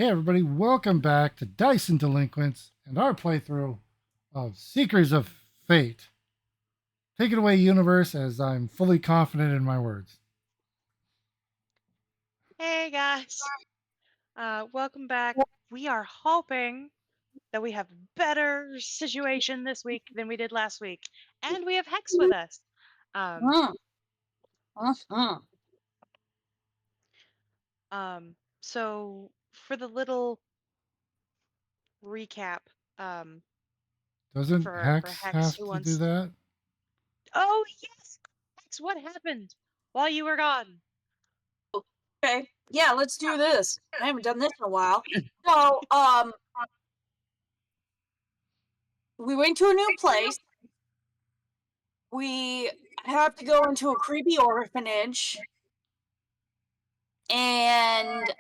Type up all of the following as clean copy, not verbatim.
Hey, everybody, welcome back to Dice and Delinquents and our playthrough of Seekers of Fate. Take it away, universe, as I'm fully confident in my words. Hey guys, welcome back. We are hoping that we have a better situation this week than we did last week, and we have Hex with us. Um, Mm, mhm. so for the little recap, um, Doesn't for Hex Hex, have who to do wants? that? Oh yes, Hex, what happened while you were gone? Okay. Yeah, let's do this. I haven't done this in a while. So, we went to a new place. We have to go into a creepy orphanage. And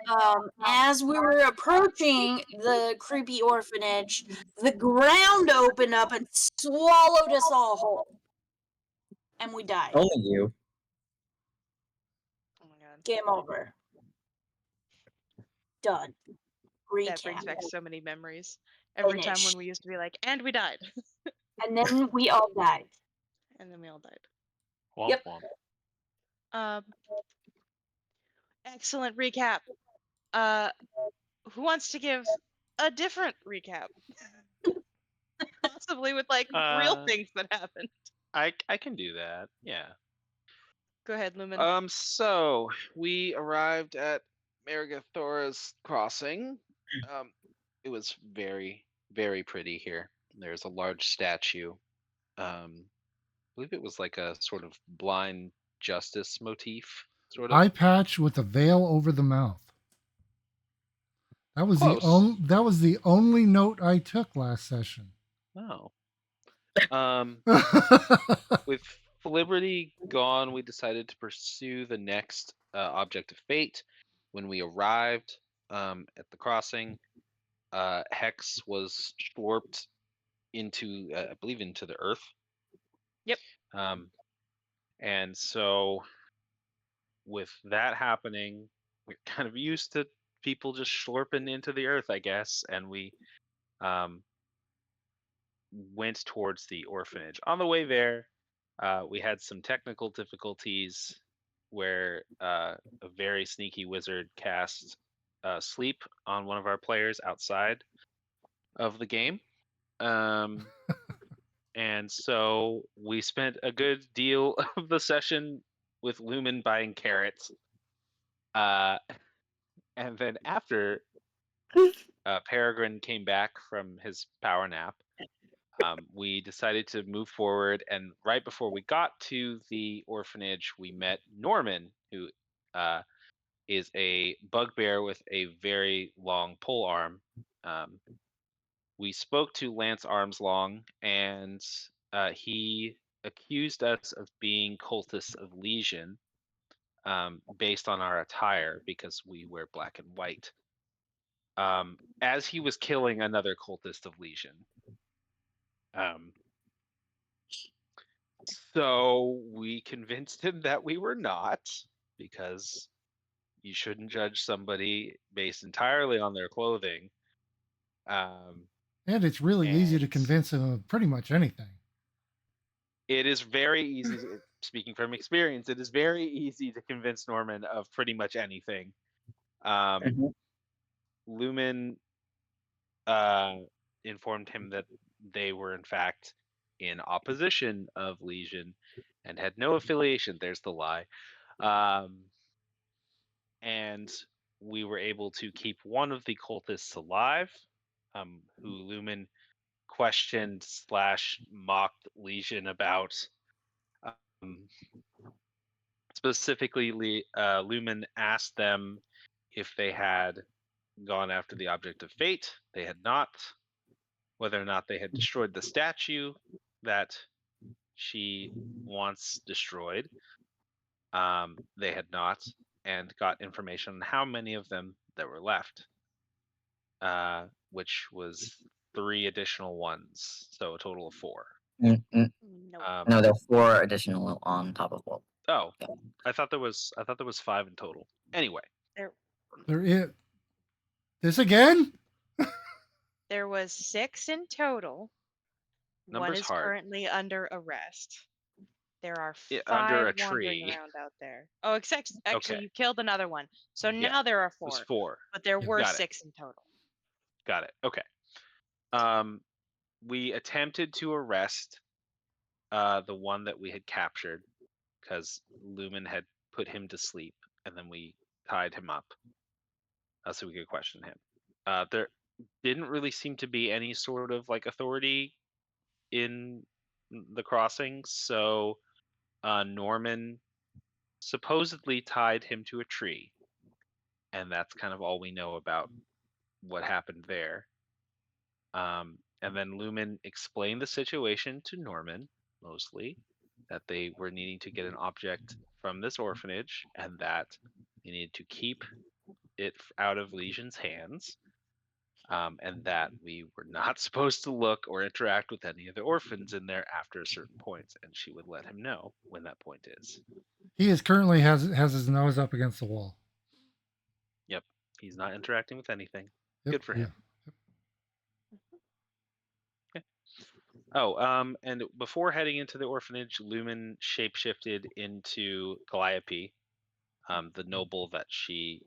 as we were approaching the creepy orphanage, the ground opened up and swallowed us all whole. And we died. Only you. Oh my god, Game over. Done. that brings Recap. back so many memories. Every time when Finished. we used to be like, and we died, And then we all died. and then we all died. Womp Yep. womp. Um, excellent recap. Uh, who wants to give a different recap? Possibly with like real things that happened. I can do that. Yeah. Go ahead, Lumen. So we arrived at Marigathora's crossing. It was very, very pretty here. There's a large statue. I believe it was like a sort of blind justice motif, sort of. Eye patch with a veil over the mouth. That was Close. that was the only note I took last session. Oh. With Liberty gone, we decided to pursue the next object of fate. When we arrived at the crossing, Hex was warped into, I believe, into the earth. Yep. And so, with that happening, we're kind of used to people just slurping into the earth, I guess, and we went towards the orphanage. On the way there, we had some technical difficulties where a very sneaky wizard cast sleep on one of our players outside of the game. And so we spent a good deal of the session with Lumen buying carrots. And then after Peregrine came back from his power nap, we decided to move forward. And right before we got to the orphanage, we met Norman, who is a bugbear with a very long pole arm. We spoke to Lance Armslong, and he accused us of being cultists of Legion based on our attire because we wear black and white. As he was killing another cultist of Legion. So we convinced him that we were not, because you shouldn't judge somebody based entirely on their clothing. And it's really easy to convince him of pretty much anything. It is very easy, speaking from experience, it is very easy to convince Norman of pretty much anything. Lumen informed him that they were, in fact, in opposition of Legion and had no affiliation. There's the lie. And we were able to keep one of the cultists alive, who Lumen questioned / mocked Legion about. Specifically, Lumen asked them if they had gone after the object of fate. They had not. Whether or not they had destroyed the statue that she wants destroyed, they had not, and got information on how many of them there were left, which was 3 additional ones, so a total of 4. No. No, there are 4 additional on top of 4. Oh, I thought there was 5 in total. Anyway, There is This again? There was 6 in total. One Number's is hard. currently under arrest. There are Under 5 a wandering tree. around out there. Oh, actually, Okay. you killed another one. So Yeah, now there are It was 4, 4. but there Yeah. were Got it. 6 in total. Got it. Okay. We attempted to arrest the one that we had captured because Lumen had put him to sleep, and then we tied him up so we could question him. There didn't really seem to be any sort of like authority in the crossing, so Norman supposedly tied him to a tree, and that's kind of all we know about what happened there. And then Lumen explained the situation to Norman, mostly, that they were needing to get an object from this orphanage and that they needed to keep it out of Legion's hands, and that we were not supposed to look or interact with any of the orphans in there after a certain point, and she would let him know when that point is. He is currently has his nose up against the wall. Yep, he's not interacting with anything. Yep, Good for yeah. him. Oh, and before heading into the orphanage, Lumen shapeshifted into Calliope, the noble that she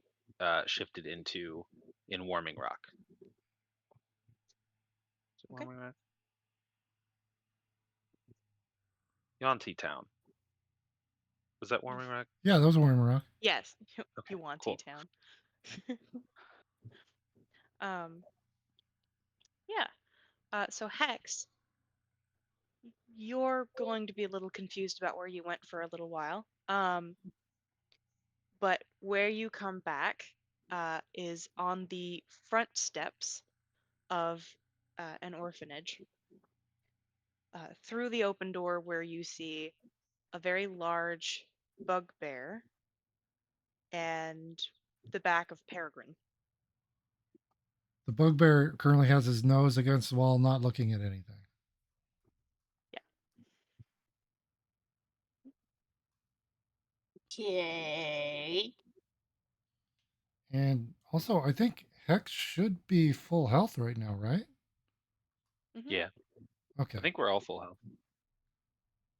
shifted into in Warming Rock. Is it Okay. Warming Rock? Yonti Town. Was that Warming Rock? Yeah, those were in Rock. Yes, Okay, you want cool. T-Town. Yeah. So Hex, you're going to be a little confused about where you went for a little while. But where you come back is on the front steps of an orphanage. Through the open door where you see a very large bugbear and the back of Peregrine. The bugbear currently has his nose against the wall, not looking at anything. Okay. And also, I think Hex should be full health right now, right? Mhm. Yeah, Okay. I think we're all full health.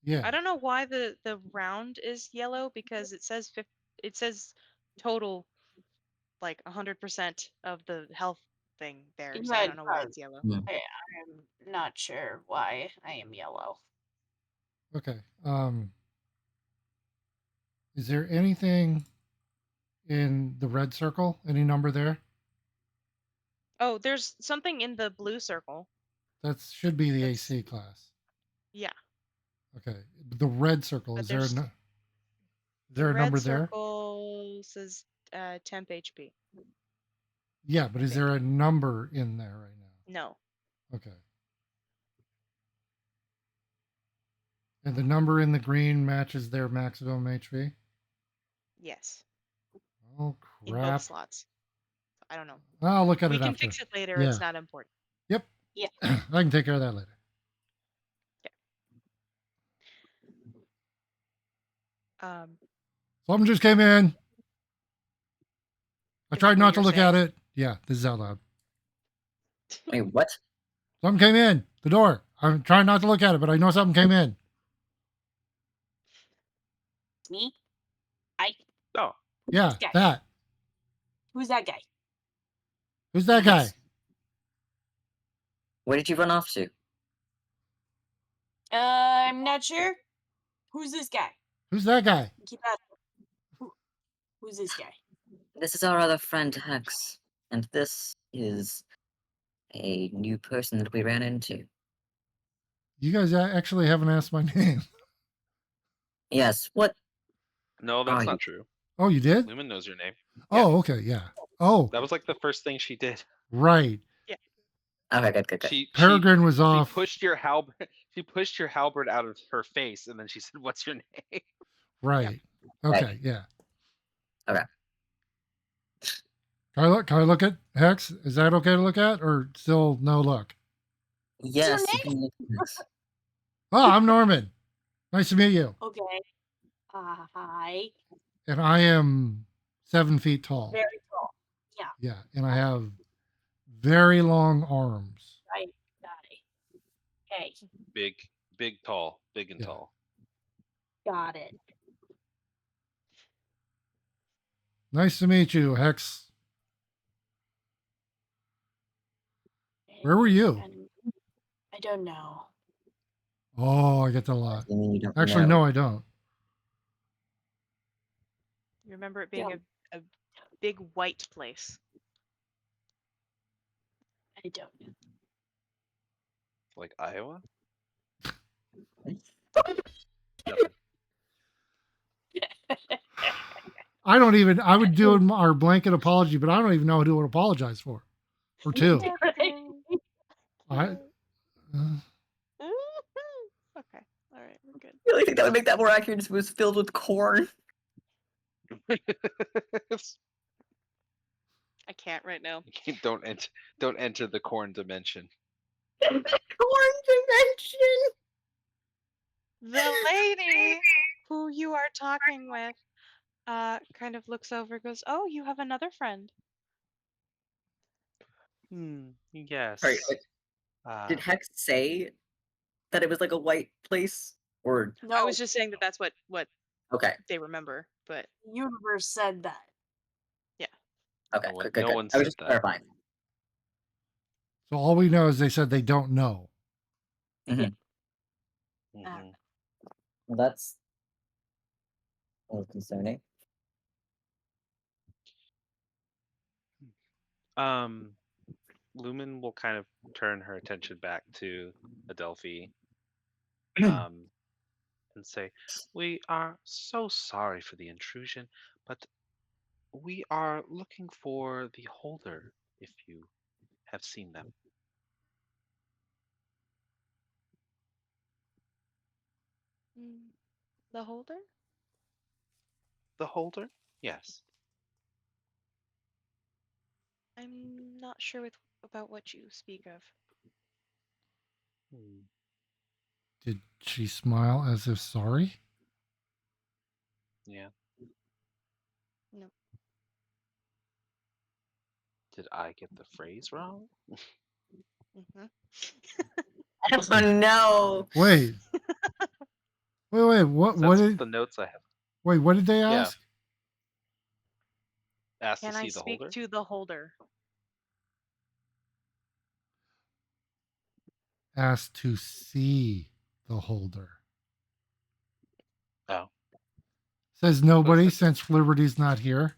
Yeah. I don't know why the round is yellow because it says total like 100% of the health thing there. So Yeah, I it don't know why does. it's yellow. Hmm. I'm not sure why I am yellow. Okay. Is there anything in the red circle? Any number there? Oh, there's something in the blue circle. That should be the That's- AC class. Yeah. Okay. The red circle, But is there a, there's- is there a red number there? circle says temp HP. Yeah, but I is there a number in there right now? No. Okay. And the number in the green matches their maximum HP? Yes. Oh, In both crap. slots. I don't know. I'll look at We it can after. fix it later. Yeah. It's not important. Yep. Yeah. I can take care of that later. Something just came in. I Is tried it not what to you're look at saying? it. Yeah, this is out loud. Wait, what? Something came in the door. I'm trying not to look at it, but I know something came in. Me? Oh, Yeah, Okay. that. Who's that guy? Who's that guy? Yes. Where did you run off to? I'm not sure. Who's this guy? Who's that guy? Keep asking. Who's this guy? This is our other friend Hex, and this is a new person that we ran into. You guys actually haven't asked my name. Yes, what? no, that's you- not true. Oh, you did? Lumen knows your name. Oh, okay, yeah. Oh, That was like the first thing she did. right. Okay, good. She Peregrine was she off. pushed your halberd. She pushed your halberd out of her face, and then she said, "What's your name?" Right. Okay, yeah. Okay. Can I look at Hex? Is that okay to look at, or still no look? Yes, you can look at this. Oh, I'm Norman. Nice to meet you. Okay. Hi. And I am 7 feet tall. Very tall. Yeah, and I have very long arms. Right. Got it. Okay. Big, tall, big and Yeah. tall. Got it. Nice to meet you, Hex. Where were you? I don't know. Oh, I get that a lot. You mean you don't Actually, know? no, I don't. You remember it being Yeah. a big white place. I don't know. Like Iowa? I don't even. I would do our blanket apology, but I don't even know who to apologize for. Or two. I. Okay. All right. We're good. I really think that would make that more accurate if it was filled with corn. I can't right now. Don't enter the corn dimension. Corn dimension! The lady who you are talking with kind of looks over, goes, "Oh, you have another friend." Yes. Sorry, did Hex say that it was like a white place? Or No, I was just saying that that's what okay, they remember, but the universe said that. okay, No one- good. no one I was said just that. clarifying. So all we know is they said they don't know. Mhm. Well, that's a little concerning. Lumen will kind of turn her attention back to Adelphi, and say, "We are so sorry for the intrusion, but we are looking for the holder. If you have seen them, the holder? the holder? Yes. I'm not sure about what you speak of. Did she smile as if sorry? Yeah. No. Did I get the phrase wrong? Hmm. Oh no! Wait. Wait. What? What That's did? the notes I have. Wait. What did they Yeah. ask? Asked to Can I see the speak holder. to the holder? Asked to see the holder. Oh. Says nobody that's- since Liberty's not here.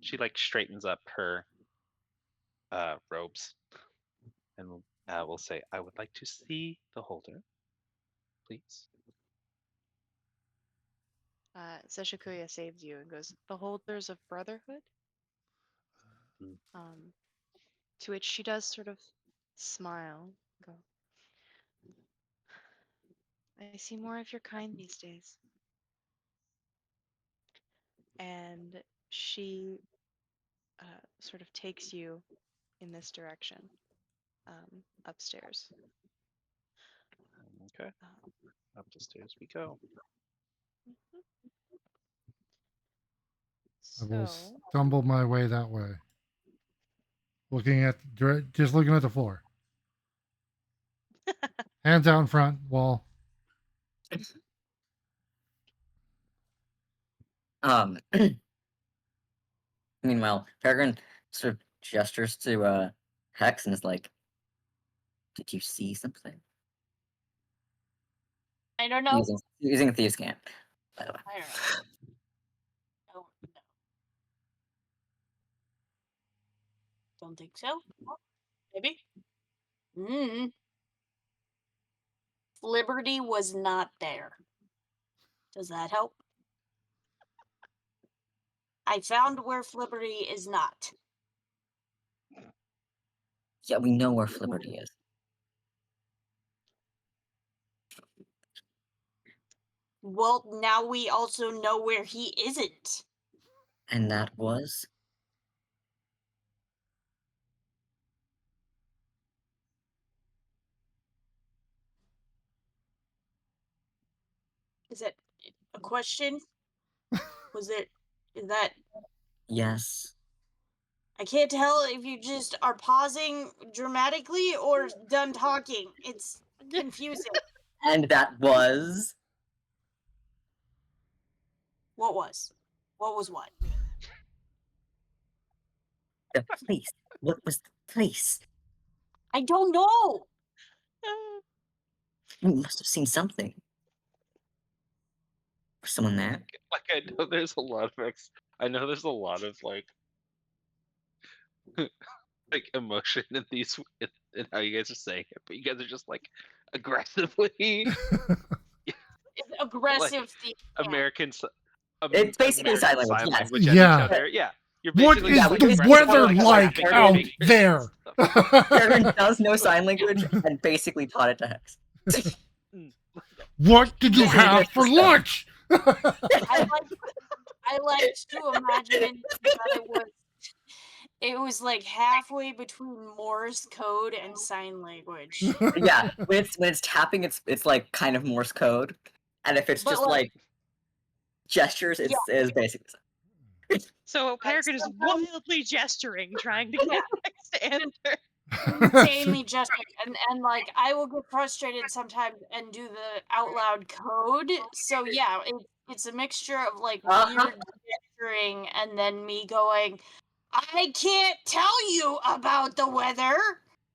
She like straightens up her robes, and will say, "I would like to see the holder, please." Seshikuya saves you and goes, "The holders of Brotherhood?" Mm. To which she does sort of smile. Go, "I see more of your kind these days." And she sort of takes you in this direction, upstairs. Okay. Up the stairs we go. I will So, stumble my way that way. Just looking at the floor. Hands out in front, wall. Meanwhile, Peregrine sort of gestures to Hex and is like, "Did you see something?" I don't know. Using a thieves' camp, by the way. I don't know. Don't know. Don't think so. Maybe. Liberty was not there. Does that help? I found where Liberty is not. Yeah, we know where Flibberty is. Well, now we also know where he isn't. And that was? Is that a question? Is that Yes. I can't tell if you just are pausing dramatically or done talking. It's confusing. And that was. What was? What was what? The place. What was the place? I don't know. You must have seen something. Was someone there? Like I know there's a lot of I know there's a lot of like like emotion in these in how you guys are saying it, but you guys are just like aggressively It's aggressive thing. Americans. It's basically sign language, yes. language at Yeah. each other. Yeah. You're What basically is yeah, we the basically weather call it like clapping out fingers. there? Peregrine does know sign language and basically taught it to Hex. What did you have for lunch? I like to imagine that it was like halfway between Morse code and sign language. Yeah, when it's tapping, it's like kind of Morse code, and if it's But, just like- like gestures, it's basically. So Peregrine is wildly gesturing, trying to get Hex to answer. Insanely gesturing, and like I will get frustrated sometimes and do the out loud code. So yeah, it's a mixture of like weird gesturing and then me going, I can't tell you about the weather.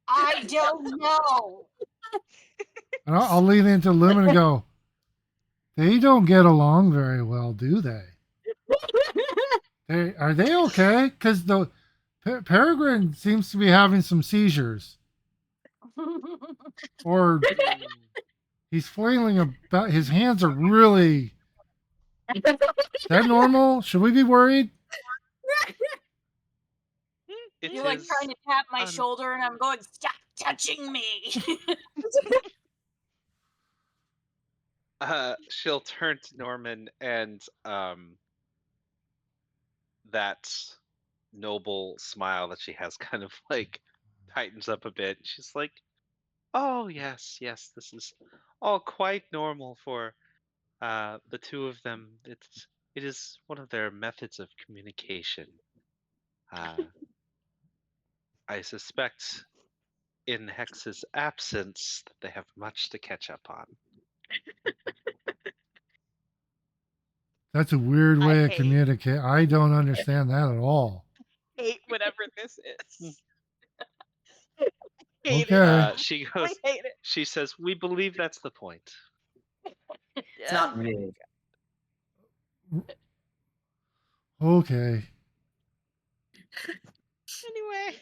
I don't know. And I'll lean into Lumen and go, they don't get along very well, do they? Are they okay? Because the Peregrine seems to be having some seizures, or he's flailing about. His hands are really. Is that normal? Should we be worried? It You're like is- trying to tap my un- shoulder, and I'm going, stop touching me. she'll turn to Norman and that noble smile that she has kind of like tightens up a bit. She's like, "Oh yes, yes, this is all quite normal for the two of them. It is one of their methods of communication. I suspect in Hex's absence that they have much to catch up on." That's a weird way of hate- communicating. I don't understand that at all. Hate whatever this is. Hate Okay. She it. goes. I hate it. She says, "We believe that's the point." It's not big. Okay. Anyway.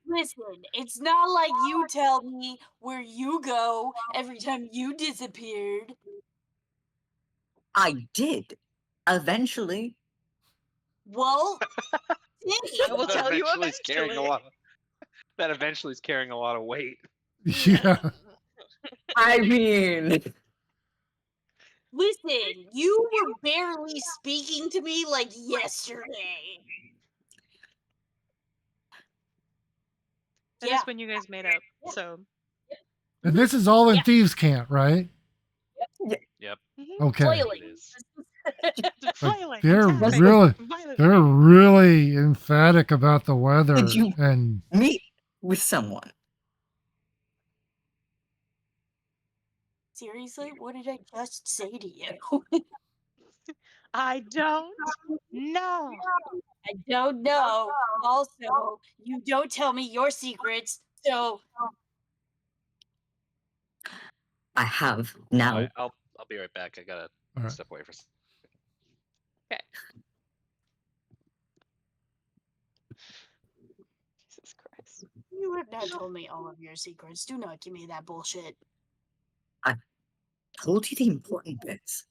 Listen, it's not like you tell me where you go every time you disappeared. I did. Eventually. Well, I will tell you Eventually is carrying a eventually. lot. That eventually is carrying a lot of weight. Yeah. I mean, listen, you were barely speaking to me like yesterday. That is Yeah. when you guys made up. So And this is all in Yeah. Thieves' Camp, right? Yep. Okay. Flailing. It is. flailing, They're tapping, really, violently. they're really emphatic about the weather, Did you- and meet with someone. Seriously, what did I just say to you? I don't know. I don't know. Also, you don't tell me your secrets, so I have now. Alright, I'll be right back. I gotta All right. step away for a second. Jesus Christ. you have not told me all of your secrets. Do not give me that bullshit. Told you the important bits.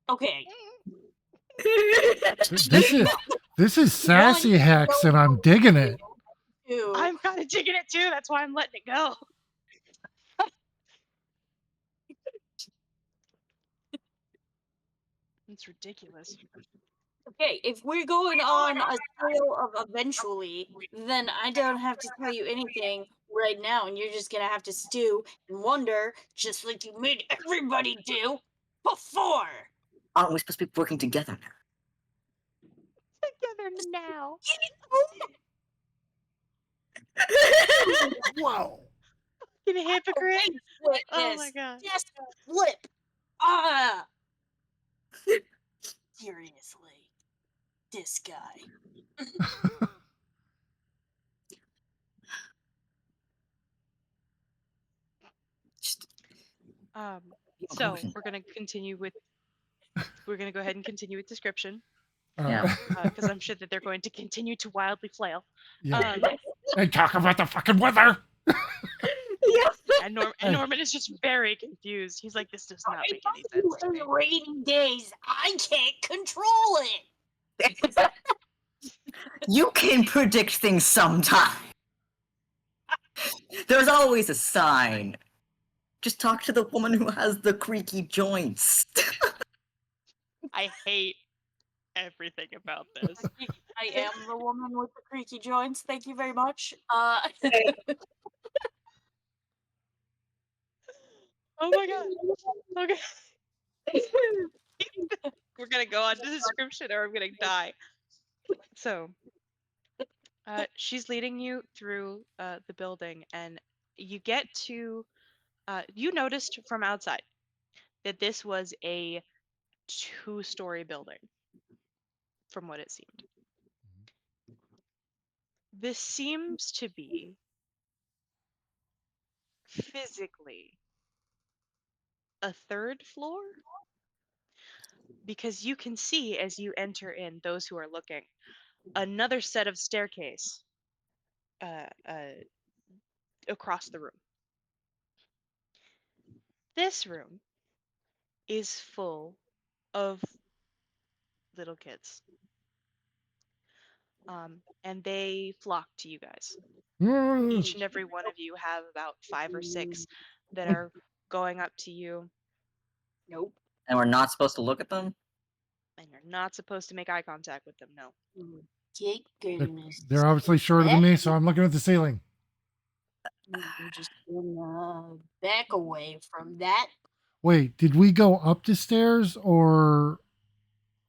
Okay, this is sassy Hex, and I'm digging it. two. I'm kind of digging it too. That's why I'm letting it go. It's ridiculous. Okay, if we're going on a scale of eventually, then I don't have to tell you anything right now, and you're just gonna have to stew and wonder, just like you made everybody do before. Aren't we supposed to be working together now? learn now. Whoa. You hypocrite. Witness. Oh my god. Yes, flip. Ah. Seriously, this guy. Just keep So moving. we're gonna continue with. We're gonna go ahead and continue with description Yeah. because I'm sure that they're going to continue to wildly flail. Yeah. Um, And talk about the fucking weather. and Hey. Norman is just very confused. He's like, "This does not make any In sense to me." rainy days, I can't control it. You can predict things sometime. There's always a sign. Just talk to the woman who has the creaky joints. I hate everything about this. I am the woman with the creaky joints. Thank you very much. Oh my god. Okay. We're gonna go on to the description or I'm gonna die. So she's leading you through the building and you get to you noticed from outside that this was a 2-story building from what it seemed. This seems to be physically a 3rd floor because you can see as you enter in, those who are looking, another set of staircase across the room. This room is full of little kids. And they flock to you guys. Each and every one of you have about 5 or 6 that are going up to you. Nope. And we're not supposed to look at them? And you're not supposed to make eye contact with them, no. Take goodness. They're obviously shorter than me, so I'm looking at the ceiling. I'm just gonna back away from that. Wait, did we go up the stairs or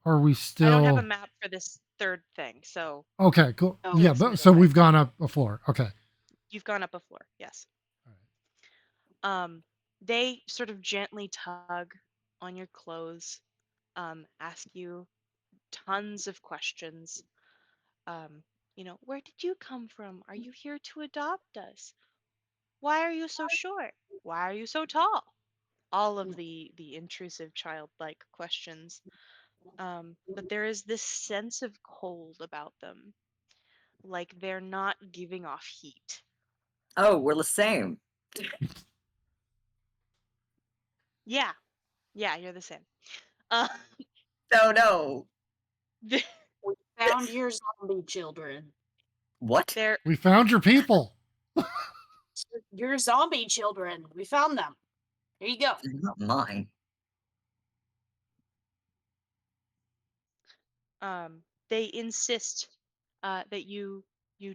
are we I still? don't have a map for this 3rd thing, so Okay, cool. Oh, Yeah, it's but, the so right. we've gone up a floor. Okay. you've gone up a floor, yes. All They sort of gently tug on your clothes, ask you tons of questions. Where did you come from? Are you here to adopt us? Why are you so short? Why are you so tall? All of the intrusive childlike questions. But there is this sense of cold about them, like they're not giving off heat. Oh, we're the same. Yeah, you're the same. Uh, Oh no. th- We found your zombie children. What? they're We found your people. Your zombie children. We found them. Here you go. They're not mine. they insist that you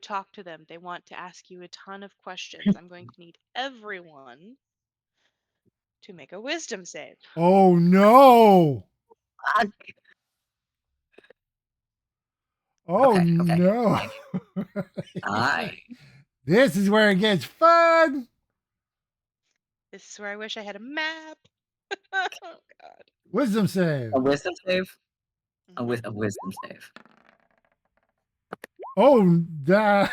talk to them. They want to ask you a ton of questions. I'm going to need everyone to make a wisdom save. Oh no. Ah, Oh Okay, no. Aye. This is where it gets fun. This is where I wish I had a map. Oh god. Wisdom save. A wisdom save? Mhm. A wisdom save. Oh, that.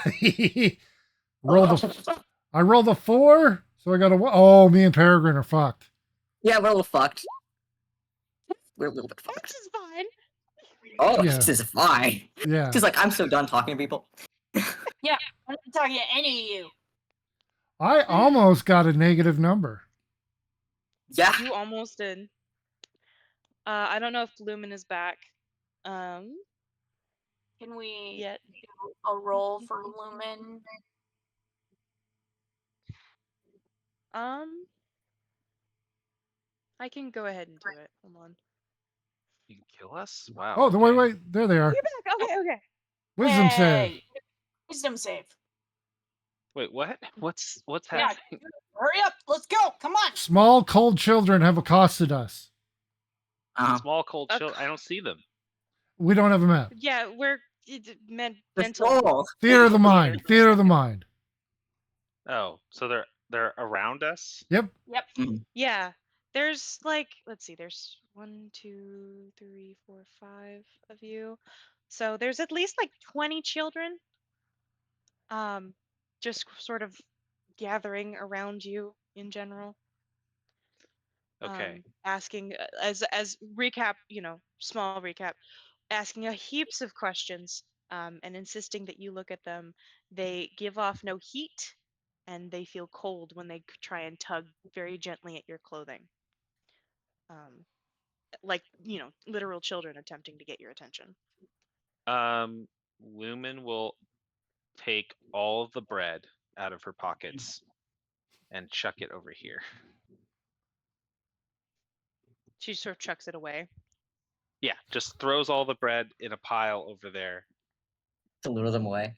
I rolled a 4, so I got a. Oh, me and Peregrine are fucked. Yeah, we're a little fucked. We're a little bit This fucked. is fine. Oh, Yeah. this is fine. Yeah. Just like I'm so done talking to people. I'm not talking to any of you. I almost got a negative number. Yeah. You almost did. I don't know if Lumen is back. Can we Yet. do a roll for Lumen? I can go ahead and do it. Hold on. You can kill us? Wow. Oh, okay. wait. There they are. You're back. Okay. Wisdom save. Hey, wisdom save. Wait, what? What's Yeah, happening? hurry up. Let's go. Come on. Small, cold children have accosted us. Uh-huh. Small cold chill. I don't see them. We don't have a map. Yeah, we're Just mental. roll. Theater of the Theater mind. for a Theater of the second. mind. Oh, so they're around us. Yep. Yep. Yeah. There's like, let's see, there's 1, 2, 3, 4, 5 of you. So there's at least like 20 children. Just sort of gathering around you in general. Okay. Asking as recap, small recap, asking a heaps of questions, and insisting that you look at them. They give off no heat, and they feel cold when they try and tug very gently at your clothing. Like, literal children attempting to get your attention. Lumen will take all of the bread out of her pockets and chuck it over here. She sort of chucks it away. Yeah, just throws all the bread in a pile over there To lure them away.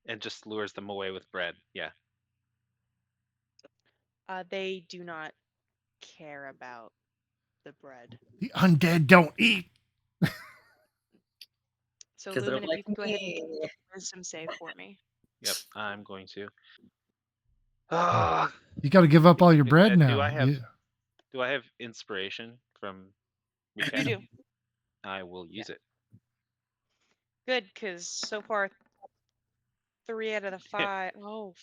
and just lures them away with bread. Yeah. They do not care about the bread. The undead don't eat. So 'Cause they're Lumen, if like you can go ahead and me. make a wisdom save for me. Yep, I'm going to. Ah, You got to give up all your bread do now. I have You- do I have inspiration from You Mikhail? do. I will use it. Good, because so far, 3 out of the 5. Oh,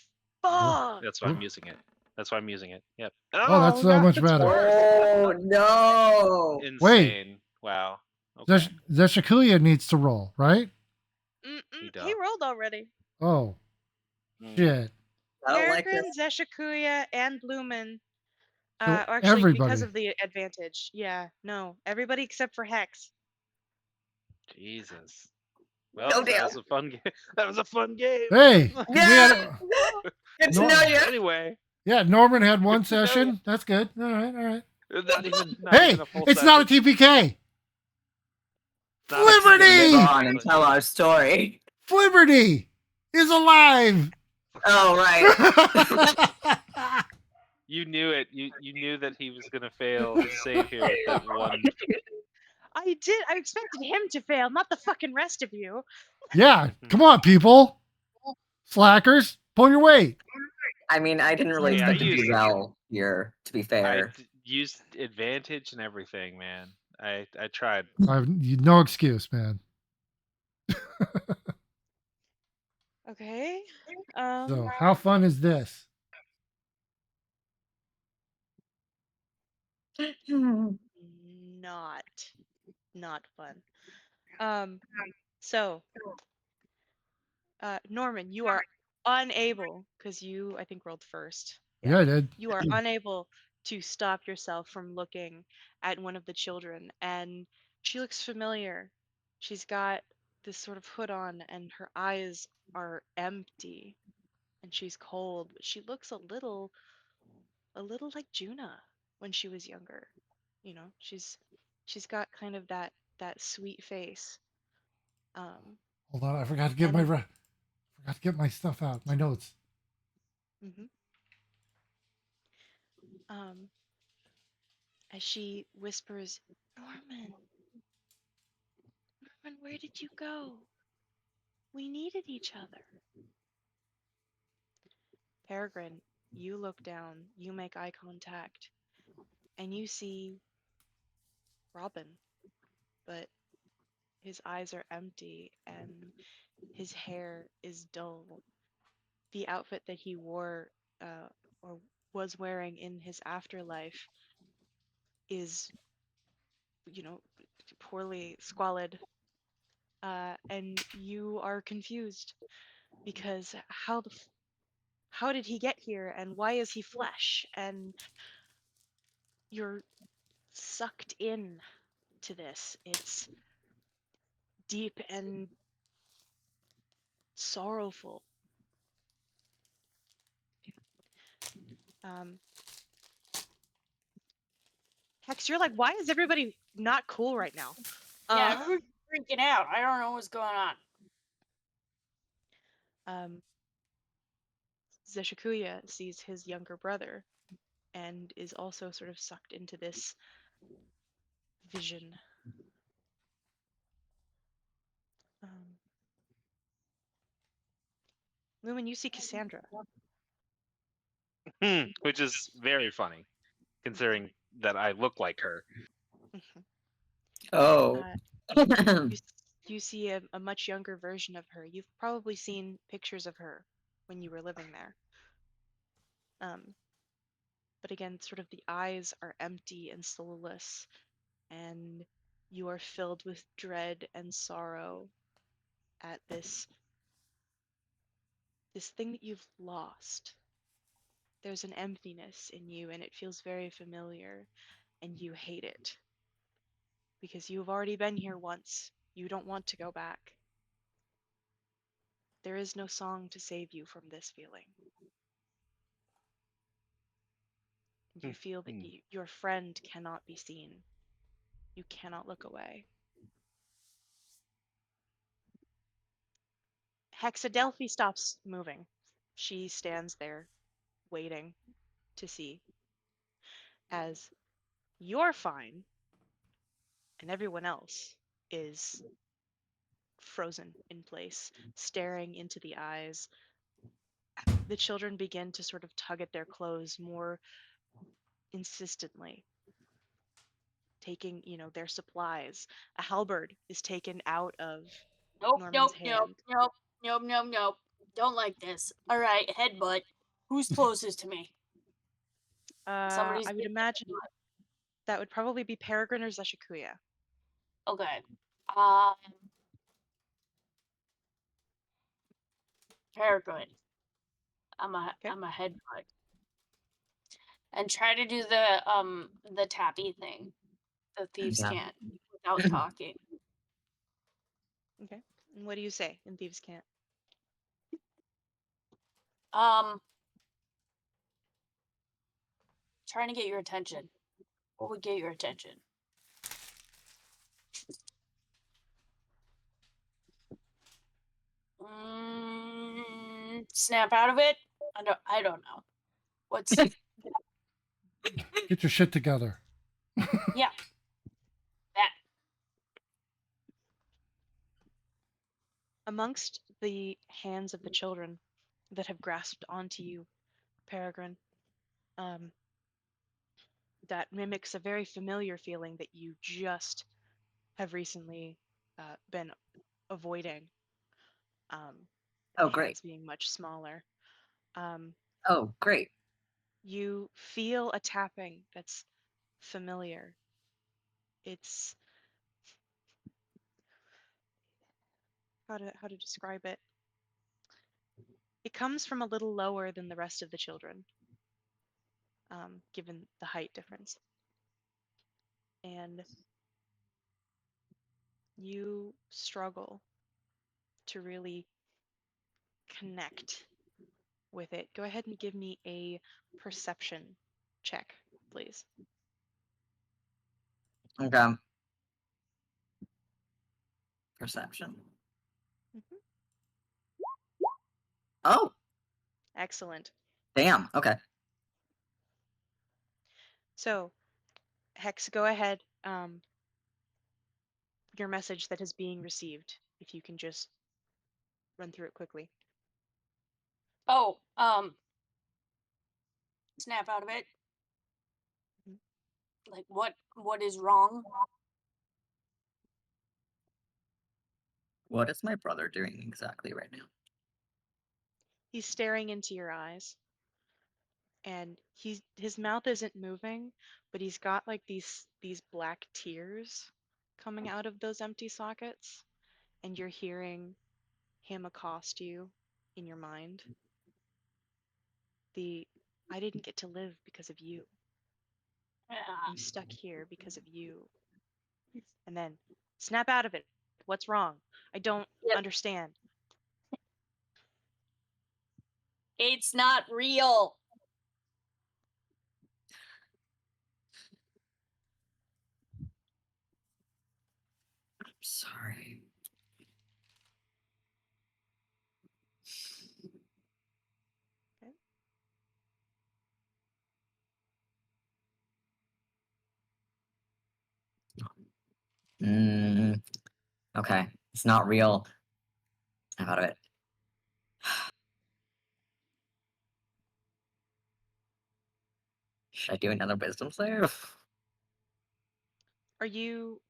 fuck! That's why I'm using it. That's why I'm using it. Yep. Oh, that's so much it's better. worse. Oh no! Insane. Wow. Okay. Zeshakuya needs to roll, right? He don't. rolled already. Oh, Mm. shit. I don't like Peregrine, this. Zeshakuya, and Lumen. So Actually, because everybody. of the advantage. Yeah, no. Everybody except for Hex. Jesus. Well, No that deal. was a fun game. That was a fun game. Hey, we Yeah! had- Good to No- know you. Anyway, yeah, Norman had one Good to know session. That's good. All right, all right. not even Hey, even a full it's not a session. TPK. Not a Liberty! Live on and tell our story. Flibberty is alive. Oh right. You knew it. You knew that he was gonna fail his save here with that one. I did. I expected him to fail, not the fucking rest of you. Yeah, come on, people. Slackers, pull your weight. I mean, I didn't really Hey, I expect to do used- well here, to be I fair. used advantage and everything, man. I tried. I've no excuse, man. Okay. So, how fun is this? Not fun. So, Norman, you are unable, because you, I think, rolled first. Yeah, I did. You are unable to stop yourself from looking at one of the children, and she looks familiar. She's got this sort of hood on, and her eyes are empty, and she's cold, but she looks a little like Juna when she was younger. She's got kind of that sweet face. Hold on, I forgot to get And- forgot to get my stuff out, my notes. Mm-hmm. As she whispers, Norman, where did you go? We needed each other. Peregrine, you look down, you make eye contact, and you see Robin, but his eyes are empty and his hair is dull. The outfit that he wore, or was wearing in his afterlife, is, poorly squalid, and you are confused because how did he get here, and why is he flesh, and you're sucked in to this. It's deep and sorrowful. Hex, you're like, why is everybody not cool right now? Yeah, everybody's freaking out. I don't know what's going on. Zeshakuya sees his younger brother and is also sort of sucked into this vision. Lumen, you see Cassandra. Which is very funny, considering that I look like her. Mhm. Oh. You see a much younger version of her. You've probably seen pictures of her when you were living there. But again, sort of the eyes are empty and soulless, and you are filled with dread and sorrow at this thing that you've lost. There's an emptiness in you, and it feels very familiar, and you hate it because you've already been here once. You don't want to go back. There is no song to save you from this feeling. And you feel that your friend cannot be seen. You cannot look away. Hexadelphi stops moving. She stands there, waiting to see. As you're fine, and everyone else is frozen in place, staring into the eyes. The children begin to sort of tug at their clothes more insistently, taking, their supplies. A halberd is taken out of Nope, Norman's nope, nope, hand. nope, nope, nope, nope. Don't like this. All right, headbutt. Who's closest to me? Somebody's. I would imagine that would probably be Peregrine or Zeshikuya. Okay. Peregrine. I'm a headbutt. And try to do the tappy thing. The thieves Yeah. can't without talking. Okay. And what do you say in Thieves Can't? Trying to get your attention. What would get your attention? Snap out of it? I don't know. What's Get your shit together. yeah. That. Amongst the hands of the children that have grasped onto you, Peregrine, that mimics a very familiar feeling that you just have recently been avoiding. Oh, The great. hands being much smaller. Oh, great. You feel a tapping that's familiar. It's how to describe it. It comes from a little lower than the rest of the children, given the height difference. And you struggle to really connect with it. Go ahead and give me a perception check, please. Okay. Perception. Mhm. Oh, Excellent. damn. Okay. So, Hex, go ahead. Your message that is being received, if you can just run through it quickly. Oh, snap out of it. Mhm. Like what is wrong? What is my brother doing exactly right now? He's staring into your eyes, and his mouth isn't moving, but he's got like these black tears coming out of those empty sockets, and you're hearing him accost you in your mind. I didn't get to live because of you. I'm stuck here because of you. And then snap out of it. What's wrong? I don't Yep. understand. It's not real. I'm sorry. Okay. Okay. It's not real. How about it? Should I do another wisdom save? Are you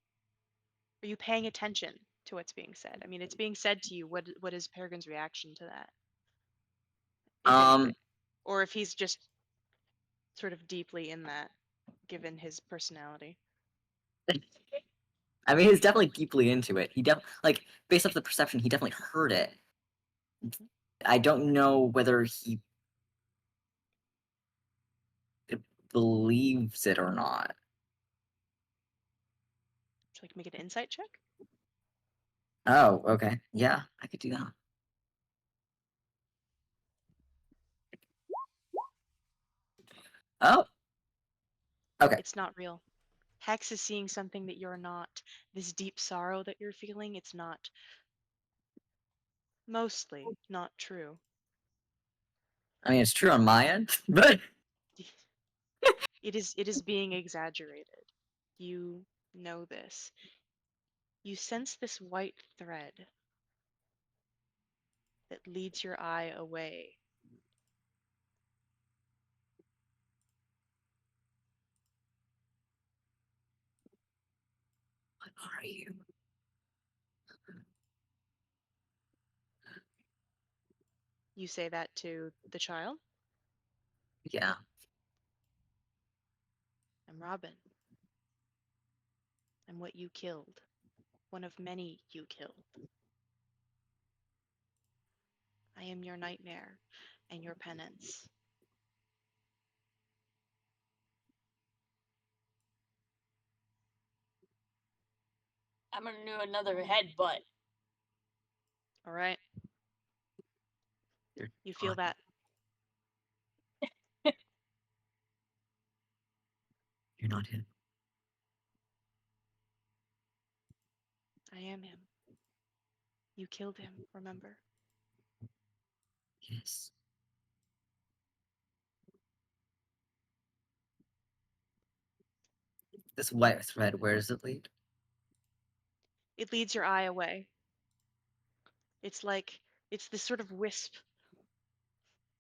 paying attention to what's being said? I mean, it's being said to you. What is Peregrine's reaction to that? If anything, or if he's just sort of deeply in that, given his personality. I mean, he's definitely deeply into it. He like based off the perception, he definitely heard it. I don't know whether he believes it or not. Would you like to make an insight check? Oh, okay. Yeah, I could do that. Oh. Okay. It's not real. Hex is seeing something that you're not. This deep sorrow that you're feeling, it's not. Mostly not true. I mean, it's true on my end, but It is being exaggerated. You know this. You sense this white thread that leads your eye away. what are you? You say that to the child? Yeah. I'm Robin. I'm what you killed. One of many you killed. I am your nightmare and your penance. I'm gonna do another headbutt. All right. You're You feel not- that. You're not him. I am him. You killed him, remember? Yes. This white thread, where does it lead? It leads your eye away. It's like, it's this sort of wisp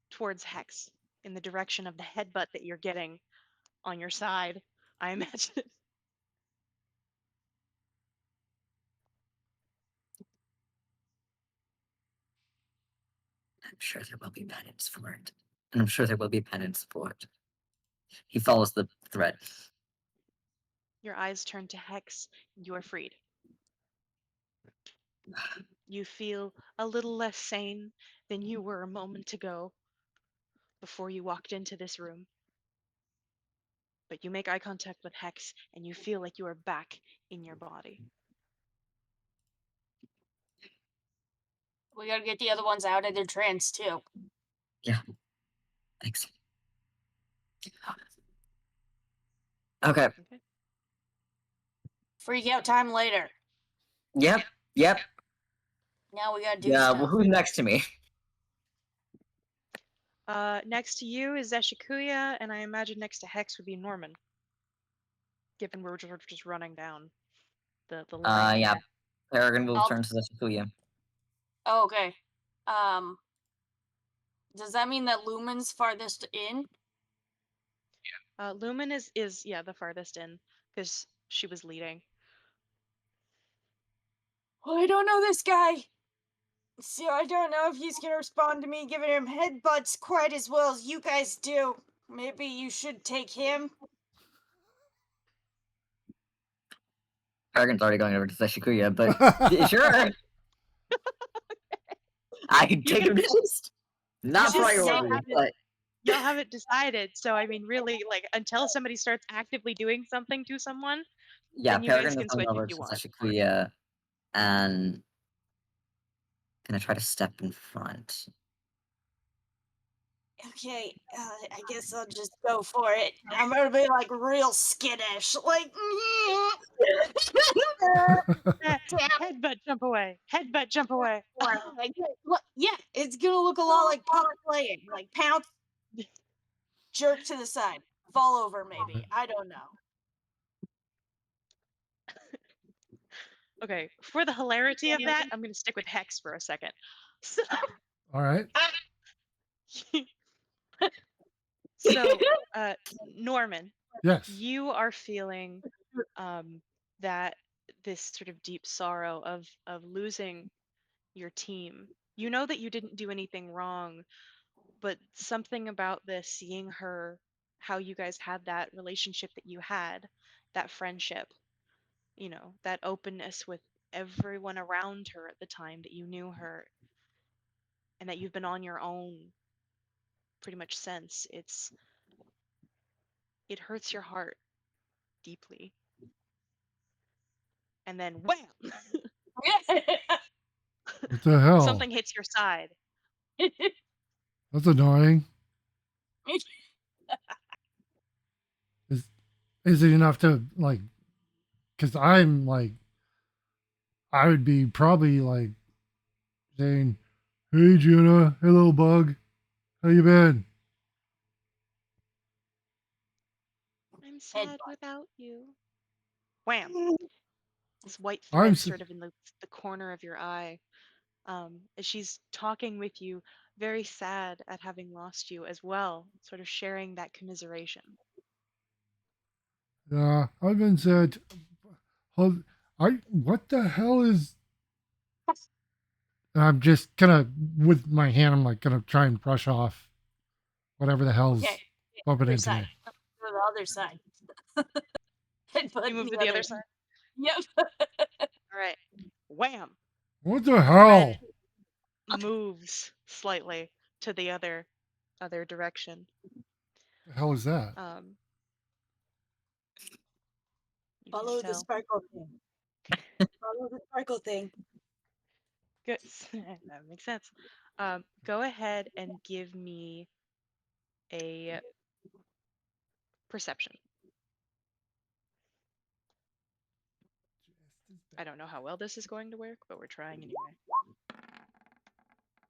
towards Hex in the direction of the headbutt that you're getting on your side, I imagine. I'm sure there will be penance for it. And I'm sure there will be penance for it. He follows the thread. Your eyes turn to Hex, and you are freed. You feel a little less sane than you were a moment ago before you walked into this room. But you make eye contact with Hex, and you feel like you are back in your body. We gotta get the other ones out of their trance too. Thanks. Okay. Okay. Freak out time later. Yep. Yep. Now we gotta do Yeah. stuff. Well, who's next to me? Next to you is Zeshikuya, and I imagine next to Hex would be Norman. Given we're just running down the line. Yeah. here. Peregrine will I'll- turn to Zeshikuya. Oh, okay. Does that mean that Lumen's farthest in? Lumen is yeah the farthest in because she was leading. Well, I don't know this guy. So I don't know if he's gonna respond to me giving him headbutts quite as well as you guys do. Maybe you should take him. Peregrine's already going over to Zeshikuya, but sure. I can take him next. Not You just say priority, have it. but Y'all haven't decided, so I mean, really, like until somebody starts actively doing something to someone, yeah, then you guys Peregrine can is going switch over if you to want. Zeshikuya and gonna try to step in front. Okay, I guess I'll just go for it. I'm gonna be like real skittish, like. Headbutt, jump away. Headbutt, jump away. Yeah, it's gonna look a lot like pop playing, like pounce, jerk to the side, fall over maybe. I don't know. Okay, for the hilarity of that, I'm gonna stick with Hex for a second. So, All right. So, Norman, Yes. you are feeling that this sort of deep sorrow of losing your team. You know that you didn't do anything wrong, but something about this, seeing her, how you guys had that relationship that you had, that friendship, that openness with everyone around her at the time that you knew her, and that you've been on your own pretty much since. It hurts your heart deeply. And then wham! What the hell? Something hits your side. That's annoying. Is it enough to like? Because I'm like, I would be probably like saying, "Hey, Juna, hey, little bug, how you been?" I'm sad without you. Wham! This white I'm thread s- sort of in the corner of your eye. As she's talking with you, very sad at having lost you as well, sort of sharing that commiseration. Yeah, I've been said. What the hell is? And I'm just gonna with my hand. I'm like gonna try and brush off whatever the hell's Okay. bumping Other into side. me. Go to the other side. Headbutt You move to the the other other side. Yep. All right. Wham! What the hell? Moves slightly to the other direction. The hell is that? You can Follow the tell. sparkle thing. Follow the sparkle thing. Good. That makes sense. Go ahead and give me a perception. I don't know how well this is going to work, but we're trying anyway.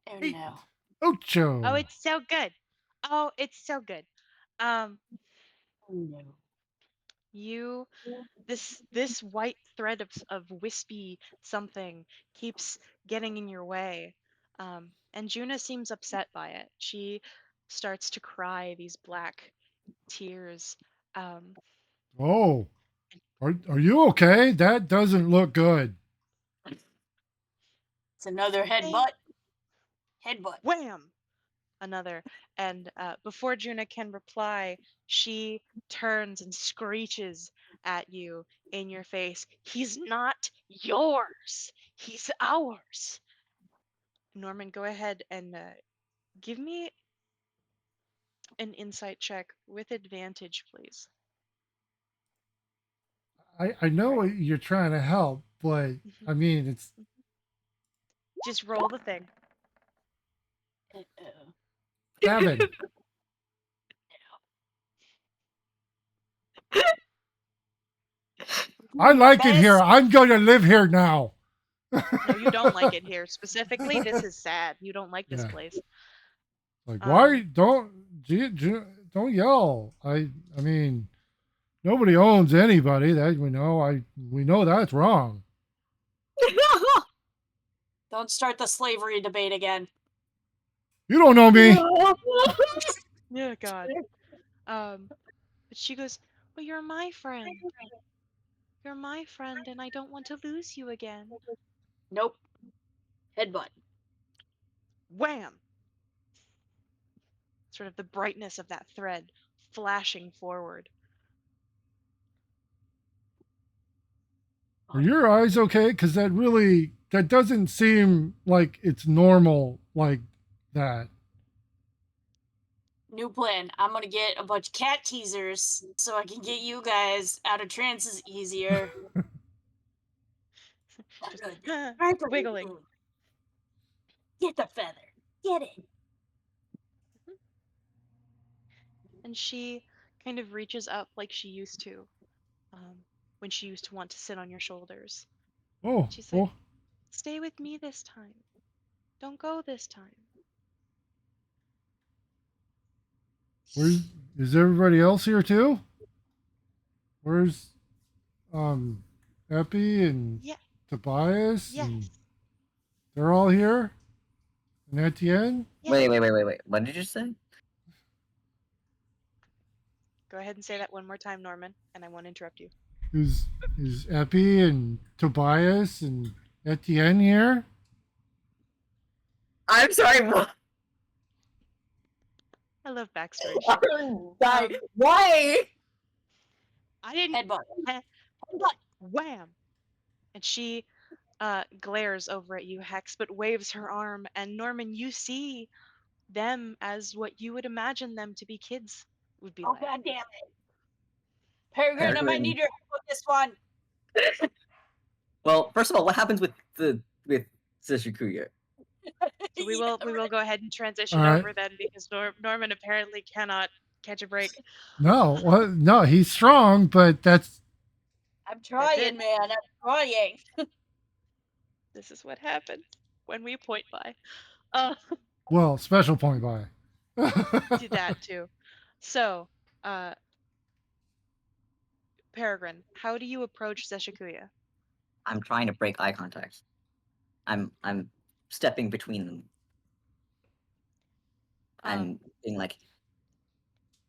Oh Eight. no. Ocho. Oh, it's so good. Oh, it's so good. Oh no. You this white thread of wispy something keeps getting in your way. And Juna seems upset by it. She starts to cry these black tears. Um, Oh, are you okay? That doesn't look good. It's another headbutt. Headbutt. Wham! Another. And before Juna can reply, she turns and screeches at you in your face. He's not yours. He's ours. Norman, go ahead and give me an insight check with advantage, please. I know you're trying to help, but I mean it's Just roll the thing. Uh-oh. 7. I like it here. I'm going to live here now. No, you don't like it here. Specifically, this is sad. You don't like this Yeah. place. Like, why don't yell? I mean, nobody owns anybody. That we know that's wrong. Don't start the slavery debate again. You don't know me. Yeah, God. But she goes, "Well, you're my friend. You're my friend, and I don't want to lose you again." Nope. Headbutt. Wham! Sort of the brightness of that thread flashing forward. Are your eyes okay? Because that doesn't seem like it's normal like that. New plan. I'm gonna get a bunch of cat teasers so I can get you guys out of trances easier. Just Right, wiggling. Get the feather. Get it. And she kind of reaches up like she used to, when she used to want to sit on your shoulders. Oh, She's like, oh, "Stay with me this time. Don't go this time." is everybody else here too? Where's Epi and Yeah. Tobias? Yes. And they're all here? And Etienne? Yes. Wait. What did you say? Go ahead and say that one more time, Norman, and I won't interrupt you. Is Epi and Tobias and Etienne here? I'm sorry. What? I love backstory shit. Die. Why? I didn't. Headbutt. Headbutt. Wham! And she glares over at you, Hex, but waves her arm. And Norman, you see them as what you would imagine them to be kids would be Oh like. god damn it. Peregrine, I might need your help with this one. Well, first of all, what happens with Sashikuya? So we will go ahead and transition All right. over then because Norman apparently cannot catch a break. No, what? No, he's strong, but that's I'm trying, man. I'm trying. This is what happens when we point by. well, special point by. Do that too. So, Peregrine, how do you approach Seshikuya? I'm trying to break eye contact. I'm stepping between them and being like,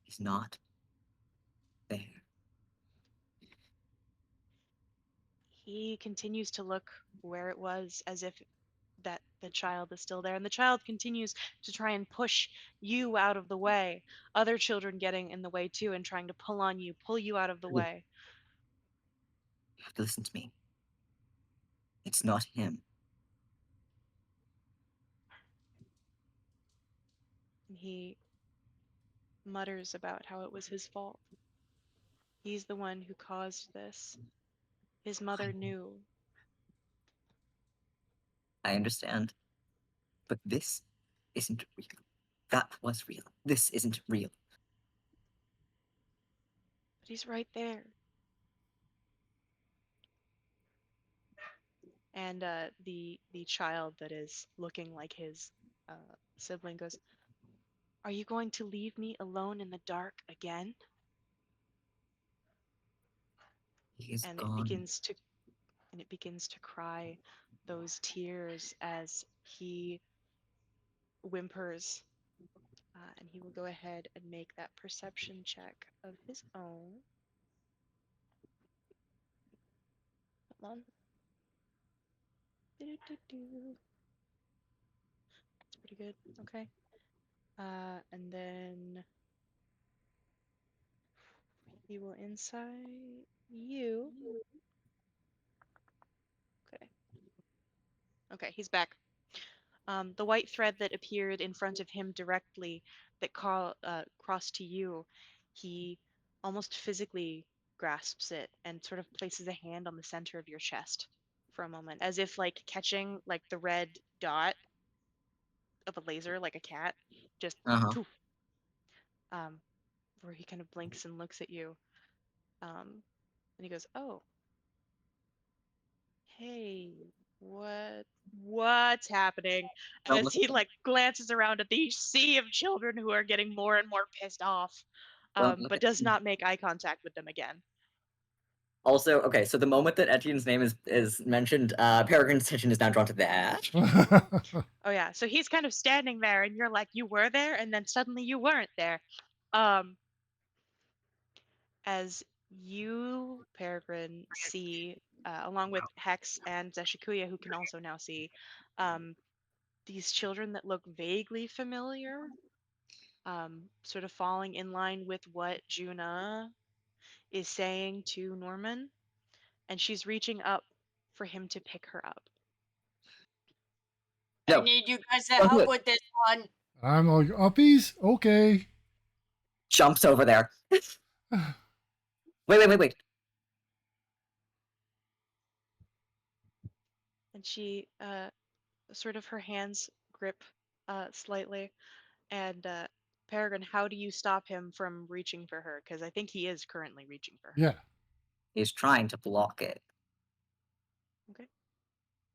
he's not there. He continues to look where it was as if that the child is still there, and the child continues to try and push you out of the way. Other children getting in the way too and trying to pull you out of the way. You have to listen to me. It's not him. And he mutters about how it was his fault. He's the one who caused this. His mother knew. I understand. But this isn't real. That was real. This isn't real. But he's right there. And the child that is looking like his sibling goes, "Are you going to leave me alone in the dark again?" He is And gone. it begins to cry those tears as he whimpers. And he will go ahead and make that perception check of his own. Hold on. Do-do-do-do. That's pretty good. Okay. And then he will insight you. Okay. Okay, he's back. The white thread that appeared in front of him directly that crossed to you, he almost physically grasps it and sort of places a hand on the center of your chest for a moment, as if like catching like the red dot of a laser, like a cat, just poof. Where he kind of blinks and looks at you, and he goes, "Oh, hey, what's happening?" Don't As look he like glances around at the sea of children who are getting more and more pissed off, Don't look but at does me. not make eye contact with them again. Also, okay, so the moment that Etienne's name is mentioned, Peregrine's attention is now drawn to that. Oh yeah, so he's kind of standing there, and you're like, "You were there," and then suddenly you weren't there. As you, Peregrine, see, along with Hex and Zeshikuya, who can also now see, these children that look vaguely familiar, sort of falling in line with what Juna is saying to Norman, and she's reaching up for him to pick her up. I No. need you guys to Don't do help it. with this one. I'm like, uppies? Okay. Jumps over there. Wait. And she, sort of her hands grip slightly, and Peregrine, how do you stop him from reaching for her? Because I think he is currently reaching for her. Yeah. He's trying to block it. Okay.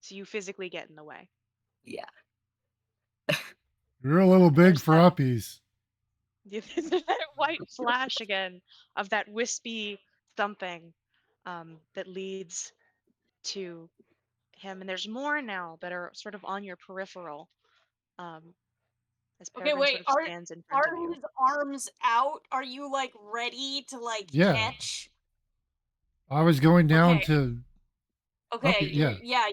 So you physically get in the way. Yeah. You're a little big There's for that- uppies. that white flash again of that wispy something that leads to him. And there's more now that are sort of on your peripheral. As Okay, Peregrine wait. sort of stands in front of Are you. his arms out? Are you like ready to like Yeah. catch? I was going down Okay. to. Okay, Okay, yeah.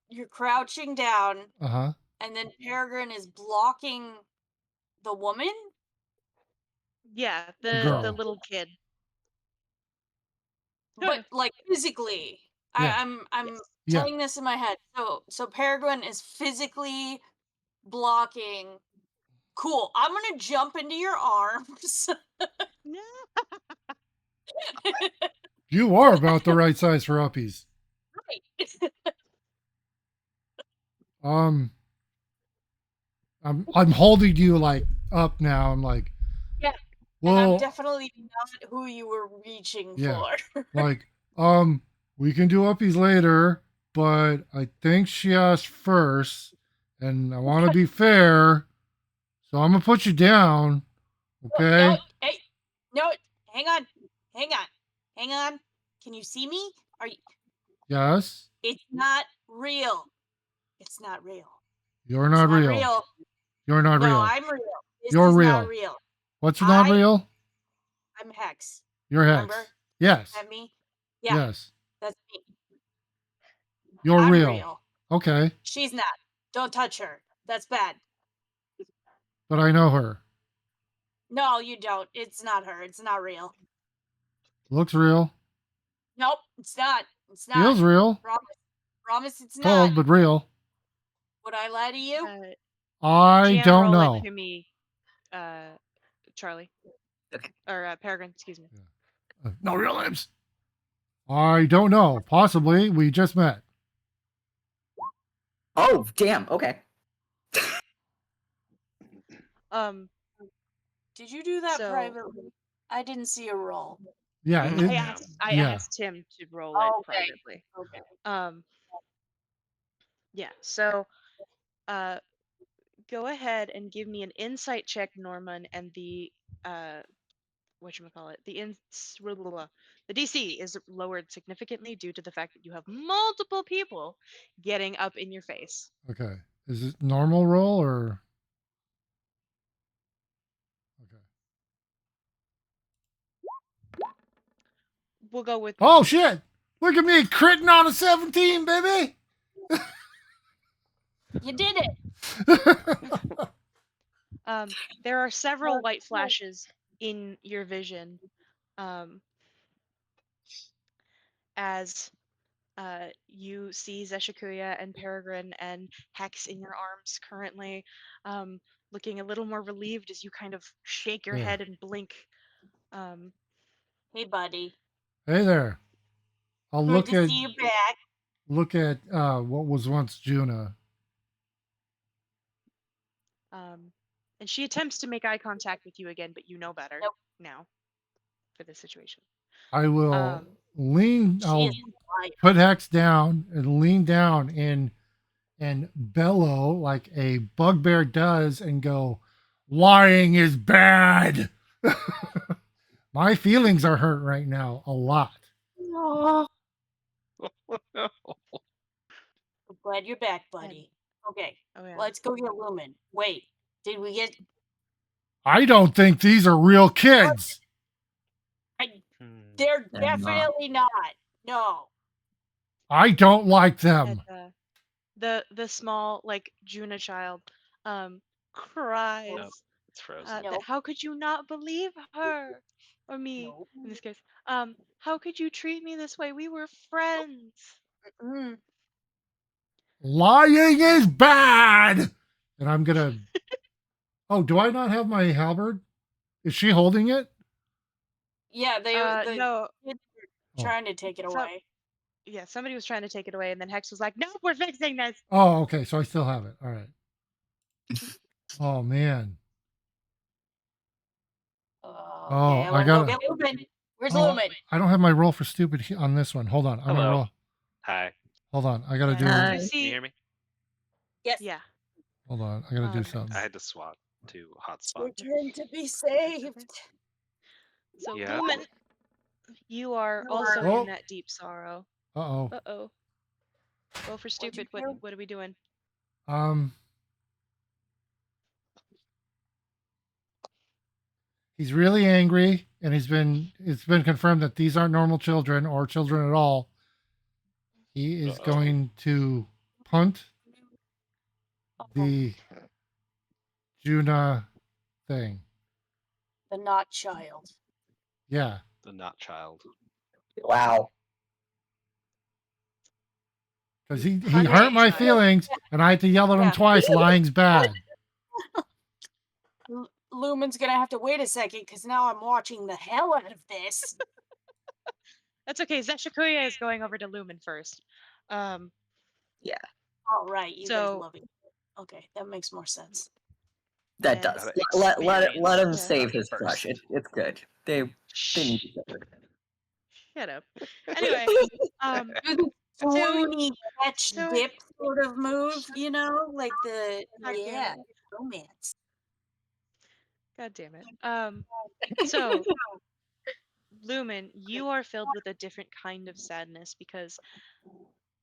you're crouching down, Uh huh. and then Peregrine is blocking the woman. Yeah, The the girl. little kid. But like physically. Yeah. I'm Yes. Yeah. playing this in my head. So Peregrine is physically blocking. Cool. I'm gonna jump into your arms. No. You are about the right size for uppies. Right. I'm holding you like up now. I'm like, Yeah. And I'm well, definitely not who you were reaching yeah. for. like, we can do uppies later, but I think she asked first, and I want to be fair, so I'm gonna put you down. Okay? No, hey, no, hang on, hang on, hang on. Can you see me? Are you? Yes. It's not real. It's not real. You're It's not not real. real. You're not No, real. I'm real. This You're is real. not real. What's not real? I'm Hex. You're Hex. Remember? Yes. That me? Yeah, Yes. that's me. You're I'm real. real. Okay. She's not. Don't touch her. That's bad. But I know her. No, you don't. It's not her. It's not real. Looks real. Nope, it's not. It's not. Feels real. Promise. Promise it's Cold, not. but real. Would I lie to you? I GM, don't roll know. it to me, Charlie. Okay. Or Peregrine, excuse me. No real names. I don't know. Possibly. We just met. Oh, damn. Okay. Did you do that So- privately? I didn't see a roll. Yeah. Mm. it- I yeah. asked him to roll it Okay. privately. Okay. Yeah, so go ahead and give me an insight check, Norman, and the whatchamacallit, the DC is lowered significantly due to the fact that you have multiple people getting up in your face. Okay. Is it normal roll or? Okay. We'll go with Oh shit! Look at me critting on a 17, baby. You did it. there are several white flashes in your vision as you see Zeshikuya and Peregrine and Hex in your arms currently, looking a little more relieved as you kind of shake your Yeah. head and blink. Hey, buddy. Hey there. I'll Good look to at see you back. what was once Juna. And she attempts to make eye contact with you again, but you know better Nope. now for this situation. I will lean. She I'll is quiet. put Hex down and lean down and bellow like a bugbear does and go, lying is bad. My feelings are hurt right now a lot. No. I'm glad you're back, buddy. Okay, Oh yeah. let's go get Lumen. Wait, did we get? I don't think these are real kids. They're They're not. definitely not. No. I don't like them. And, the small like Juna child cries Nope, it's frozen. that Nope. how could you not believe her or me Nope. in this case, how could you treat me this way, we were friends. Mm. Lying is bad. And I'm gonna. Oh, do I not have my halberd? Is she holding it? Yeah, the No, kids Oh. were trying to take it So- away. yeah, somebody was trying to take it away and then Hex was like, nope, we're fixing this. Oh, okay. So I still have it. All right. Oh man. Okay, I let's gotta- go get Lumen. Where's Oh, Lumen? I don't have my roll for stupid on this one. Hold on. I'm gonna Hello. roll. Hi. Hold on. I gotta Yeah, do. Hi. you Can Can you see, hear me? Yes. yeah, Hold on. I gotta do Um, something. I had to swap to Your hotspot. turn to be saved. so Yeah. Lumen, you are also Oh. in that deep sorrow. Uh-oh. Uh-oh. Roll for What'd you stupid. do? What are we doing? He's really angry, and it's been confirmed that these aren't normal children or children at all. He is Uh-oh. going to punt Oh, the Juna thing. the not child. Yeah, The not child. Wow. because he Punted hurt my child. feelings, and I had to yell at him Yeah. twice. Lying's bad. Lumen's gonna have to wait a second because now I'm watching the hell out of this. That's okay. Zeshikuya is going over to Lumen first. Um, All right, you guys So- love it. Okay, that makes more sense. That And- does. Gotta Let him experience save it his first. crush. It's good. They need each other. Shut up. Anyway, Do the So- swoony catch so- dip sort of move, you know, like the God damn yeah it. romance. God damn it. So Lumen, you are filled with a different kind of sadness because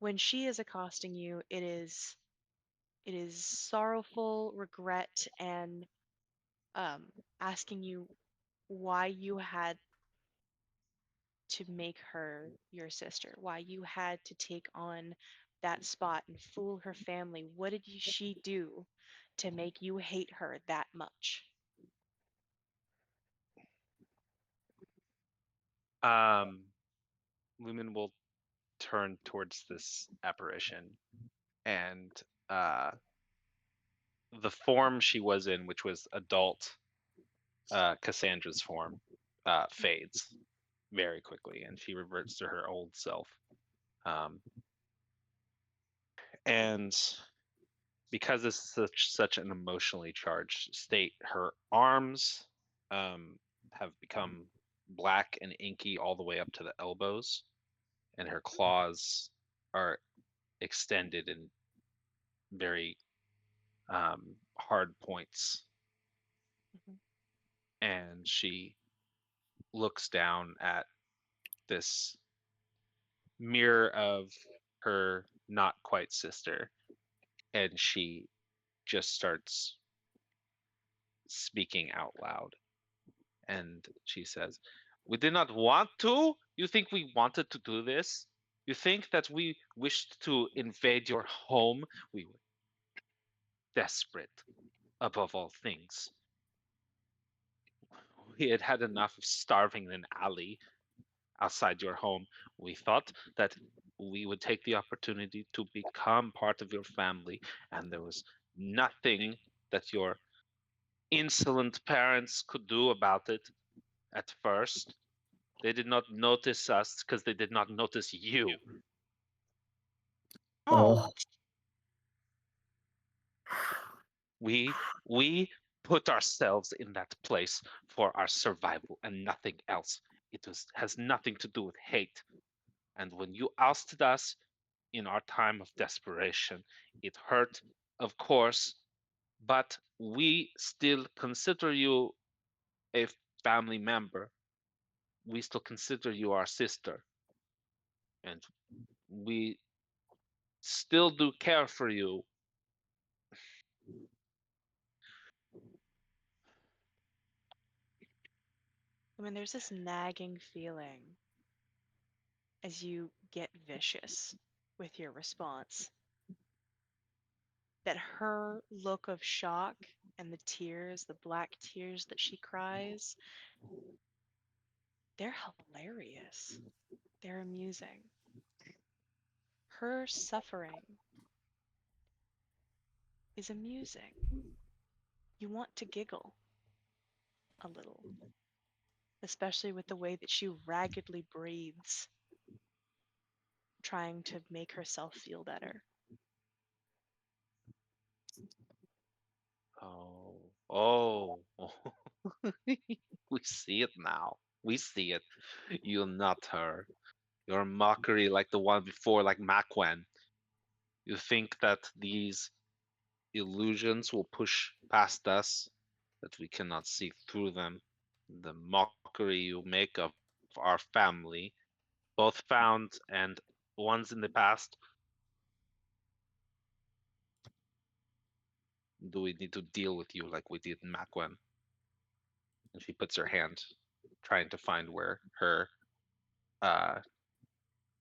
when she is accosting you, it is sorrowful regret and asking you why you had to make her your sister, why you had to take on that spot and fool her family. What did she do to make you hate her that much? Lumen will turn towards this apparition, and the form she was in, which was adult Cassandra's form, fades very quickly, and she reverts to her old self. And because this is such an emotionally charged state, her arms have become black and inky all the way up to the elbows, and her claws are extended in very hard points. Mhm. And she looks down at this mirror of her not quite sister, and she just starts speaking out loud. And she says, "We did not want to? You think we wanted to do this? You think that we wished to invade your home? We were desperate above all things. We had had enough of starving in an alley outside your home. We thought that we would take the opportunity to become part of your family, and there was nothing that your insolent parents could do about it at first. They did not notice us because they did not notice you. Oh. We put ourselves in that place for our survival and nothing else. It has nothing to do with hate. And when you ousted us in our time of desperation, it hurt, of course, but we still consider you a family member. We still consider you our sister. And we still do care for you. I mean, there's this nagging feeling as you get vicious with your response that her look of shock and the tears, the black tears that she cries, they're hilarious. They're amusing. Her suffering is amusing. You want to giggle a little, especially with the way that she raggedly breathes, trying to make herself feel better. Oh. We see it now. We see it. You're not her. You're a mockery like the one before, like Makwen. You think that these illusions will push past us, that we cannot see through them. The mockery you make of our family, both found and ones in the past. Do we need to deal with you like we did in Makwen? And she puts her hand trying to find where her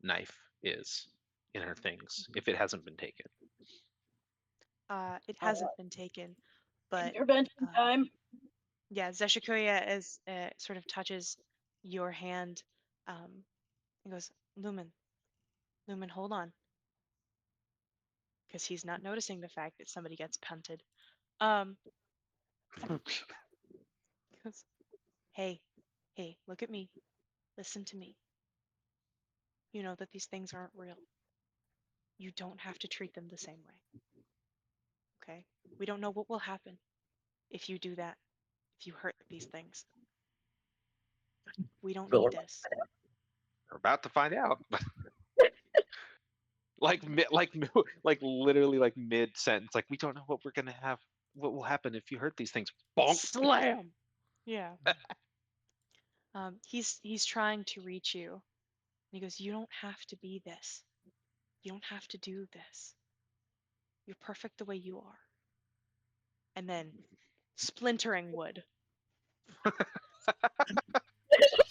knife is in her things, if it hasn't been taken. It hasn't been taken, but Intervention time. yeah, Zeshikuya is sort of touches your hand. He goes, Lumen, hold on, because he's not noticing the fact that somebody gets punted. He goes, hey, look at me, listen to me. You know that these things aren't real. You don't have to treat them the same way. Okay? We don't know what will happen if you do that, if you hurt these things. We don't Well, need this. We're about to find out. like literally like mid sentence. Like we don't know what we're gonna have. What will happen if you hurt these things? Bonk. Slam. Yeah. He's trying to reach you. And he goes, you don't have to be this. You don't have to do this. You're perfect the way you are. And then splintering wood.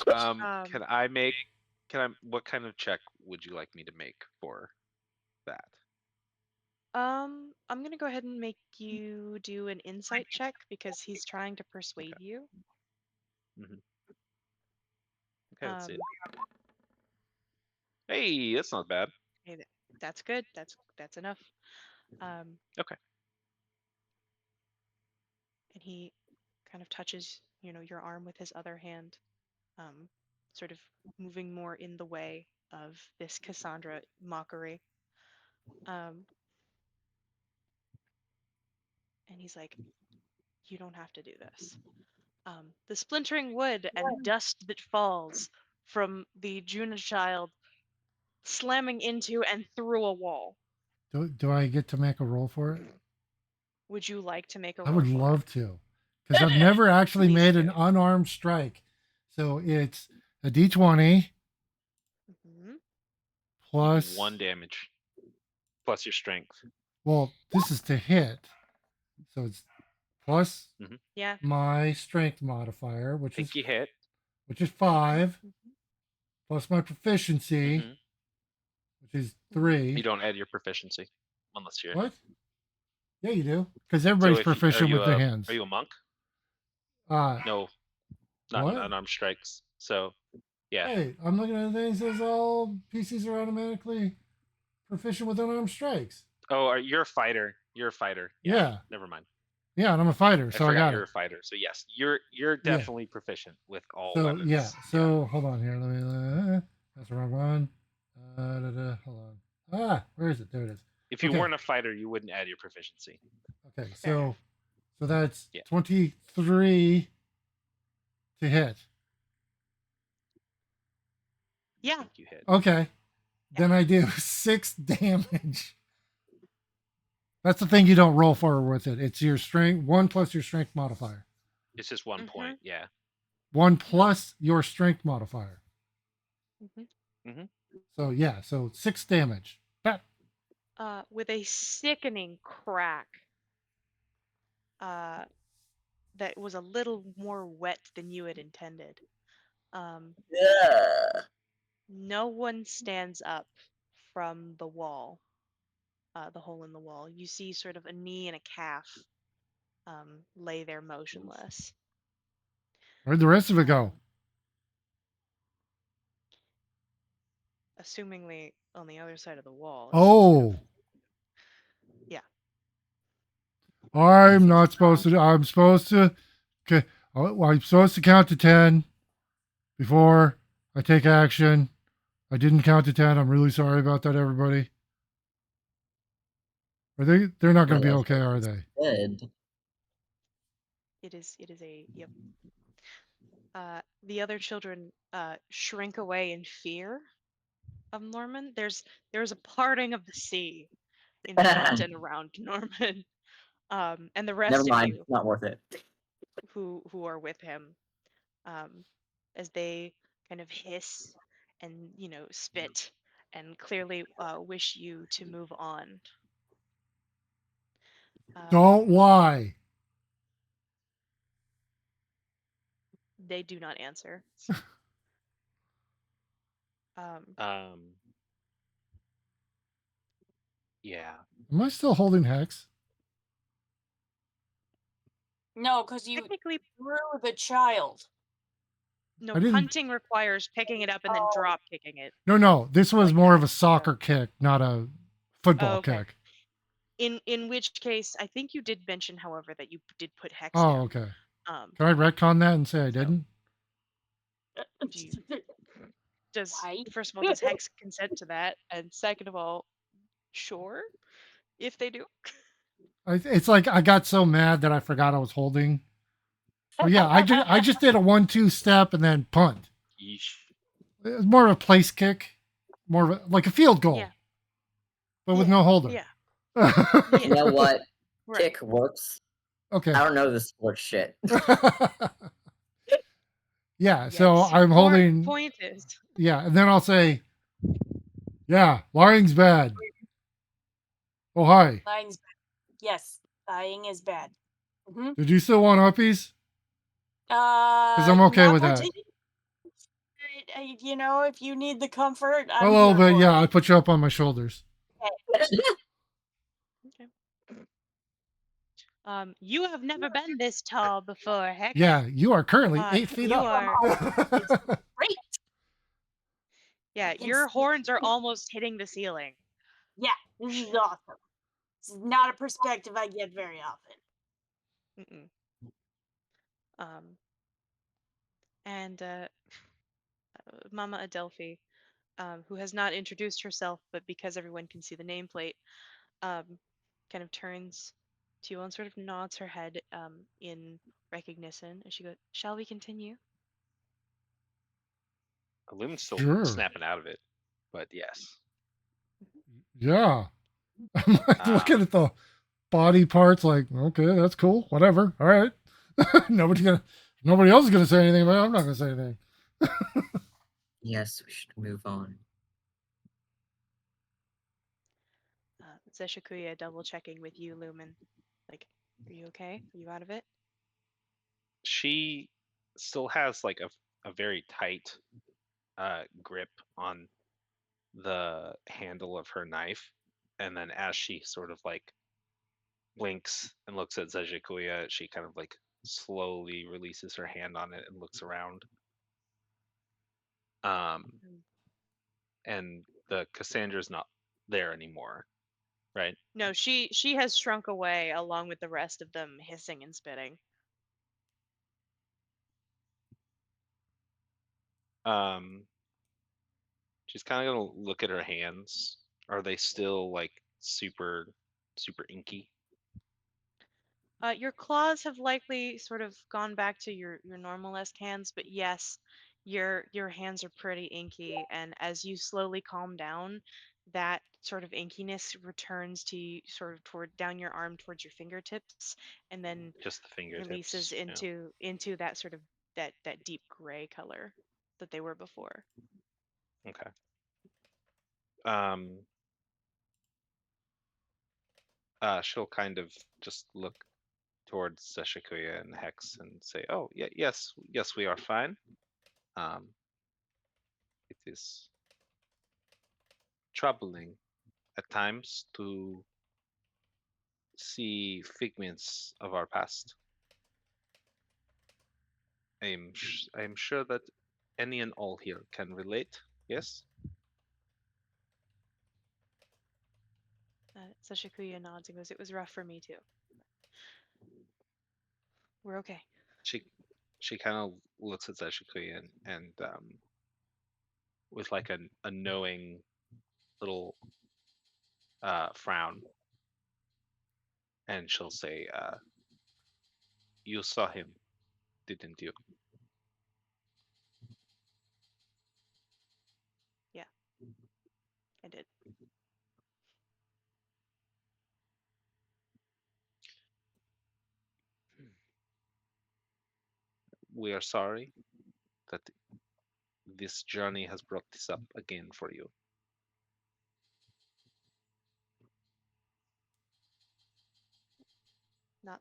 Can I make? Can I? What kind of check would you like me to make for that? I'm gonna go ahead and make you do an insight check because he's trying to persuade you. Okay, let's see. Um, Hey, that's not bad. Hey, that's good. That's enough. Okay. And he kind of touches, your arm with his other hand, sort of moving more in the way of this Cassandra mockery. And he's like, you don't have to do this. The splintering wood and dust that falls from the Juna child slamming into and through a wall. Do I get to make a roll for it? Would you like to make a I roll? would for love to, because I've never actually Please made do. an unarmed strike. So it's a d20 Mm-hmm. plus 1 damage plus your strength. Well, this is to hit, so it's plus Yeah. my strength modifier, I think you hit. which is 5, plus my proficiency, Mhm. which is 3. You don't add your proficiency unless you're. What? Yeah, you do, because So everybody's if you- proficient with their hands. Are you a monk? Uh, No, not What? unarmed strikes. So yeah. Hey, I'm looking at the thing that says all PCs are automatically proficient with unarmed strikes. Oh, you're a fighter. You're a fighter. Yeah. Never mind. Yeah, and I'm a fighter, so I forgot got you're it. a fighter. So yes, you're definitely proficient with all So weapons. yeah, so hold on here. Let me. That's the wrong one. Hold on. Where is it? There it is. If you okay. weren't a fighter, you wouldn't add your proficiency. Okay, Fair enough. so that's Yeah. 23 to hit. Yeah. I think you hit. Okay, then I do 6 damage. That's the thing you don't roll for with it. It's your strength 1 plus your strength modifier. It's just 1 point. Yeah. 1 plus your strength modifier. So yeah, so 6 damage. With a sickening crack that was a little more wet than you had intended. Yeah. No one stands up from the wall, the hole in the wall. You see sort of a knee and a calf lay there motionless. Where'd the rest of it go? Assumingly on the other side of the wall. Oh. Yeah. I'm not supposed to. I'm supposed to. Okay. I'm supposed to count to 10 before I take action. I didn't count to 10. I'm really sorry about that, everybody. Are they? They're not going to be okay, are they? Good. It is a yep. The other children shrink away in fear of Norman. There's a parting of the sea in front and around Norman. And the rest Never of mind. you Not worth it. who are with him, as they kind of hiss and spit and clearly wish you to move on. Don't lie. They do not answer. Yeah. Am I still holding Hex? No, because you Technically, threw the child. no, I didn't- punting requires picking it up and then Oh. drop kicking it. No. This was Like more that, of a soccer kick, not a football Oh, okay. kick. In which case, I think you did mention, however, that you did put Hex Oh, down. okay. Um, Can I retcon that and say I So- didn't? do you- does Why? first of all, does Hex consent to that? And second of all, sure, if they do. It's like I got so mad that I forgot I was holding. Oh yeah, I just did a 1-2 step and then punt. Yeesh. It was more of a place kick, more of like a field goal, Yeah. but with Yeah. no holder. Yeah. You know what? Right. Kick works. Okay. I don't know the sports shit. Yeah, so Yes. I'm holding. Point is, Yeah, and then I'll say, yeah, lying's bad. Oh hi. Lying's bad. Yes, lying is bad. Mhm. Did you still want uppies? Because I'm okay with that. You know, if you need the comfort, I'm A little here bit, for yeah. it. I put you up on my shoulders. you have never been this tall before, Hex. Yeah, you are currently 8 feet you up. are. Great. Yeah, can your see- horns are almost hitting the ceiling. Yeah, this is awesome. This is not a perspective I get very often. Mm-mm. And Mama Adelphi, who has not introduced herself, but because everyone can see the nameplate, kind of turns to you and sort of nods her head in recognition, and she goes, "Shall we continue?" Lumen's still Sure. snapping out of it, but yes. Yeah. I'm like looking at the body parts, like, okay, that's cool. Whatever. All right. Nobody else is gonna say anything about it. I'm not gonna say anything. Yes, we should move on. Zeshikuya double checking with you, Lumen. Like, are you okay? Are you out of it? She still has like a very tight grip on the handle of her knife, and then as she sort of like blinks and looks at Zejikuya, she kind of like slowly releases her hand on it and looks around. And the Cassandra's not there anymore, right? No, she has shrunk away along with the rest of them hissing and spitting. She's kind of gonna look at her hands. Are they still like super inky? Your claws have likely sort of gone back to your normal-esque hands, but yes, your hands are pretty inky, and as you slowly calm down, that sort of inkiness returns to you, sort of toward down your arm towards your fingertips, and then Just the fingertips. releases yeah. into that sort of that deep gray color that they were before. Okay. She'll kind of just look towards Seshikuya and Hex and say, "Oh, yeah, yes, we are fine. It is troubling at times to see figments of our past. I'm sure that any and all here can relate. Yes." Sashikuya nods and goes, "It was rough for me too. We're okay." She kind of looks at Seshikuya and with like a knowing little frown, and she'll say, "You saw him, didn't you?" Yeah, I did. We are sorry that this journey has brought this up again for you. Not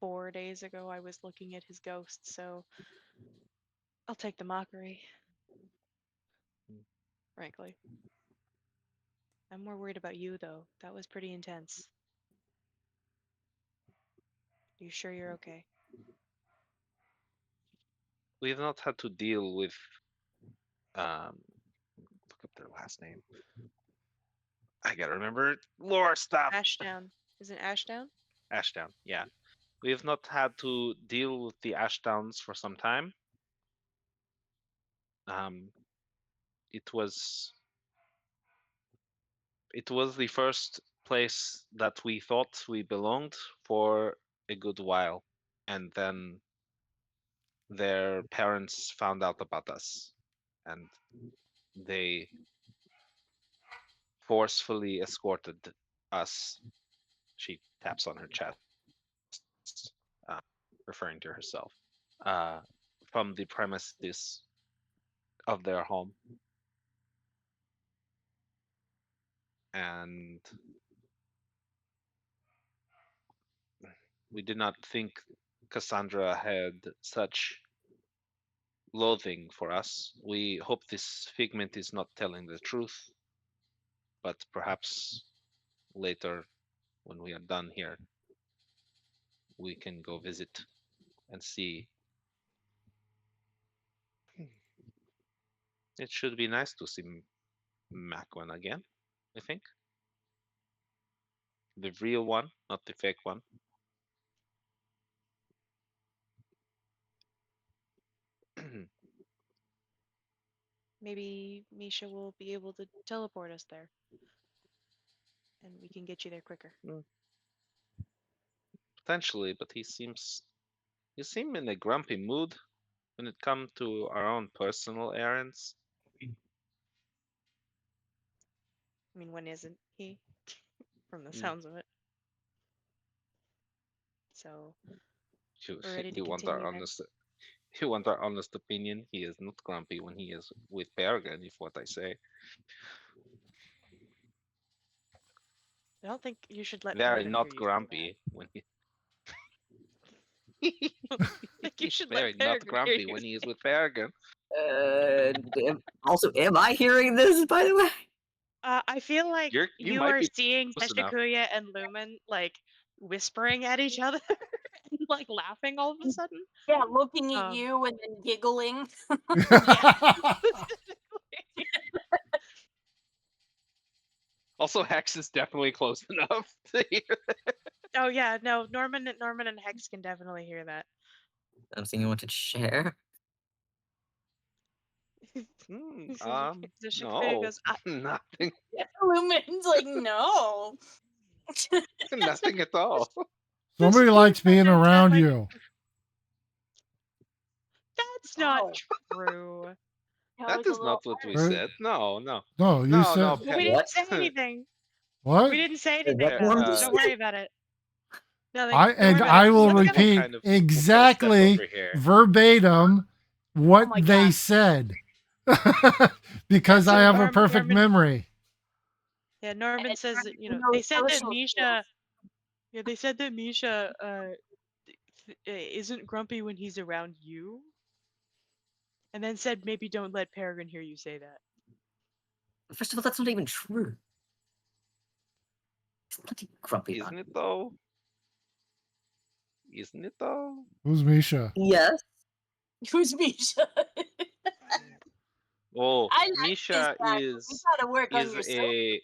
4 days ago I was looking at his ghost, so I'll take the mockery. Frankly. I'm more worried about you, though. That was pretty intense. You sure you're okay? We've not had to deal with look up their last name. I gotta remember lore stuff. Ashdown. Isn't Ashdown? Ashdown, yeah. We have not had to deal with the Ashdowns for some time. It was the first place that we thought we belonged for a good while, and then their parents found out about us, and they forcefully escorted us. She taps on her chest, referring to herself, from the premises of their home. And we did not think Cassandra had such loathing for us. We hope this figment is not telling the truth, but perhaps later, when we are done here, we can go visit and see. It should be nice to see Macwan again, I think. The real one, not the fake one. Maybe Misha will be able to teleport us there. And we can get you there quicker. Potentially, but he seems in a grumpy mood when it comes to our own personal errands. I mean, when isn't he? From the sounds of it. So, we're ready to You want continue our then. honest you want our honest opinion? He is not grumpy when he is with Peregrine, if what I say. I don't think you should let Very Peregrine not hear you say grumpy when he that. I think you he's should very let not Peregrine hear grumpy you when say he is with Peregrine. Also, am I hearing this, by the way? I feel like You you might are be seeing close enough. Teshikuya and Lumen like whispering at each other and like laughing all of a sudden. Yeah, looking at Um, you and then giggling. Also, Hex is definitely close enough to hear. Oh yeah, no, Norman and Hex can definitely hear that. Something you want to share? Teshikuya No, goes, nothing, Lumen's like, no. nothing at all. Somebody Teshikuya likes being fucking said, around like, you. That's not Oh. true. Yeah, That like a is little not what we Right. said. No, No, you no, said no. Well, we What? didn't say anything. what? We didn't say Is anything that about it. Norman So said? don't worry about it. Nothing. I Don't worry about it. will Let's go. repeat Kind of- we'll put a step exactly over here. verbatim what my they God. said because Yeah, I so have a Norman- perfect memory. Yeah, Norman says that, you know, No they said that social Misha. Yeah, they said that Misha isn't grumpy when he's around you. And then said maybe don't let Peregrine hear you say that. First of all, that's not even true. He's bloody grumpy. Isn't it though? Isn't it though? Who's Misha? Yes. Who's Misha? Oh, I like Misha this guy. You gotta work on yourself.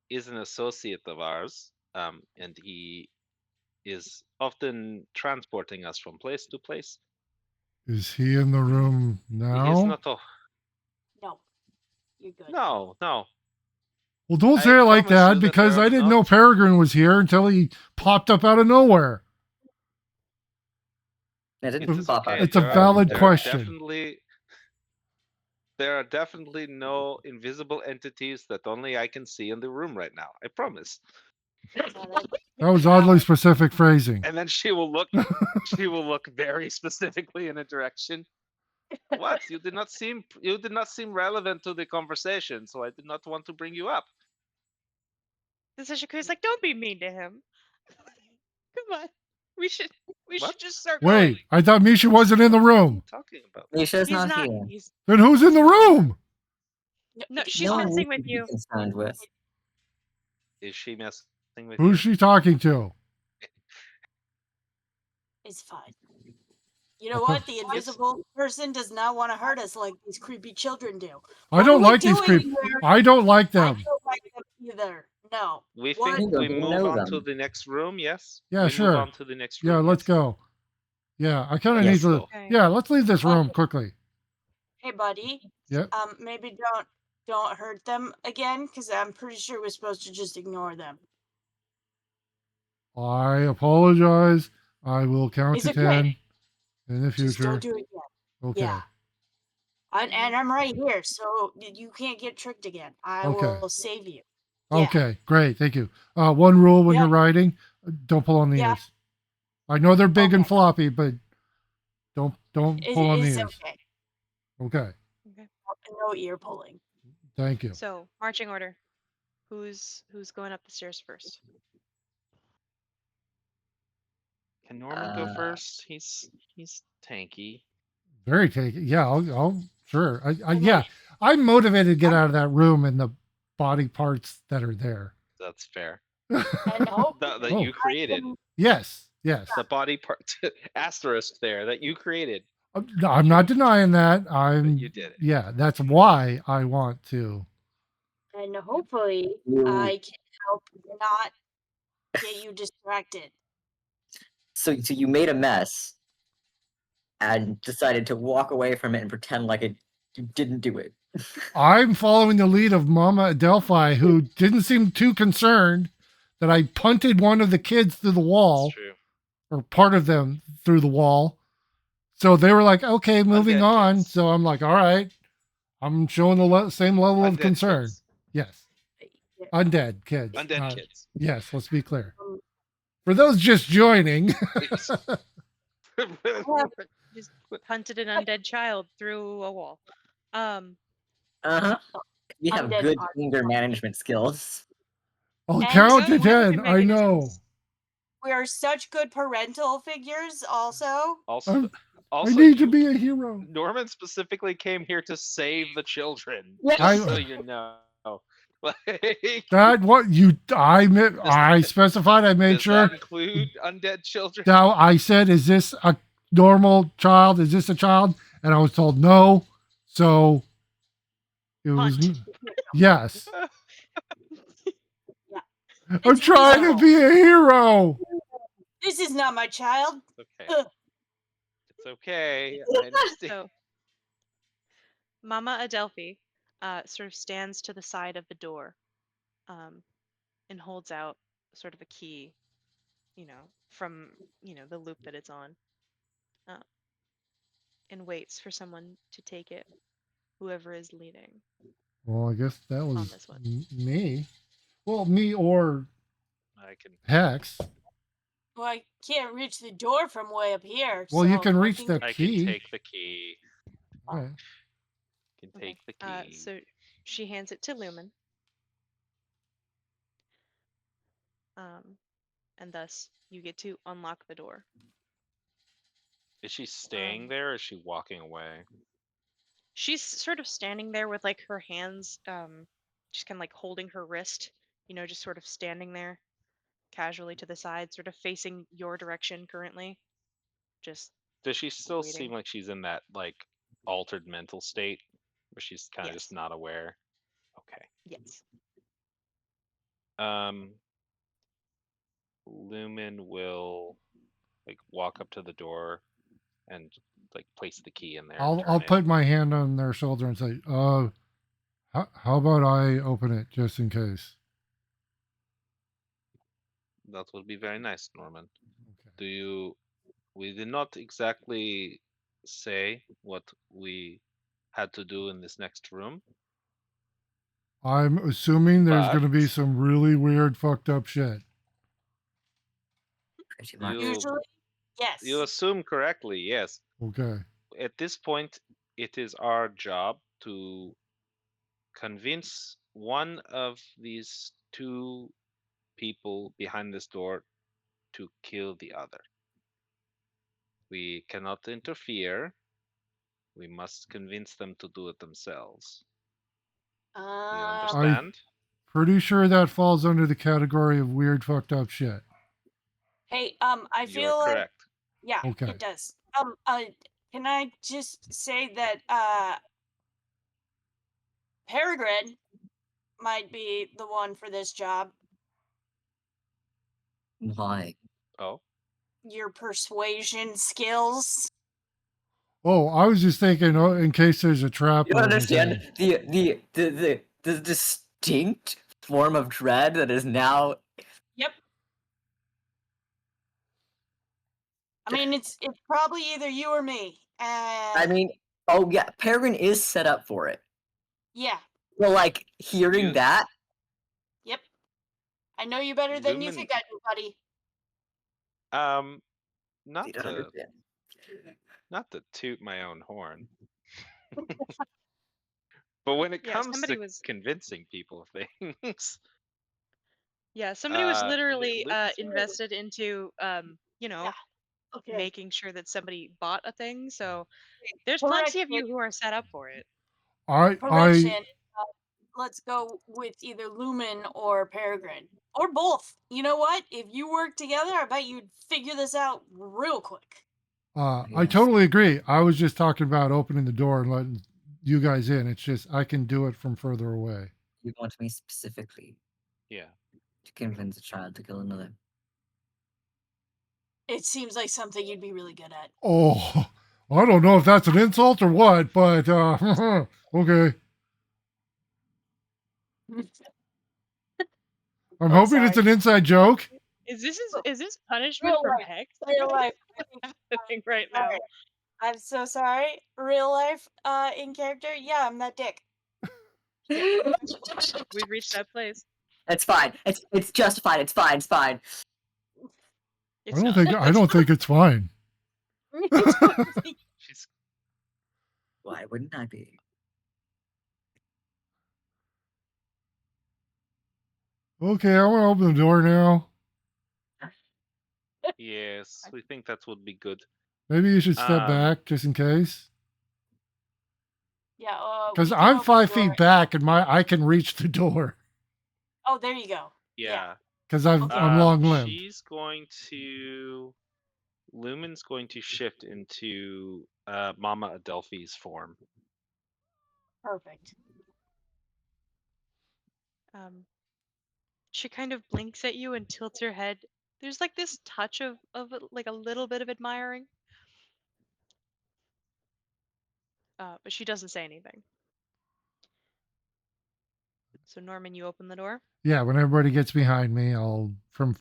is an associate of ours, and he is often transporting us from place to place. Is he in the room He is now? not a No, you're good. no. Well, don't I say it like promise you that that because there I are didn't know not- Peregrine was here until he popped up out of nowhere. That didn't It is pop out. okay. It's a There are- valid there are question. There are definitely no invisible entities that only I can see in the room right now. I promise. That was oddly specific phrasing. And then she will look very specifically in a direction. What? You did not seem relevant to the conversation, so I did not want to bring you up. And Teshikuya's like, don't be mean to him. Come on. We should We What? should just start Wait, going. I thought Misha wasn't in the What are room. you talking about? Misha's He's not not. here. He's Then who's in the room? no. She's No one messing we with should be you. concerned with. Is she messing with Who's you? she talking to? It's fine. You know Okay. what? The invisible person does not want to hurt us like these creepy children do. I What don't are we like these doing creep. here? I don't like I them. don't like them either. No. We What? think You don't we even move know on to them. the next room. Yes. Yeah, we Move sure. on to the next room. Yeah, let's yes? go. Yeah, I kind of Yes. need to. Go. Okay. Yeah, let's leave this room Okay. quickly. Hey, buddy. Yep. Maybe don't hurt them again, because I'm pretty sure we're supposed to just ignore them. I apologize. I will count It's to okay. 10 in the Just future. don't do it again. Okay. Yeah. And I'm right here, so you can't get tricked again. I Okay. will save you. Yeah. Okay. Great. Thank you. One rule when Yeah. you're riding: don't pull on the Yeah. ears. I know they're big and Okay. floppy, but don't pull on the It's ears. okay. Okay. No ear pulling. Thank you. So marching order. Who's going up the stairs first? Can Norman go Uh, first? He's tanky. Very taken. Yeah. I'll sure. I yeah. mean, I'm motivated to get I'm- out of that room and the body parts that are there. That's fair. and hope That Oh. you created. Yes. Yes. The body part asterisk there that you created. No, I'm not denying that. But I'm. you did it. Yeah. That's why I want to. and hopefully You- I can help not get you distracted. So you made a mess and decided to walk away from it and pretend like you didn't do it. I'm following the lead of Mama Adelphi, who didn't seem too concerned that I punted one of the kids through the wall, That's true. or part of them through the wall. So they were like, okay, moving Undead on. kids. So I'm like, all right, I'm showing the same level of Undead concern. kids. Yes. Yeah. Undead kids. Undead not- kids. Yes, let's be clear. Um, For those just joining, Just punted an undead child through a wall. Uh-huh. We have Undead good are- anger management skills. I'll And count to good weapon 10. I know. mechanisms. We are such good parental figures, also. Also, I'm- I also need to you- be a hero. Norman specifically came here to save the children. Yeah. Just so I- you know. Like, That what you I specified. I made does sure. that include undead children? Now I said, "Is this a normal child? Is this a child?" And I was told no. So it was Punt. yes. Yeah. I'm It's trying to real. be a hero. This is not my child. Okay. Ugh. It's okay. I understand. So Mama Adelphi sort of stands to the side of the door and holds out sort of a key, from, the loop that it's on, and waits for someone to take it, whoever is leading. Well, I guess that was this one. me. Well, me or I can. Hex. Well, I can't reach the door from way up here. Well, you so can I reach think the I key. can take the key. All right. Can Okay, take the key. So she hands it to Lumen. And thus you get to unlock the door. Is she staying there or is she walking away? She's sort of standing there with like her hands, just kind of like holding her wrist, just sort of standing there casually to the side, sort of facing your direction currently. Just Does she still seem waiting. like she's in that like altered mental state where she's kind of just Yes. not aware? Okay. yes. Lumen will like walk up to the door and like place the key in there. and I'll turn it. put my hand on their shoulder and say, how about I open it just in case? That would be very nice, Norman. Okay. Do you? We did not exactly say what we had to do in this next room. I'm assuming there's going to be But- some really weird, fucked up shit. Pretty much. You- Usually, yes. You assume correctly, yes. Okay. At this point, it is our job to convince one of these two people behind this door to kill the other. We cannot interfere. We must convince them to do it themselves. Do you Um, understand? Pretty sure that falls under the category of weird, fucked up shit. hey, I You're feel like correct. yeah, Okay. it does. Can I just say that Peregrine might be the one for this job. Why? Oh, Your persuasion skills. Oh, I was just thinking, oh, in case there's a trap You or don't anything. understand the distinct form of dread that is now. Yep. I mean, it's probably either you or me. I mean, oh yeah, Peregrine is set up for it. Yeah. Well, like hearing You- that, Yep. I know you better than you Lumen- think I do, buddy. not you don't to understand. not to toot my own horn. But when it Yeah, comes somebody to was- convincing people of things, Yeah, somebody was Lu- literally Lumen's- invested into you know, Okay. making sure that somebody bought a thing. So there's Correction. plenty of you who are set up for it. Correction. Let's go with either Lumen or Peregrine. Or both. You know what? If you work together, I bet you'd figure this out real quick. I Yes. totally agree. I was just talking about opening the door and letting you guys in. It's just I can do it from further away. You want me specifically yeah. to convince a child to kill another. It seems like something you'd be really good at. Oh, I don't know if that's an insult or what, but okay. I'm hoping it's sorry. an inside joke. Is this punishment Real from life. Hex? Real life. Happening right now. Alright. I'm so sorry. Real life, in character, yeah, I'm that dick. We've reached that place. It's fine. It's justified. It's fine. It's fine. It's I not. don't think it's fine. She's Why wouldn't I be? Okay, I want to open the door now. yes, we think that would be good. Maybe you should step Um, back just in case. Yeah, Because we can I'm open 5 the door. feet back and I can reach the door Oh, there you go. Yeah. because I'm Okay. long limbed. She's going to. Lumen's going to shift into Mama Adelphi's form. Perfect. She kind of blinks at you and tilts her head. There's like this touch of like a little bit of admiring. But she doesn't say anything. So Norman, you open the door. Yeah, when everybody gets behind me, I'll from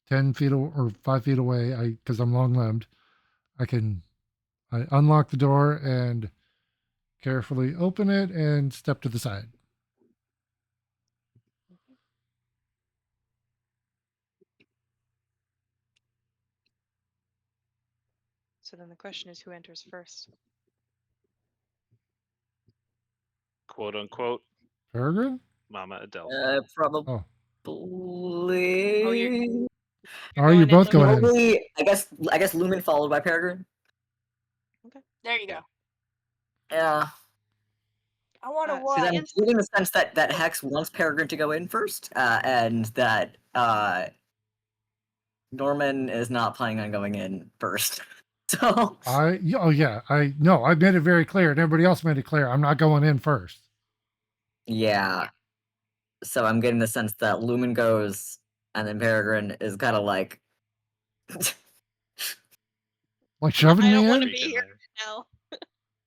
10 feet or 5 feet away. Because I'm long limbed, I unlock the door and carefully open it and step to the side. So then the question is, who enters first? Quote unquote, Peregrine? Mama Adelphi. Probably. Oh. You're Oh, you're going both in, going Lumen? in. Probably, I guess Lumen followed by Peregrine. There you go. Yeah. I want to So watch. the I'm getting the sense that Hex wants Peregrine to go in first, and that Norman is not planning on going in first. So I made it very clear, and everybody else made it clear. I'm not going in first. yeah. So I'm getting the sense that Lumen goes, and then Peregrine is kind of like, Like shoving I me don't in? want to be Freaking here there. now.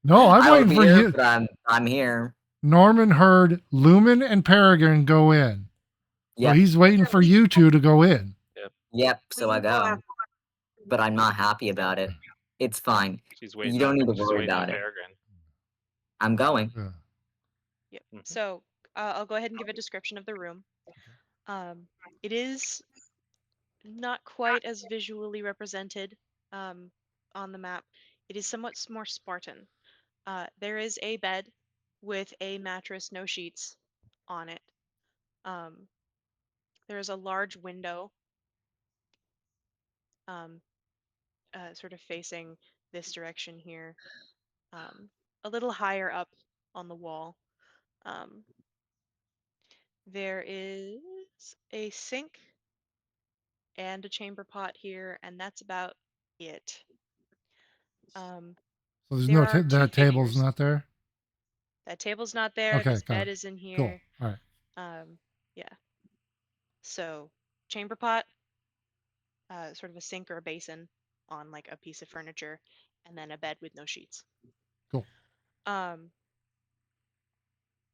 No, I'm I would waiting be for here, you. but I'm here. Norman heard Lumen and Peregrine go in. So Yep. he's waiting for you two to go in. Yep. So I can go go, after- but I'm not happy about it. It's fine. She's waiting. You don't need to she's worry waiting on about it. Peregrine. I'm going. Yeah. Yep. Mhm. So I'll go ahead and give a description of the room. It is not quite as visually represented on the map. It is somewhat more Spartan. There is a bed with a mattress, no sheets on it. There is a large window. sort of facing this direction here, a little higher up on the wall. There is a sink and a chamber pot here, and that's about it. So there's There no are two that table's figures. not there. That table's not there. Okay, This got bed it. is in Cool. here. All right. Yeah. So chamber pot, sort of a sink or a basin on like a piece of furniture, and then a bed with no sheets. Cool.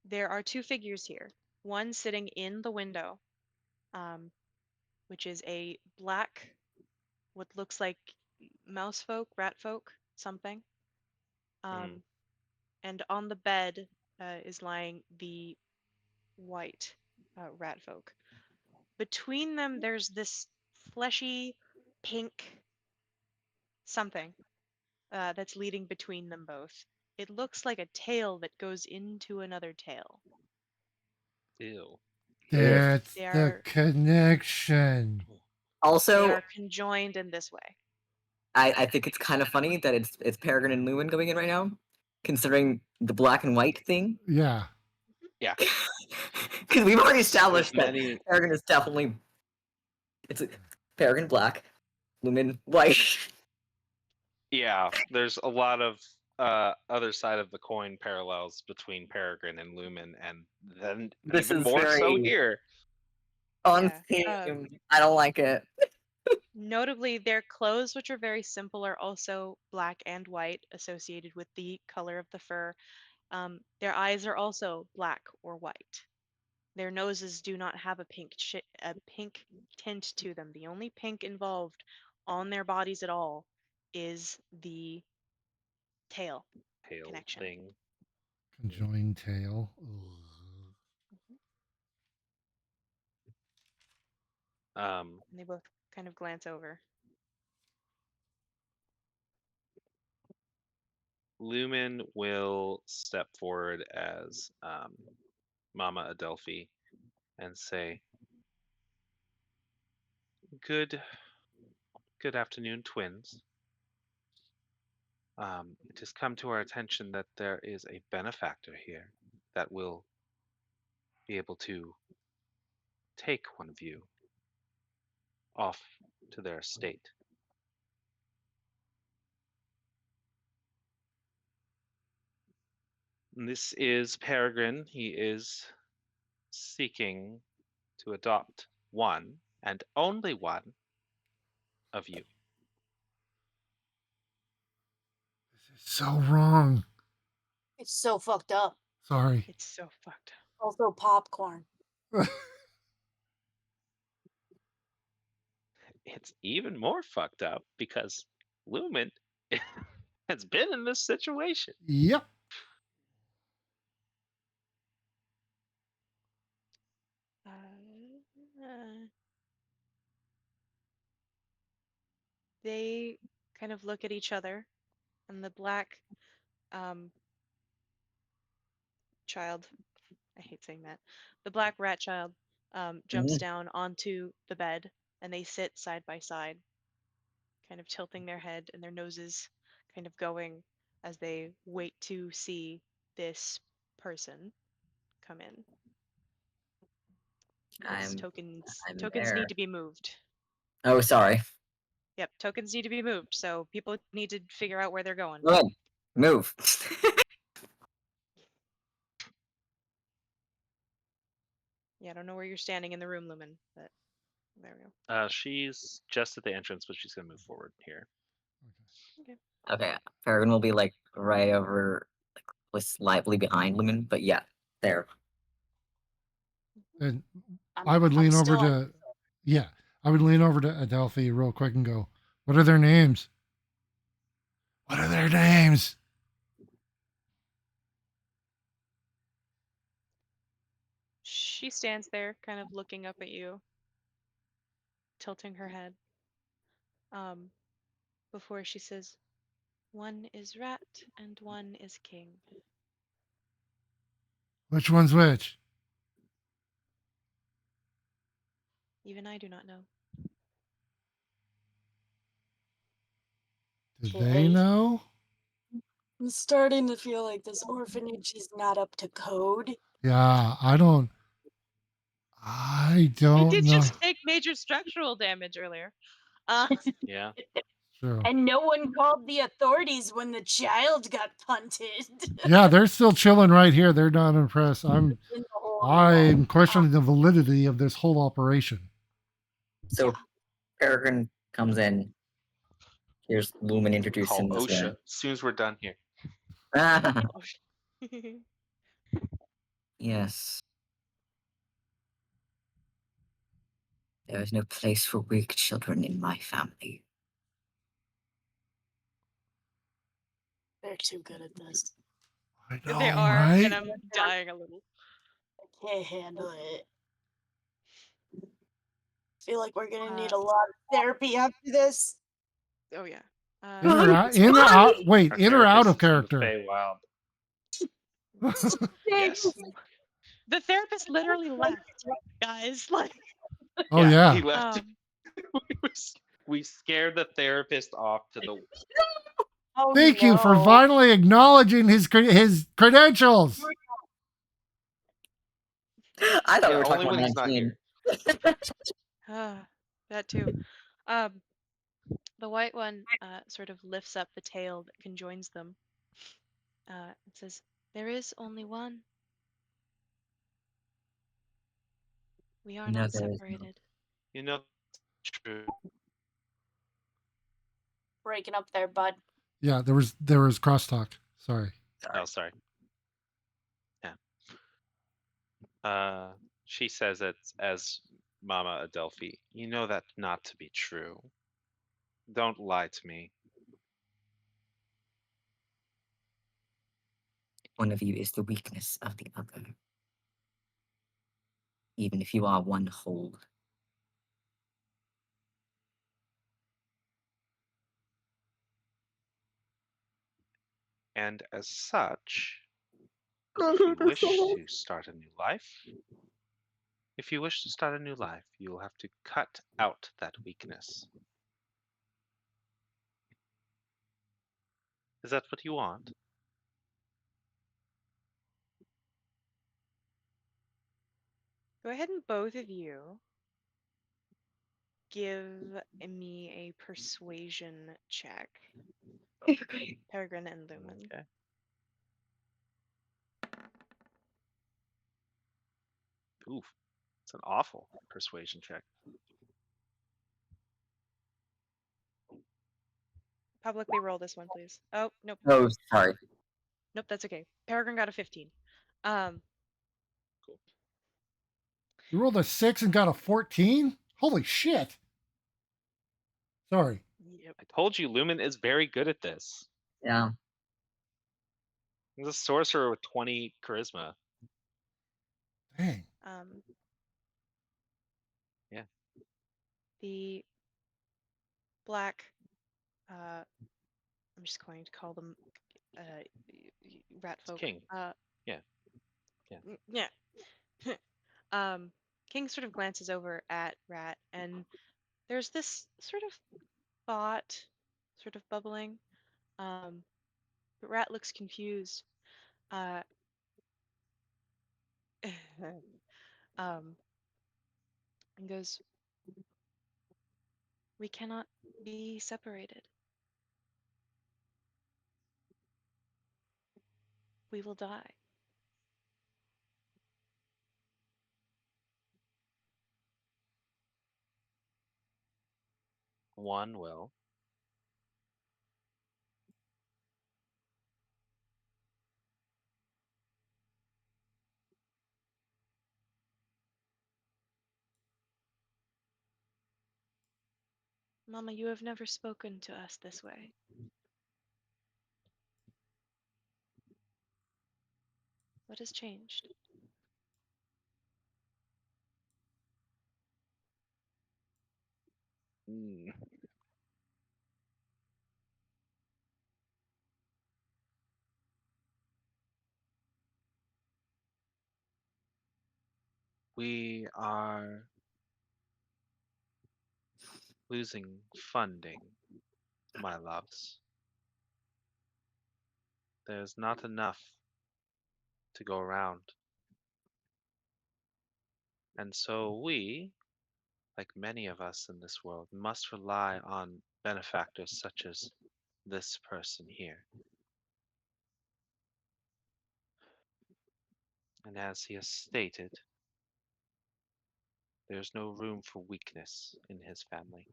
There are two figures here. One sitting in the window, which is a black, what looks like mouse folk, rat folk, something. And on the bed is lying the white rat folk. Between them, there's this fleshy pink something that's leading between them both. It looks like a tail that goes into another tail. Ew. That's They the are connection. they Also, are conjoined in this way. I think it's kind of funny that it's Peregrine and Lumen going in right now, considering the black and white thing. Yeah. Yeah. Because we've already established that many- Peregrine is definitely Peregrine black, Lumen white. Yeah, there's a lot of other side of the coin parallels between Peregrine and Lumen, and then This even is more so very- here. On Yeah, theme. I don't like it. Notably, their clothes, which are very simple, are also black and white, associated with the color of the fur. Their eyes are also black or white. Their noses do not have a pink tint to them. The only pink involved on their bodies at all is the tail Tail connection. thing. Conjoined tail. Ugh. And they both kind of glance over. Lumen will step forward as Mama Adelphi and say, Good afternoon, twins. It has come to our attention that there is a benefactor here that will be able to take one of you off to their estate. And this is Peregrine. He is seeking to adopt one and only one of you. This is so wrong. It's so fucked up. Sorry. It's so fucked up. Also popcorn. It's even more fucked up because Lumen has been in this situation. Yep. They kind of look at each other, and the black child, I hate saying that, the black rat child jumps down onto the bed, and they sit side by side, kind of tilting their head and their noses kind of going as they wait to see this person come in. Yes, tokens there. need to be moved. Oh, sorry. Yep, tokens need to be moved, so people need to figure out where they're going. Go ahead. Move. Yeah, I don't know where you're standing in the room, Lumen, but there we go. She's just at the entrance, but she's gonna move forward here. Okay, Peregrine will be like right over, like slightly behind Lumen, but yeah, there. And I'm- I would I'm lean over still- to, yeah, I would lean over to Adelphi real quick and go, "What are their names? What are their names?" She stands there, kind of looking up at you, tilting her head. Before she says, "One is rat and one is king." Which one's which? Even I do not know. Do they Okay. know? I'm starting to feel like this orphanage is not up to code. Yeah, I don't It did know. just take major structural damage earlier. Yeah. True. And no one called the authorities when the child got punted. Yeah, they're still chilling right here. They're not impressed. In the hole in the wall. I'm questioning the validity of this whole operation. So Peregrine comes in. Here's Lumen introduce Call him this way. OSHA as soon as we're done here. Ah, Oh, yes. There is no place for weak children in my family. They're too good at this. I know, they are, right? and I'm dying a little. I can't handle it. Feel like we're gonna need Uh, a lot of therapy after this. Oh yeah. In or out? In or out? Wait, Our in or out of therapist is character? the Feywild. Yes. The therapist literally left, guys. Like, Oh yeah. He left. um, We scared the therapist off to the. Oh, Thank you for no. finally acknowledging his credentials. I thought we Yeah, were only talking when about he's not 19. here. That too. Um, the white one sort of lifts up the tail that conjoins them. It says, "There is only one. We are No, not there is not. separated." You know, true. Breaking up there, bud. Yeah, there was crosstalk. Sorry. Oh, sorry. Yeah. She says it as Mama Adelphi. You know that not to be true. Don't lie to me. One of you is the weakness of the other. Even if you are one whole. And as such, if you wish to start a new life, you will have to cut out that weakness. Is that what you want? Go ahead and both of you give me a persuasion check. Peregrine and Lumen. Okay. Oof. It's an awful persuasion check. Publicly roll this one, please. Oh, nope. Oh, sorry. Nope, that's okay. Peregrine got a 15. You rolled a 6 and got a 14? Holy shit. Sorry. Yep. I told you Lumen is very good at this. Yeah. He's a sorcerer with 20 charisma. Dang. Yeah. The black, I'm just going to call them rat folk. King. Yeah. Yeah. King sort of glances over at Rat, and there's this sort of thought sort of bubbling. But Rat looks confused. And goes, "We cannot be separated. We will die." One will. Mama, you have never spoken to us this way. What has changed? Mm. We are losing funding, my loves. there's not enough to go around. And so we, like many of us in this world, must rely on benefactors such as this person here. And as he has stated, there's no room for weakness in his family.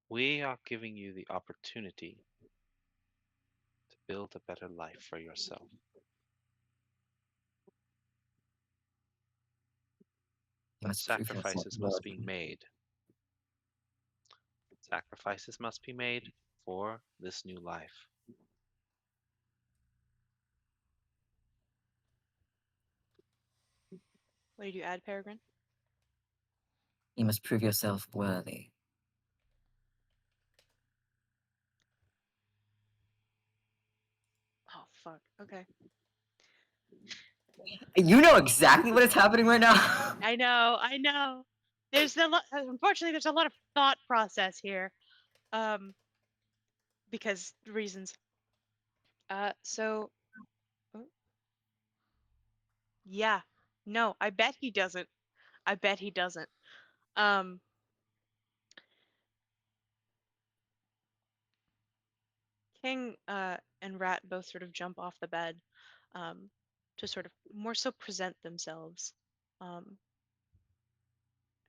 We are giving you the opportunity to build a better life for yourself. You But must prove yourself sacrifices must be worthy. made. Sacrifices must be made for this new life. What did you add, Peregrine? You must prove yourself worthy. Oh fuck. Okay. You know exactly what is happening right now. I know. I know. There's a lot. Unfortunately, there's a lot of thought process here. Because reasons. So. Oh, yeah. No, I bet he doesn't. I bet he doesn't. Um. King and Rat both sort of jump off the bed, um, to sort of more so present themselves, um,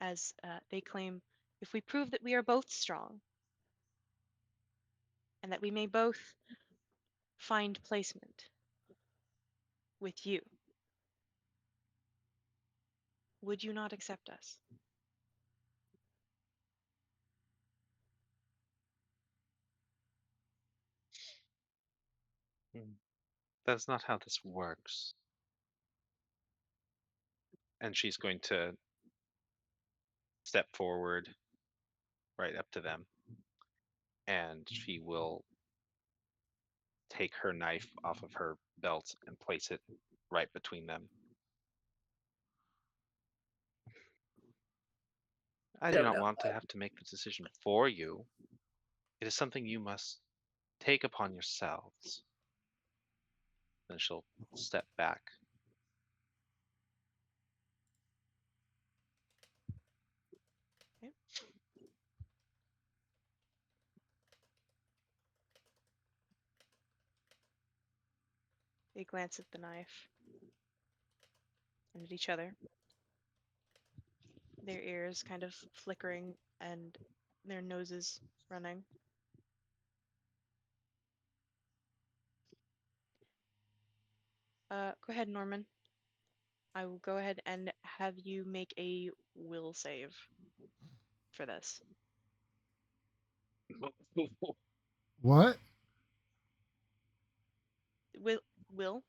as they claim, if we prove that we are both strong and that we may both find placement with you, would you not accept us? That's not how this works. And she's going to step forward right up to them. And she will take her knife off of her belt and place it right between them. I do not want to have to make the decision for you. It is something you must take upon yourselves. Then she'll step back. Okay. They glance at the knife and at each other, their ears kind of flickering and their noses running. Go ahead, Norman. I will go ahead and have you make a will save for this. What? Will?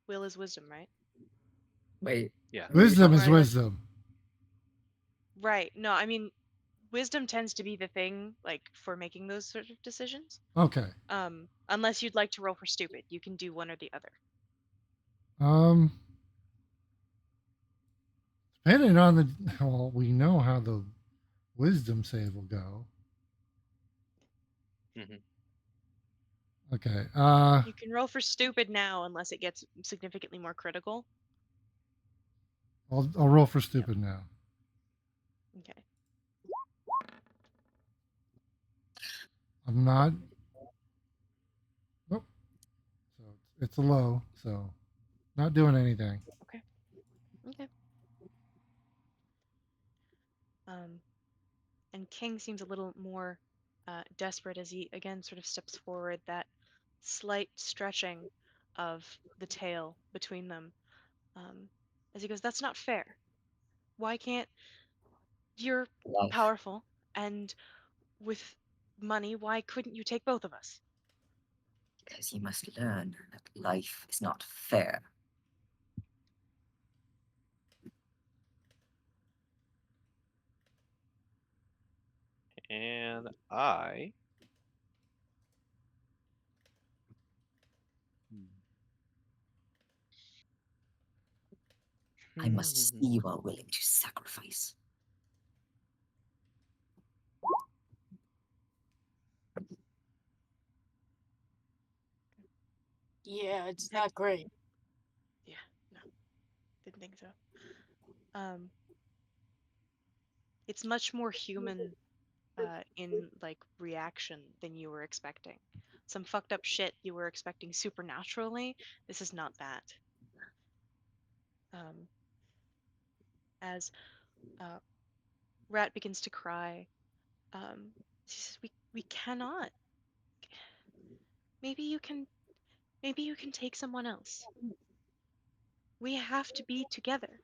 Will is wisdom, right? Wait. Yeah. Wisdom is Right. wisdom. Right. No, I mean, wisdom tends to be the thing, like, for making those sort of decisions. Okay. Unless you'd like to roll for stupid, you can do one or the other. Depending on the, well, we know how the wisdom save will go. Mhm. Okay. You can roll for stupid now unless it gets significantly more critical. I'll roll for stupid now. Okay. I'm not. Nope. So it's a low. So not doing anything. Okay. And King seems a little more desperate as he again sort of steps forward, that slight stretching of the tail between them, as he goes, "That's not fair. Why can't you're Life. powerful and with money? Why couldn't you take both of us?" Because you must learn that life is not fair. And I. I must see you are willing to sacrifice. Yeah, it's not great. Yeah, no, didn't think so. Um, it's much more human in like reaction than you were expecting. Some fucked up shit you were expecting supernaturally. This is not that. Um, as uh, Rat begins to cry, she says, "We cannot. Maybe you can. Maybe you can take someone else. We have to be together."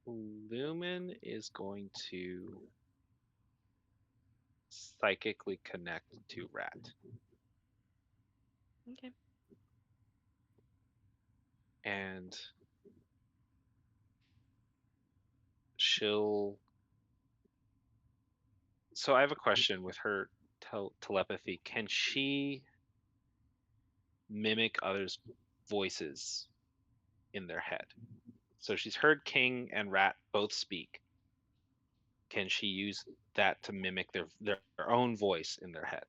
Lumen is going to psychically connect to Rat. Okay. And she'll. So I have a question with her telepathy. Can she mimic others' voices in their head? So she's heard King and Rat both speak. Can she use that to mimic their own voice in their head?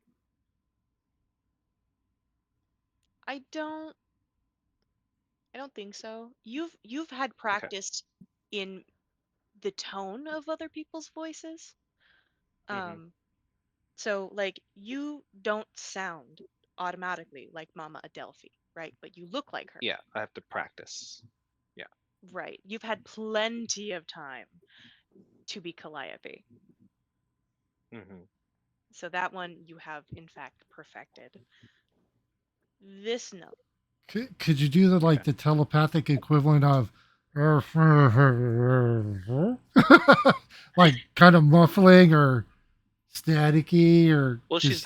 I don't. I don't think so. You've had Okay. practice in the tone of other people's voices. Hmm. So like you don't sound automatically like Mama Adelphi, right? But you look like her. Yeah, I have to practice. Yeah. Right. You've had plenty of time to be Calliope. Hmm. So that one you have in fact perfected. This no. Could you do the Okay. the telepathic equivalent of like kind of muffling or staticky or Well, just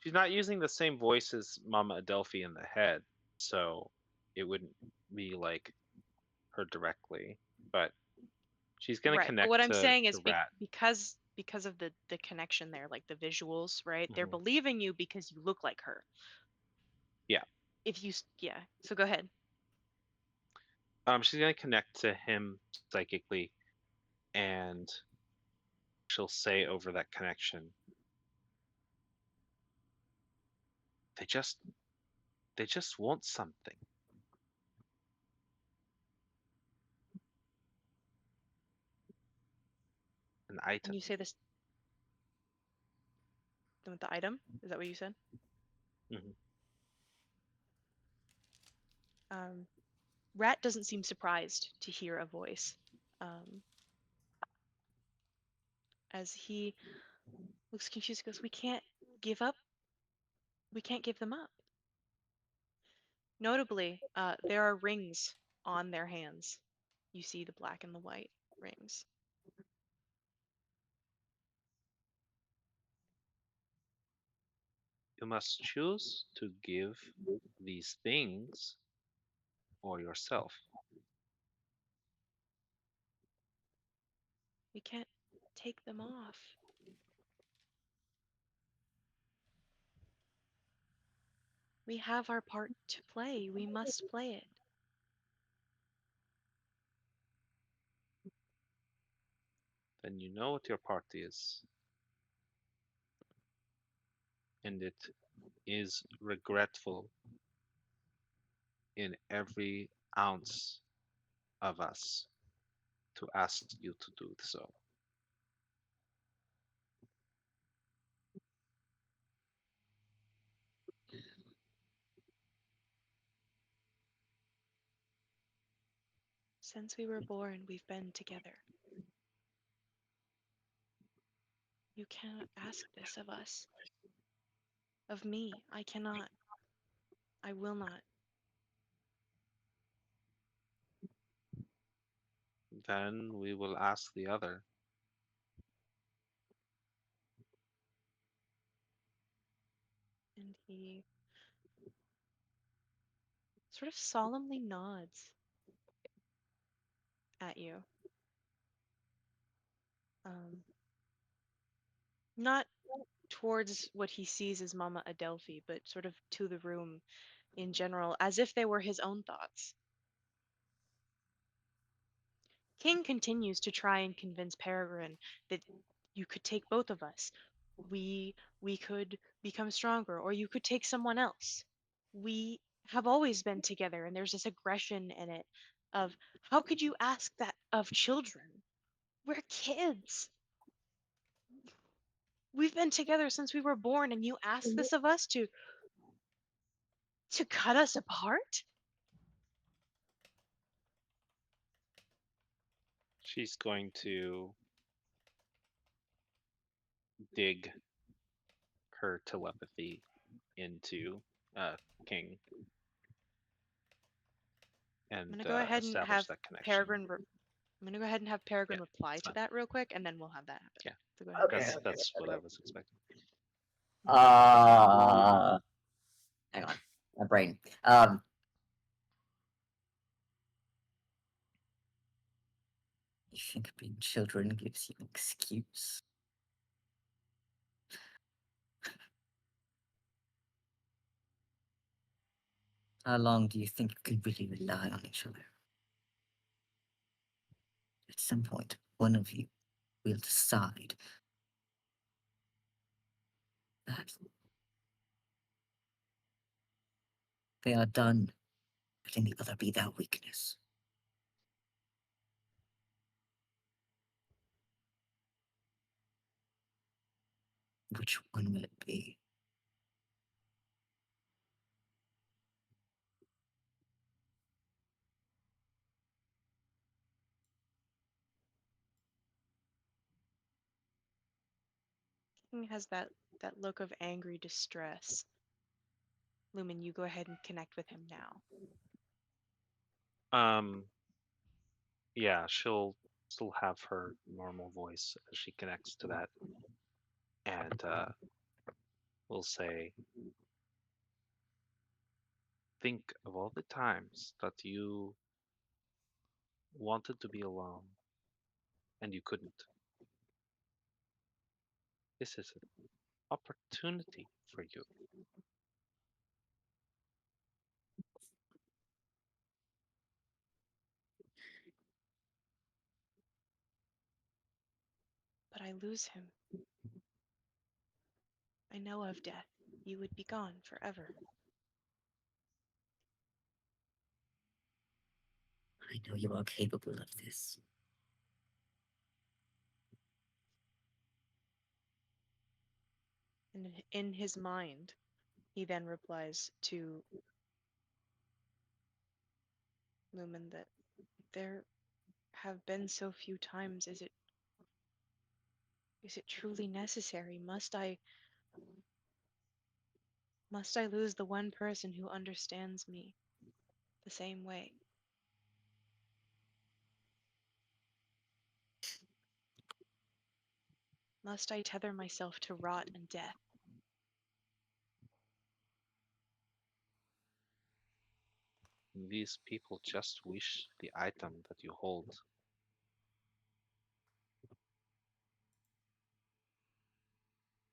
she's not using the same voice as Mama Adelphi in the head, so it wouldn't be like her directly. But she's gonna Right. But what connect I'm saying to is Rat. because of the connection there, like the visuals, right? They're Hmm. believing you because you look like her. Yeah. If you yeah. So go ahead. She's gonna connect to him psychically, and she'll say over that connection, "They just want something, an And item." you say this with the item? Is that what you said? Hmm. Um, Rat doesn't seem surprised to hear a voice. Um, as he looks confused, he goes, "We can't give up. We can't give them up." Notably, there are rings on their hands. You see the black and the white rings. You must choose to give these things or yourself. We can't take them off. We have our part to play. We must play it. Then you know what your part is, and it is regretful in every ounce of us to ask you to do so. Since we were born, we've been together. You cannot ask this of us. Of me, I cannot. I will not. Then we will ask the other. And he sort of solemnly nods at you. Um, not towards what he sees as Mama Adelphi, but sort of to the room in general, as if they were his own thoughts. King continues to try and convince Peregrine that you could take both of us. We could become stronger, or you could take someone else. We have always been together, and there's this aggression in it of how could you ask that of children? We're kids. We've been together since we were born, and you ask this of us to cut us apart? She's going to dig her telepathy into King I'm and gonna go ahead and establish have that connection. Peregrine. I'm gonna go ahead and have Peregrine Yeah, reply it's to fine. that real quick, and then we'll have that happen. Yeah. So go ahead. Okay. That's what I was expecting. Hang on, my brain. You think being children gives you an excuse? How long do you think you can really rely on each other? At some point, one of you will decide that they are done letting the other be their weakness. Which one will it be? King has that look of angry distress. Lumen, you go ahead and connect with him now. Yeah, she'll still have her normal voice as she connects to that, and we'll say, think of all the times that you wanted to be alone and you couldn't. This is an opportunity for you. But I lose him. I know of death. You would be gone forever. I know you are capable of this. And in his mind, he then replies to Lumen that there have been so few times. Is it truly necessary? Must I lose the one person who understands me the same way? Must I tether myself to rot and death? These people just wish the item that you hold.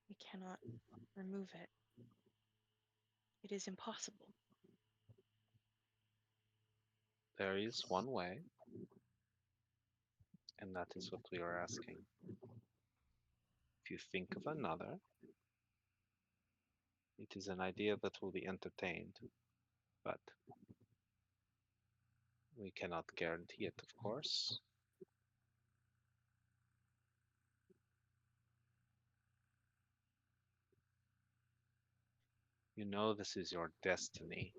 We cannot remove it. It is impossible. There is one way, and that is what we are asking. If you think of another, it is an idea that will be entertained, but we cannot guarantee it, of course. You know this is your destiny.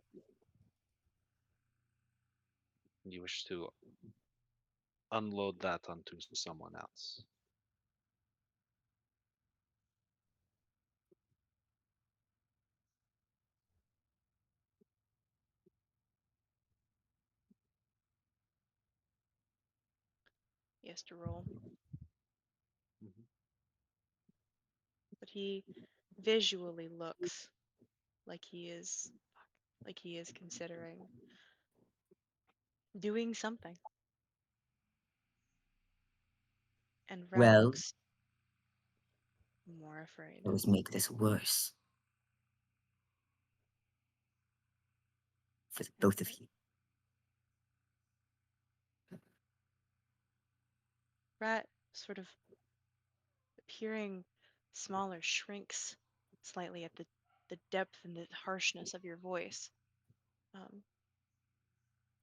You wish to unload that onto someone else. He has to roll. Mhm. But he visually looks like he is considering doing something. And Rel Well, looks more afraid. it would make this worse. For the both of you. rat sort of appearing smaller shrinks slightly at the depth and the harshness of your voice.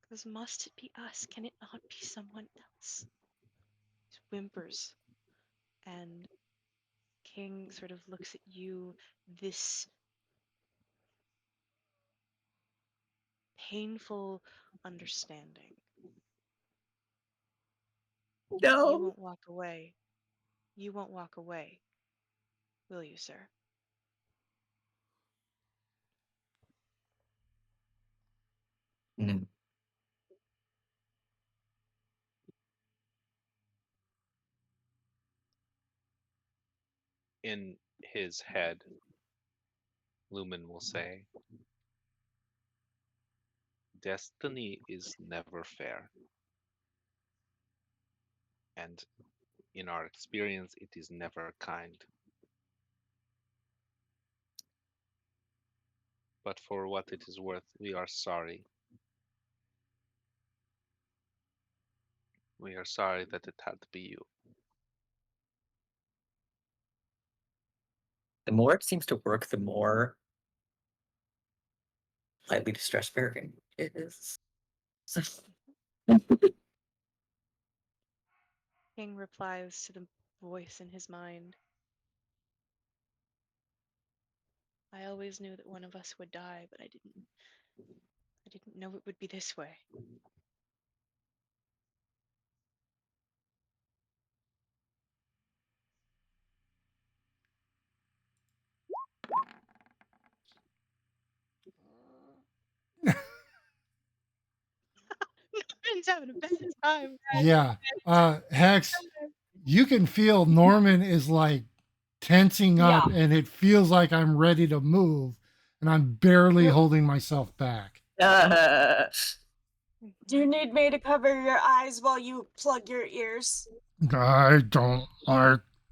Goes, must it be us? Can it not be someone else? Whimpers, and King sort of looks at you, this painful understanding. You No. won't walk away. You won't walk away, will you, sir? No. In his head, Lumen will say, "Destiny is never fair. And in our experience, it is never kind. But for what it is worth, we are sorry. We are sorry that it had to be you." The more it seems to work, the more slightly distressed Peregrine is. King replies to the voice in his mind. I always knew that one of us would die, but I didn't know it would be this way. Norman's having a bad time. Yeah. Hex, you can feel Norman is like tensing up and it feels like I'm ready to move and I'm barely holding myself back. Do you need me to cover your eyes while you plug your ears? I don't.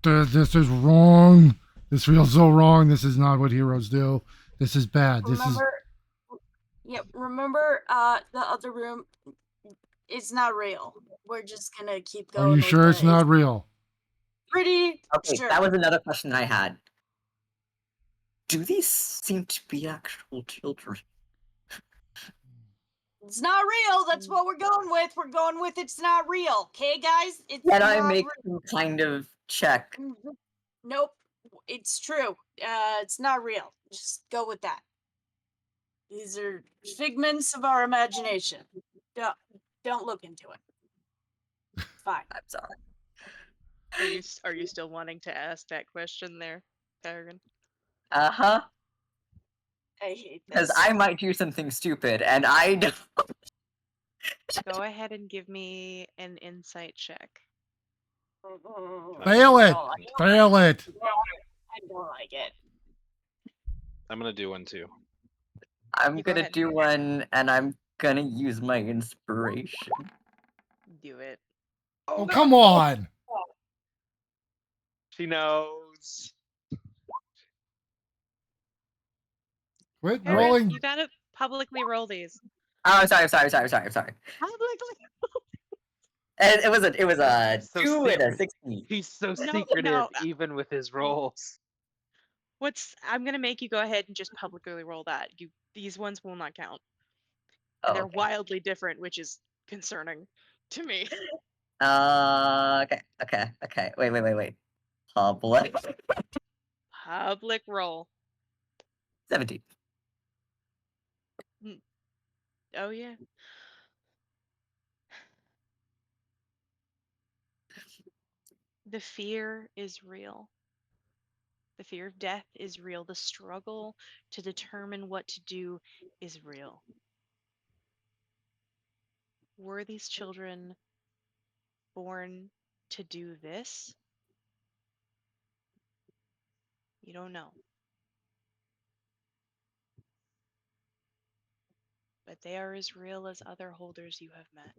This is wrong. This feels so wrong. This is not what heroes do. This is bad. This is. Remember, the other room. It's not real. We're just gonna keep going. Are you with sure it's not real? Pretty Okay, sure. that was another question I had. Do these seem to be actual children? It's not real. That's what we're going with. We're going with it's not real. Okay, guys? It's Can not I make real. some kind of check? Nope. It's true. It's not real. Just go with that. These are figments of our imagination. Don't look into it. It's fine. I'm sorry. Are you still wanting to ask that question there, Peregrine? Uh-huh. I hate Because this. I might do something stupid, and I don't. Go ahead and give me an insight check. Fail it. I Fail it. don't like it. I'm gonna do one too. I'm You go gonna ahead. do one, and I'm gonna use my inspiration. Do it. Oh, come on. She knows. Quit Peregrine, rolling. you gotta publicly roll these. Oh, sorry. Publicly. And it was a So 2 and a secret. 16. He's so No, secretive, no. even with his rolls. I'm gonna make you go ahead and just publicly roll that. These ones will not count. Oh, And they're okay. wildly different, which is concerning to me. Okay. Wait. Public. Public roll. 17. Oh yeah. The fear is real. The fear of death is real. The struggle to determine what to do is real. Were these children born to do this? You don't know. But they are as real as other holders you have met.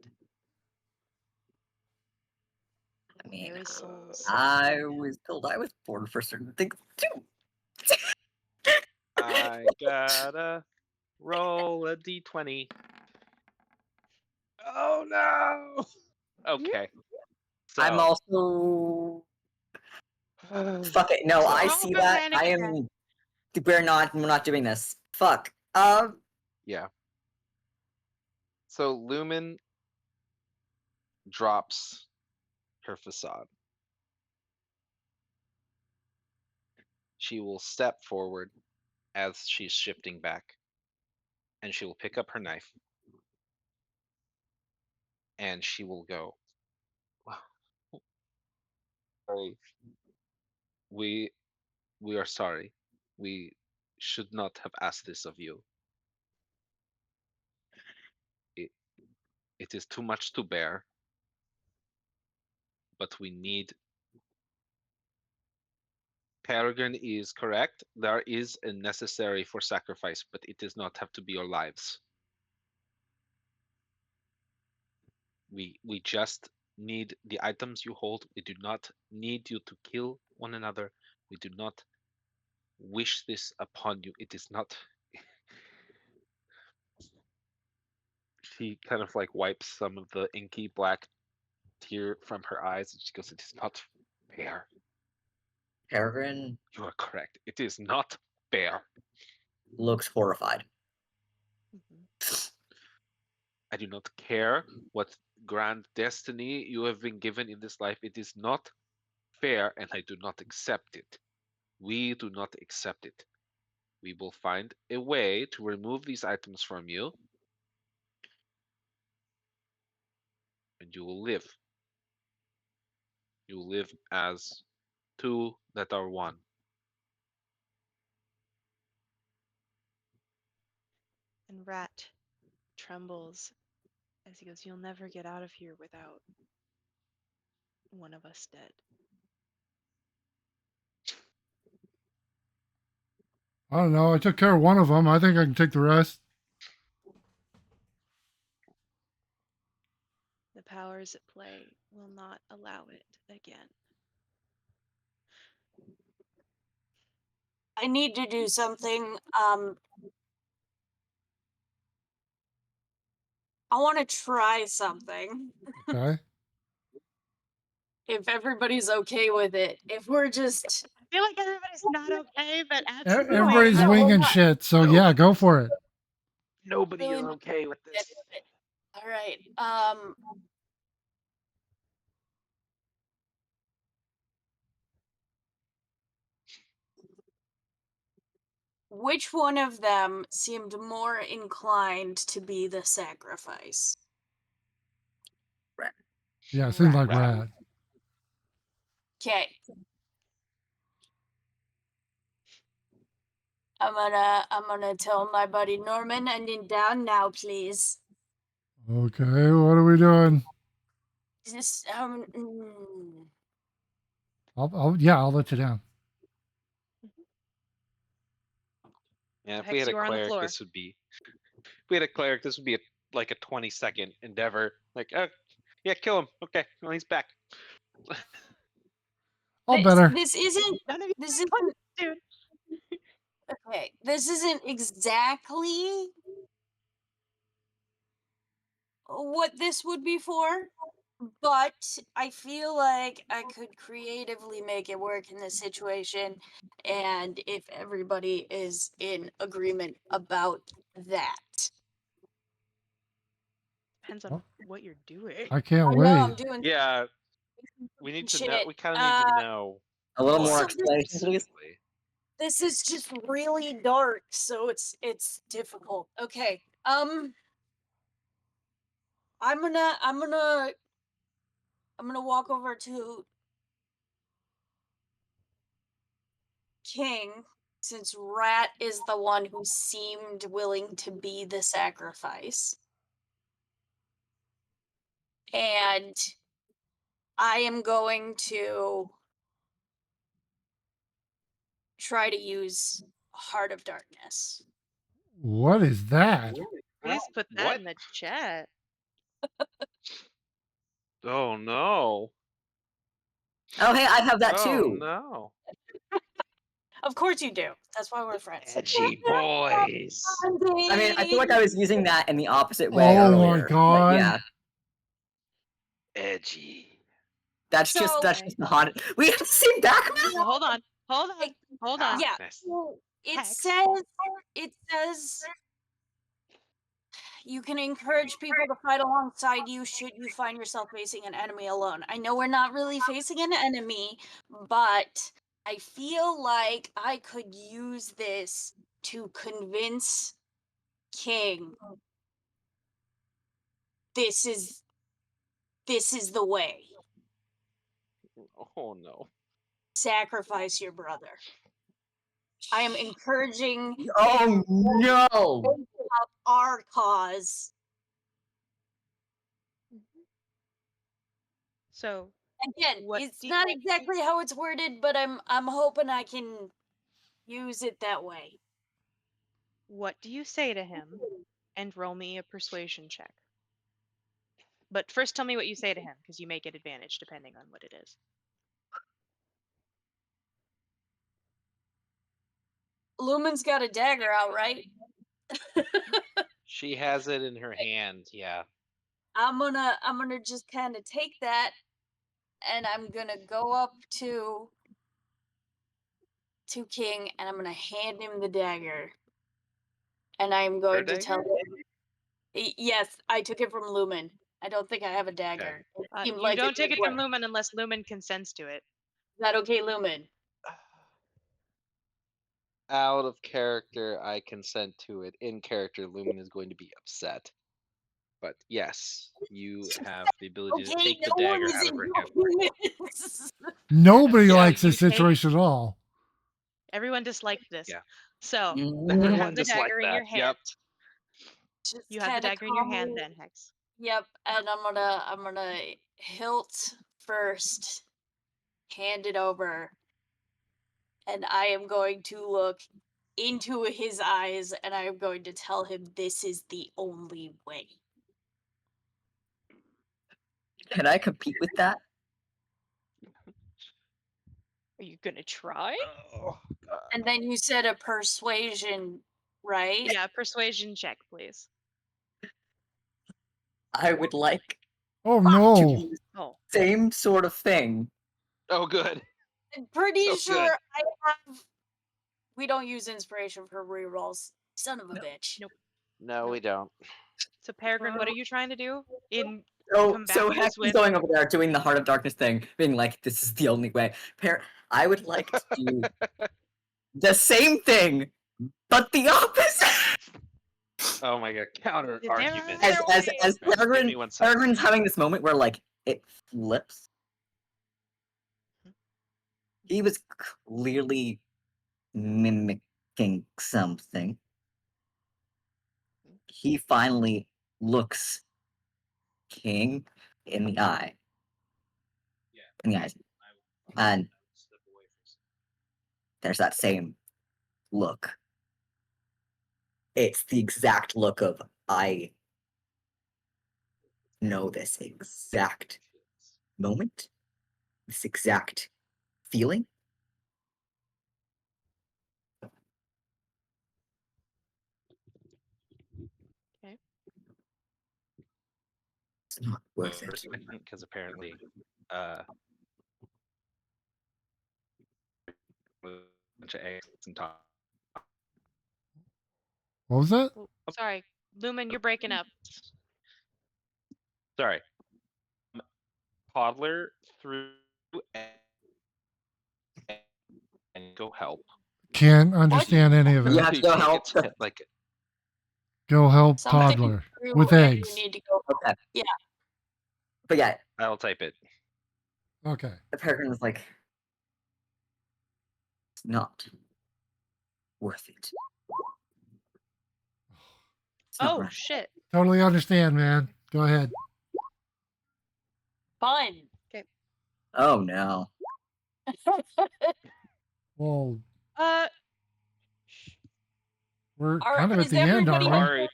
I mean, There is souls. I was told I was born for certain things too. I gotta roll a d20. Oh no! Okay. I'm So- also. Fuck it. No, So- I Don't see go that. panic I attack. am. We're not doing this. Fuck. Yeah. So Lumen drops her facade. She will step forward as she's shifting back, and she will pick up her knife, and she will go. Sorry. We are sorry. We should not have asked this of you. It is too much to bear, but we need. Peregrine is correct. There is a necessary for sacrifice, but it does not have to be your lives. We just need the items you hold. We do not need you to kill one another. We do not wish this upon you. It is not. She kind of like wipes some of the inky black tear from her eyes, and she goes, "It is not fair." Peregrine You are correct. It is not fair. looks horrified. I do not care what grand destiny you have been given in this life. It is not fair, and I do not accept it. We do not accept it. We will find a way to remove these items from you, and you will live. You will live as two that are one. And Rat trembles as he goes, "You'll never get out of here without one of us dead." I don't know. I took care of one of them. I think I can take the rest. The powers at play will not allow it again. I need to do something. I want to try something. Okay. If everybody's okay with it. If we're just I feel like everybody's not okay, but E- absolutely. Everybody's No, winging not- shit. So yeah, go for it. Nobody Really is not okay with get this. with it. All right. Which one of them seemed more inclined to be the sacrifice? Yeah, it seems Rat. like rat. Okay. I'm gonna tell my buddy Norman I need down now, please. Okay, what are we doing? Just I'll let you down. Yeah, if Hex, we had a you are on the cleric, floor. this would be. If we had a cleric, this would be like a 20-second endeavor. Like, oh, yeah, kill him. Okay, well, he's back. All better. This isn't None of you this are isn't close, dude. okay. This isn't exactly what this would be for, but I feel like I could creatively make it work in this situation, and if everybody is in agreement about that. Depends on Oh. what you're doing. I can't I know I'm wait. doing Yeah, we need to know. shit. We kind of need to know. A little more So explanation, please. specifically. This is just really dark, so it's difficult. Okay. I'm gonna walk over to King, since Rat is the one who seemed willing to be the sacrifice. And I am going to try to use Heart of Darkness. What is that? Please put that What? in the chat. Oh no! Oh, hey, I have that Oh too. no! Of course you do. That's why we're friends. Edgy boys. I mean, I feel like I was using that in the opposite way Oh my earlier. but God. yeah, Edgy. That's So- just the haunted. We have the same background. Well, hold on. Hold on. Hold on. Yeah. Nice. So it Hex. says you can encourage people to fight alongside you should you find yourself facing an enemy alone. I know we're not really facing an enemy, but I feel like I could use this to convince King this is the way. Oh no. Sacrifice your brother. I am encouraging Oh no! our cause. So, Again, What it's do not exactly how it's worded, but I'm hoping I can use it that way. what do you say to him? And roll me a persuasion check. But first, tell me what you say to him, because you may get advantage depending on what it is. Lumen's got a dagger out, right? She has it in her hand. Yeah. I'm gonna just kind of take that, and I'm gonna go up to King, and I'm gonna hand him the dagger, and I'm going to tell dagger? him. Yes, I took it from Lumen. I don't think I have a dagger. It seemed You like don't take good it from way. Lumen unless Lumen consents to it. Is that okay, Lumen? Out of character, I consent to it. In character, Lumen is going to be upset. But yes, you have the ability to Okay, take the no one dagger is out in of her hand. agreement. Nobody Yeah, likes you this take- situation at all. Everyone disliked this. Yeah. So, you Everyone have the disliked dagger in your that, hand. yep. Just You have the kinda dagger in your hand calmly- then, Hex. Yep, and I'm gonna hilt first, hand it over, and I am going to look into his eyes, and I am going to tell him this is the only way. Can I compete with that? Are you gonna try? Oh, God. And then you said a persuasion, right? Yeah, persuasion check, please. I would like Oh to no. do the Oh, same sort of thing. Oh, good. I'm pretty Oh, sure good. I have. We don't use inspiration for rerolls. Son of a bitch. Nope. No, we don't. so Peregrine, what are you trying to do? So Combat this Hex is with- going over there doing the Heart of Darkness thing, being like, "This is the only way." I would like to do the same thing, but the opposite. Oh my god, counter There argument. are- as There as Give me Peregrine, 1 second. Peregrine's having this moment where like it flips. He was clearly mimicking something. He finally looks King in the eye. In the eyes. And there's that same look. It's the exact look of I know this exact moment, this exact feeling. Okay. It's not worth it. Because apparently, bunch of eggs and talk. What was that? Oh, sorry, Lumen, you're breaking up. Sorry. Toddler through and go help. Can't understand any of You it. have to go help. Like Go help Somebody toddler through with where eggs. You need to go. Okay. Yeah. But yeah, I'll type it. Okay. the Peregrine was like, it's not worth it. It's not Oh worth it. shit. Totally understand, man. Go ahead. Fun. Oh no. Well, we're Are- kind of at is the end, aren't everybody we? on- Sorry.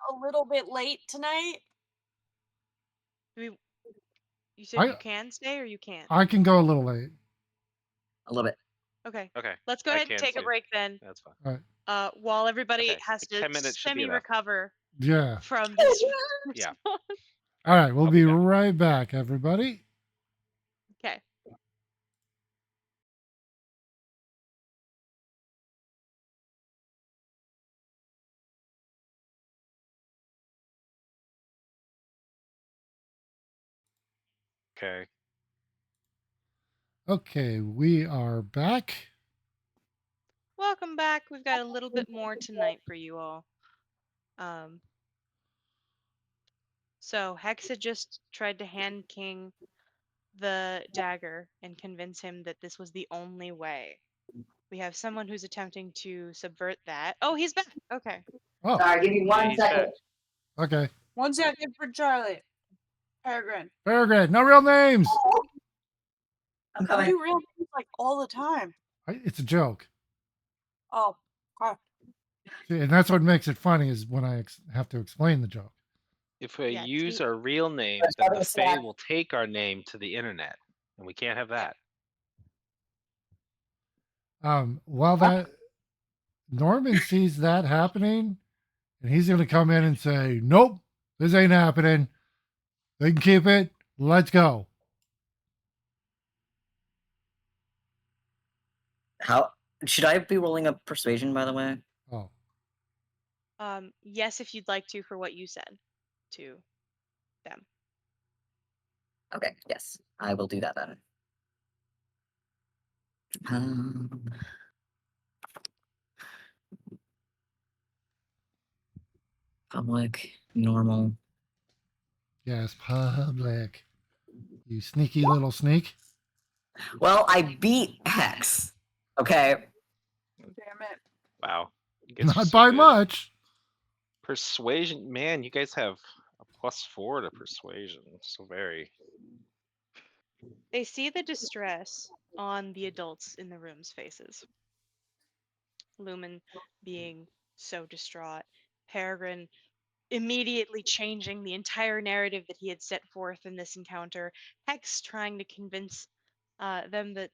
A little bit late tonight. You said I- you can stay or you can't? I can go a little late. I love it. Okay. Okay. Let's go I ahead and can take a too. break then. That's fine. While everybody Okay, has like to 10 minutes should be enough. semi-recover Yeah. from this Yeah. response. All right. We'll I'll be be back. right back, everybody. Okay. Okay, we are back. Welcome back. We've got a little bit more tonight for you all. Um, so Hex had just tried to hand King the dagger and convince him that this was the only way. We have someone who's attempting to subvert that. Oh, he's back. Okay. Oh, Sorry, give me Yeah, one he's back. second. okay. 1 second for Charlie. Peregrine. Peregrine, no real names. I'm I coming. do real things like all the time. It's a joke. Oh, okay. See, and that's what makes it funny is when I have to explain the joke. If we Yeah, use T- our real name, Let's then have the a Fae snack. will take our name to the internet, and we can't have that. While that Norman sees that happening, and he's going to come in and say, "Nope, this ain't happening. They can keep it. Let's go." How should I be rolling a persuasion, by the way? Oh, yes, if you'd like to, for what you said to them. Okay, yes, I will do that then. Um, public, normal. yes, public. You sneaky little sneak. Well, I beat Hex. Okay. Damn it. Wow. You guys are Not so by good. much. Persuasion, man, you guys have a +4 to persuasion. So very. They see the distress on the adults in the room's faces. Lumen being so distraught, Peregrine immediately changing the entire narrative that he had set forth in this encounter, Hex trying to convince them that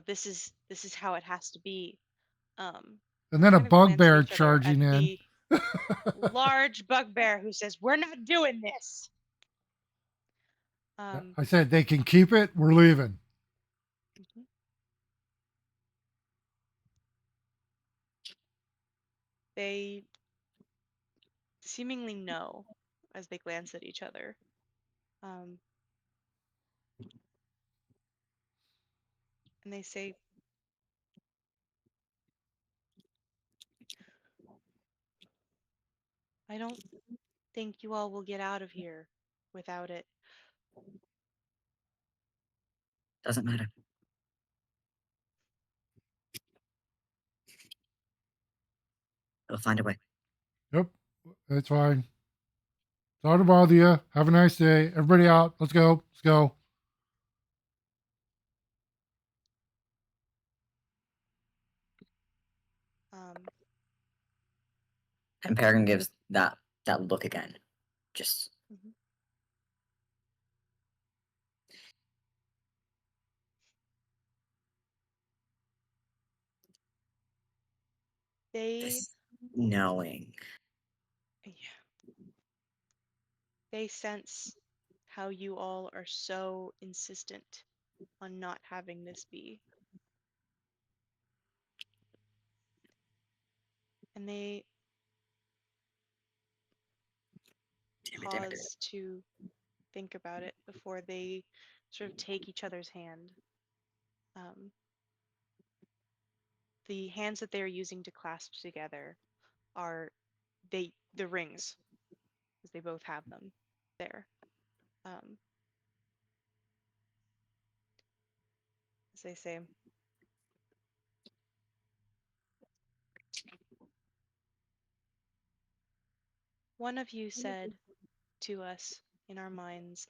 this is how it has to be. And then a Kind of glance at bugbear each other at charging in. the large bugbear who says, "We're not doing this." I said they can keep it. We're leaving. Mhm. They seemingly know as they glance at each other. Um, and they say, "I don't think you all will get out of here without it." Doesn't matter. We'll find a way. Yep, that's fine. Sorry to bother you. Have a nice day. Everybody out. Let's go. Let's go. Um, And Peregrine gives that look again. Just mhm. They, this knowing. yeah, they sense how you all are so insistent on not having this be. And they Damn it. pause to think about it before they sort of take each other's hand. Um, the hands that they are using to clasp together are the rings, because they both have them there. Um, as they say, one of you said to us in our minds,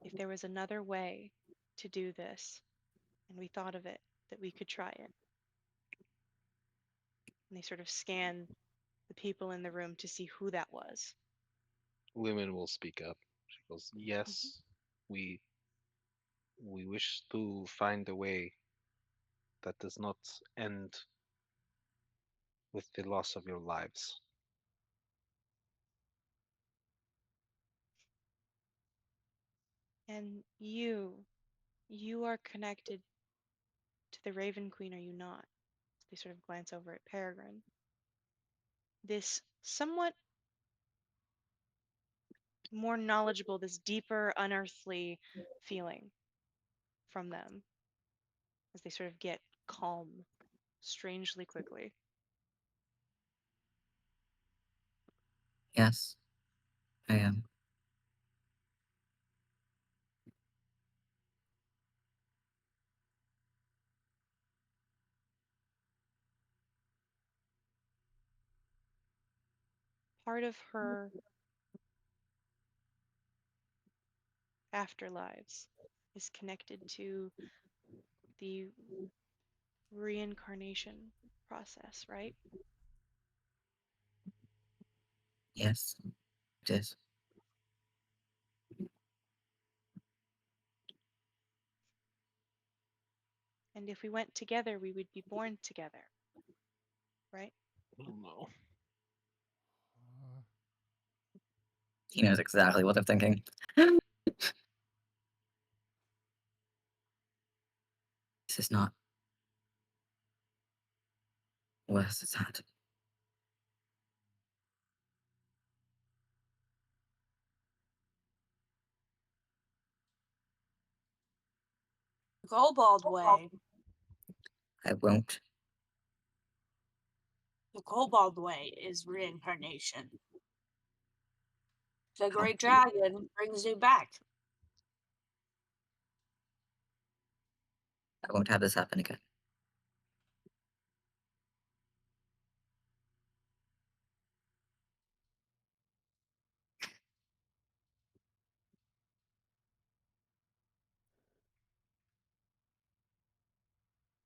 if there was another way to do this, and we thought of it, that we could try it. And they sort of scan the people in the room to see who that was. Lumen will speak up. She goes, "Yes, we wish to find a way that does not end with the loss of your lives." And you are connected to the Raven Queen, are you not? They sort of glance over at Peregrine. This somewhat more knowledgeable, this deeper, unearthly feeling from them as they sort of get calm strangely quickly. Yes, I am. Part of her afterlives is connected to the reincarnation process, right? Yes, it is. And if we went together, we would be born together, right? Oh no. Uh, He knows exactly what I'm thinking. This is not worse it's had. Kobold way. I won't. The Kobold way is reincarnation. The How? Great Dragon brings you back. I won't have this happen again.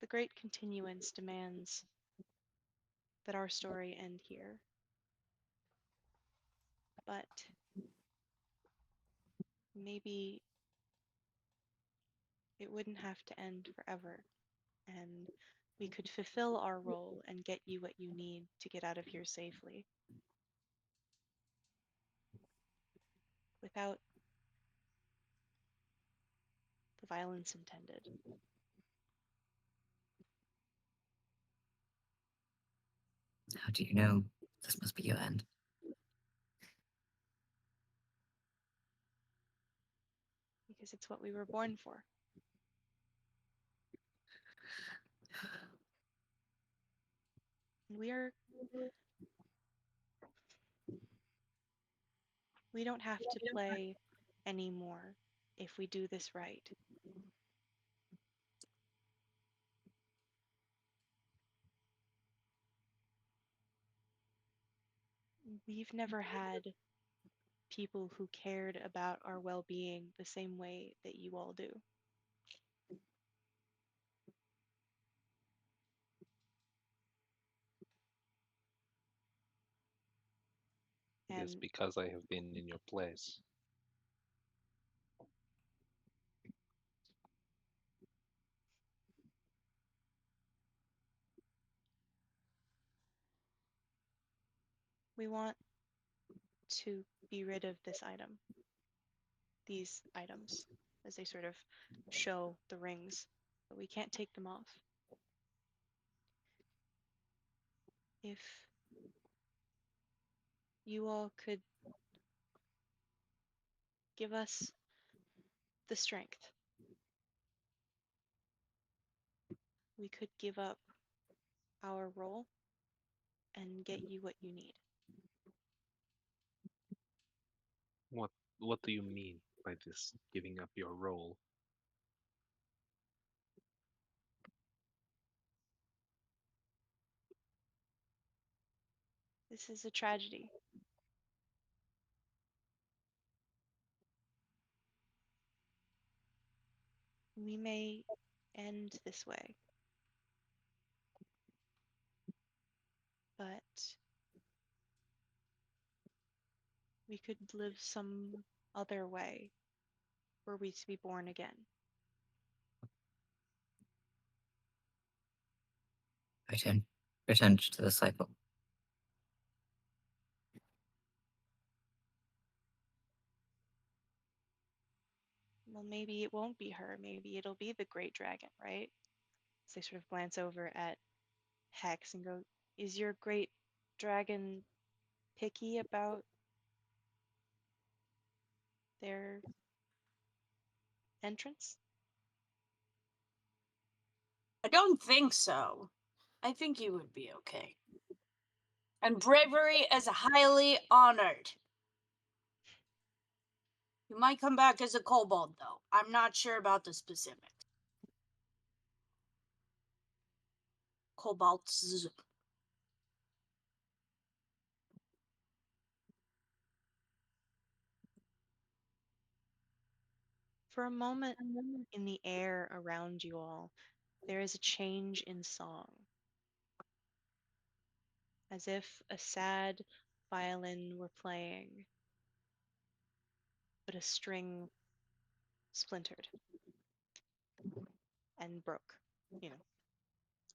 The Great Continuance demands that our story end here. But maybe it wouldn't have to end forever, and we could fulfill our role and get you what you need to get out of here safely without the violence intended. How do you know this must be your end? Because it's what we were born for. We're we don't have to play anymore if we do this right. We've never had people who cared about our well-being the same way that you all do. It is And because I have been in your place. we want to be rid of this item, these items, as they sort of show the rings, but we can't take them off. If you all could give us the strength, we could give up our role and get you what you need. What do you mean by this giving up your role? This is a tragedy. We may end this way, but we could live some other way were we to be born again. Return to the cycle. Well, maybe it won't be her. Maybe it'll be the great dragon, right? So they sort of glance over at Hex and go, is your great dragon picky about their entrance? I don't think so. I think you would be okay. And bravery is highly honored. You might come back as a kobold, though. I'm not sure about the specifics. Kobolds. For a moment in the air around you all, there is a change in song, as if a sad violin were playing, but a string splintered and broke,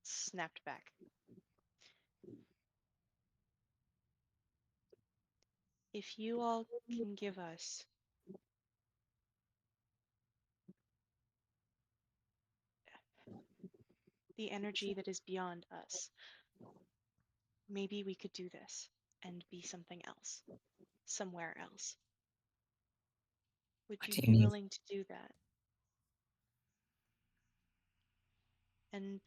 snapped back. If you all can give us the energy that is beyond us, maybe we could do this and be something else, somewhere else. Would What you do you be mean? willing to do that? And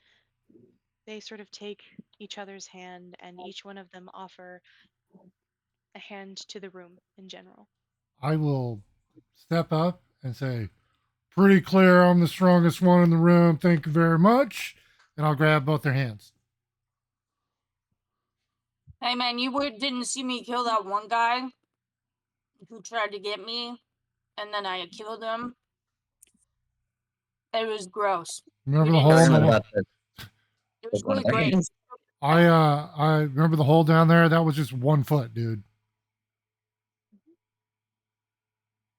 they sort of take each other's hand, and each one of them offer a hand to the room in general. I will step up and say, pretty clear I'm the strongest one in the room. Thank you very much. And I'll grab both their hands. Hey man, didn't see me kill that one guy who tried to get me, and then I killed him. It was gross. Remember You the didn't hole in see the I'm it. wall? about to It was take one really of their great. hands. I remember the hole down there. That was just 1 foot, dude.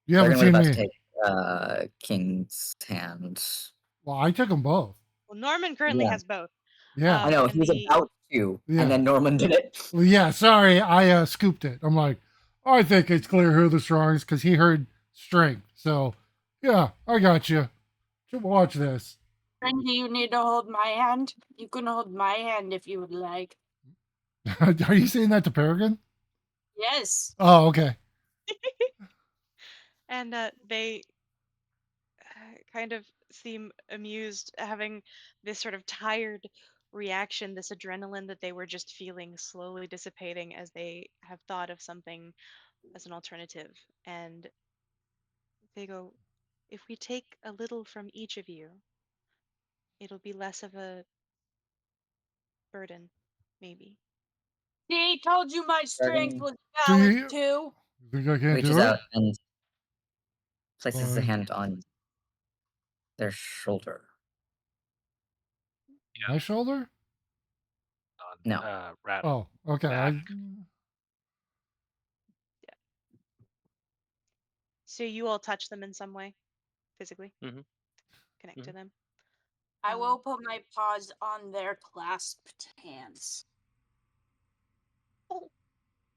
You haven't Bergen was seen about to me. take King's hand. Well, I took them both. Well, Norman currently Yeah. has both. Yeah. I know, And he was about to, Yeah. and then Norman did it. Well, yeah. Sorry, I scooped it. I'm like, I think it's clear who the strongest because he heard strength. So, yeah, I got you. Watch this. And do you need to hold my hand? You can hold my hand if you would like. Are you saying that to Peregrine? Yes. Oh, okay. and they kind of seem amused, having this sort of tired reaction, this adrenaline that they were just feeling slowly dissipating as they have thought of something as an alternative. And they go, if we take a little from each of you, it'll be less of a burden, maybe. See, told you my strength Bergen was Do valid you too. think I can't reaches do it? out and places a Fine. hand on their shoulder. My shoulder? On, No. Rattle. Oh, okay. Back. So you all touch them in some way, physically, Mhm. connect to them. I will put my paws on their clasped hands. Oh,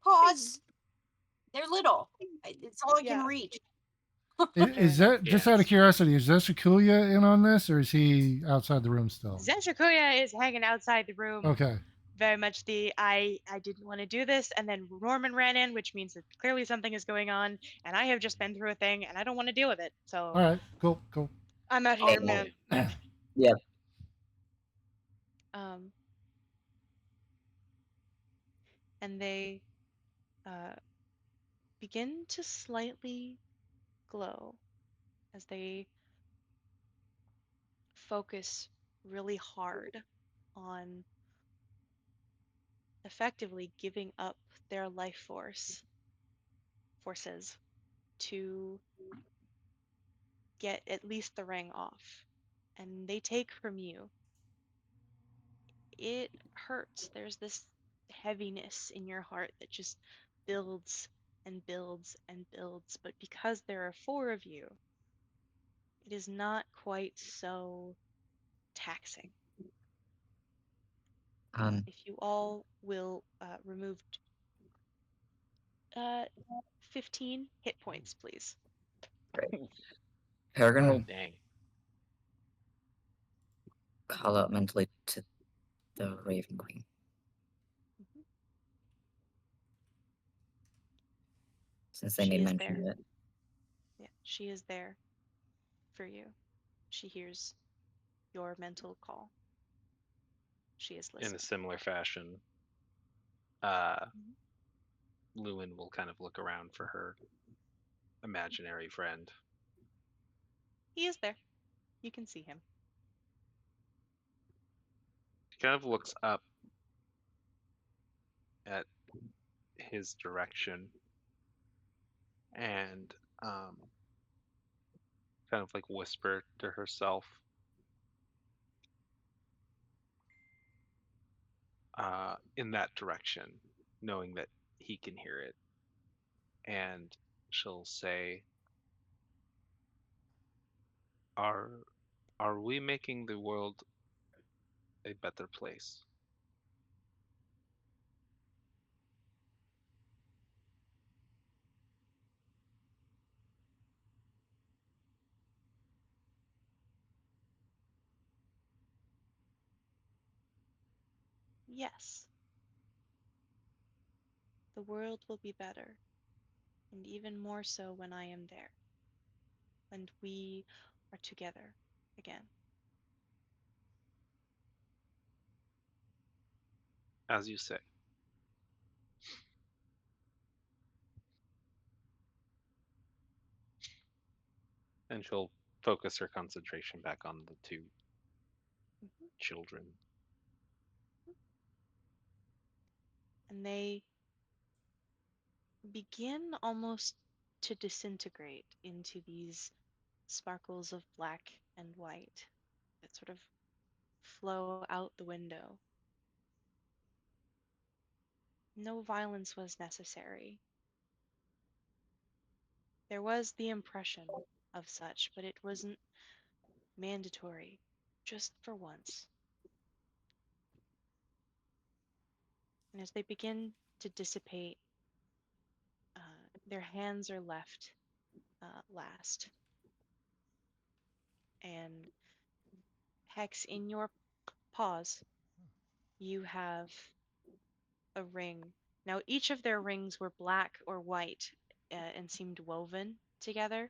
Paws. They're little. It's all I can Yeah. reach. Is that just out of Yes. curiosity? Is Zeshakuya in on this, or is he outside the room still? Zenshakuya is hanging outside the room. Okay. Very much the I didn't want to do this, and then Norman ran in, which means that clearly something is going on, and I have just been through a thing, and I don't want to deal with it. So All right. Cool. I'm out here, man. Yeah. And they begin to slightly glow as they focus really hard on effectively giving up their life forces to get at least the ring off. And they take from you. It hurts. There's this heaviness in your heart that just builds and builds and builds. But because there are 4 of you, it is not quite so taxing. If you all will remove 15 hit points, please. Peregrine will Dang. call out mentally to the Raven Queen. Since they She made is mention there. of it. Yeah, she is there for you. She hears your mental call. She is In listening. a similar fashion, Lewin will kind of look around for her imaginary friend. He is there. You can see him. He kind of looks up at his direction and kind of like whisper to herself. In that direction, knowing that he can hear it. And she'll say, Are we making the world a better place? Yes. The world will be better, and even more so when I am there, and we are together again. As you say. And she'll focus her concentration back on the two Mhm. children. And they begin almost to disintegrate into these sparkles of black and white that sort of flow out the window. No violence was necessary. There was the impression of such, but it wasn't mandatory, just for once. And as they begin to dissipate, their hands are left last. And Hex, in your paws, you have a ring. Now, each of their rings were black or white and seemed woven together,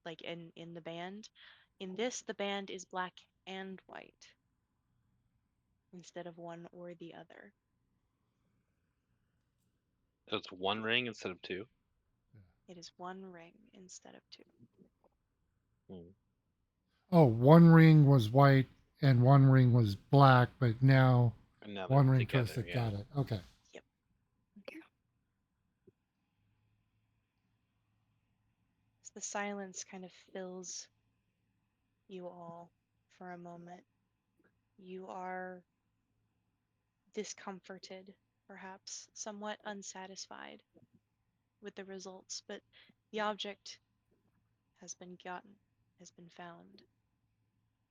like in the band. In this, the band is black and white instead of one or the other. So it's one ring instead of two. It is one ring instead of two. Oh, one ring was white and one ring was black, but now And now one they're ring together. twisted. Yeah. Got it. Okay. As the silence kind of fills you all for a moment, you are discomforted, perhaps somewhat unsatisfied with the results, but the object has been gotten, has been found.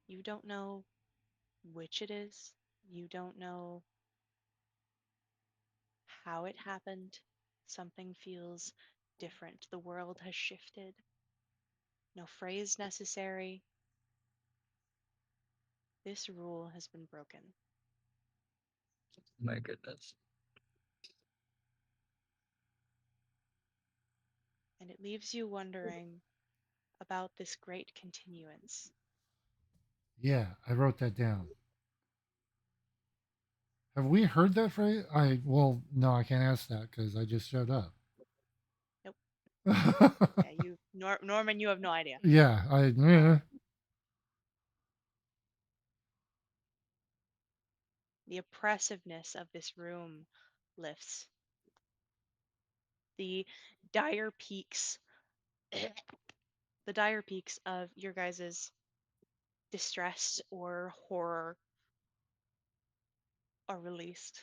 You don't know which it is. You don't know how it happened. Something feels different. The world has shifted. No phrase necessary. This rule has been broken. My goodness. And it leaves you wondering about this great continuance. Yeah, I wrote that down. Have we heard that phrase? Well, no, I can't ask that because I just showed up. Nope. Yeah, Yeah, Norman, you have no idea. The oppressiveness of this room lifts. The dire peaks, the dire peaks of your guys' distress or horror are released.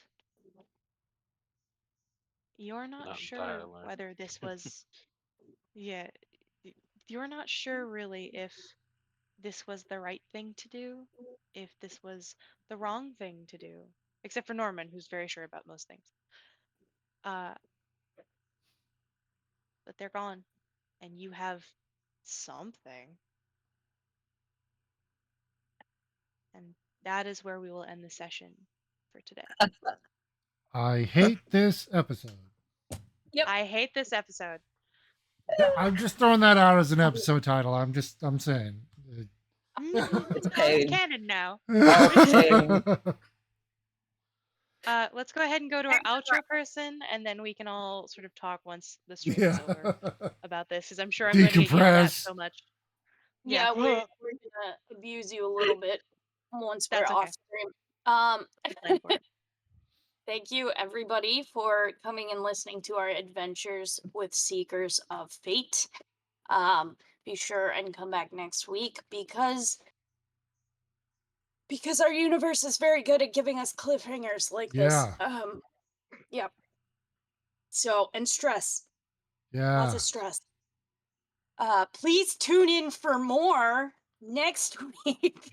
You're not sure entirely. whether this was, yeah, you're not sure really if this was the right thing to do, if this was the wrong thing to do, except for Norman, who's very sure about most things. Uh, but they're gone, and you have something. And that is where we will end the session for today. I hate this episode. I hate this episode. I'm just throwing that out as an episode title. I'm saying. It's No, pain. it's canon now. Okay. Let's go ahead and go to our outro person, and then we can all sort of talk once the stream Yeah. is over about this, because I'm sure I'm going to get yelled at Decompress. so much. Yeah, we're gonna abuse you a little bit once we're That's okay. off stream. Um, Plan for it. thank you everybody for coming and listening to our adventures with Seekers of Fate. Be sure and come back next week because our universe is very good at giving us cliffhangers like this. Yeah. Yep. So, and stress. Yeah. Lots of stress. Please tune in for more next week.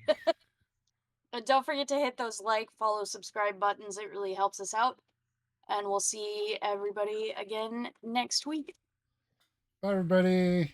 And don't forget to hit those like, follow, subscribe buttons. It really helps us out. And we'll see everybody again next week. Bye, everybody.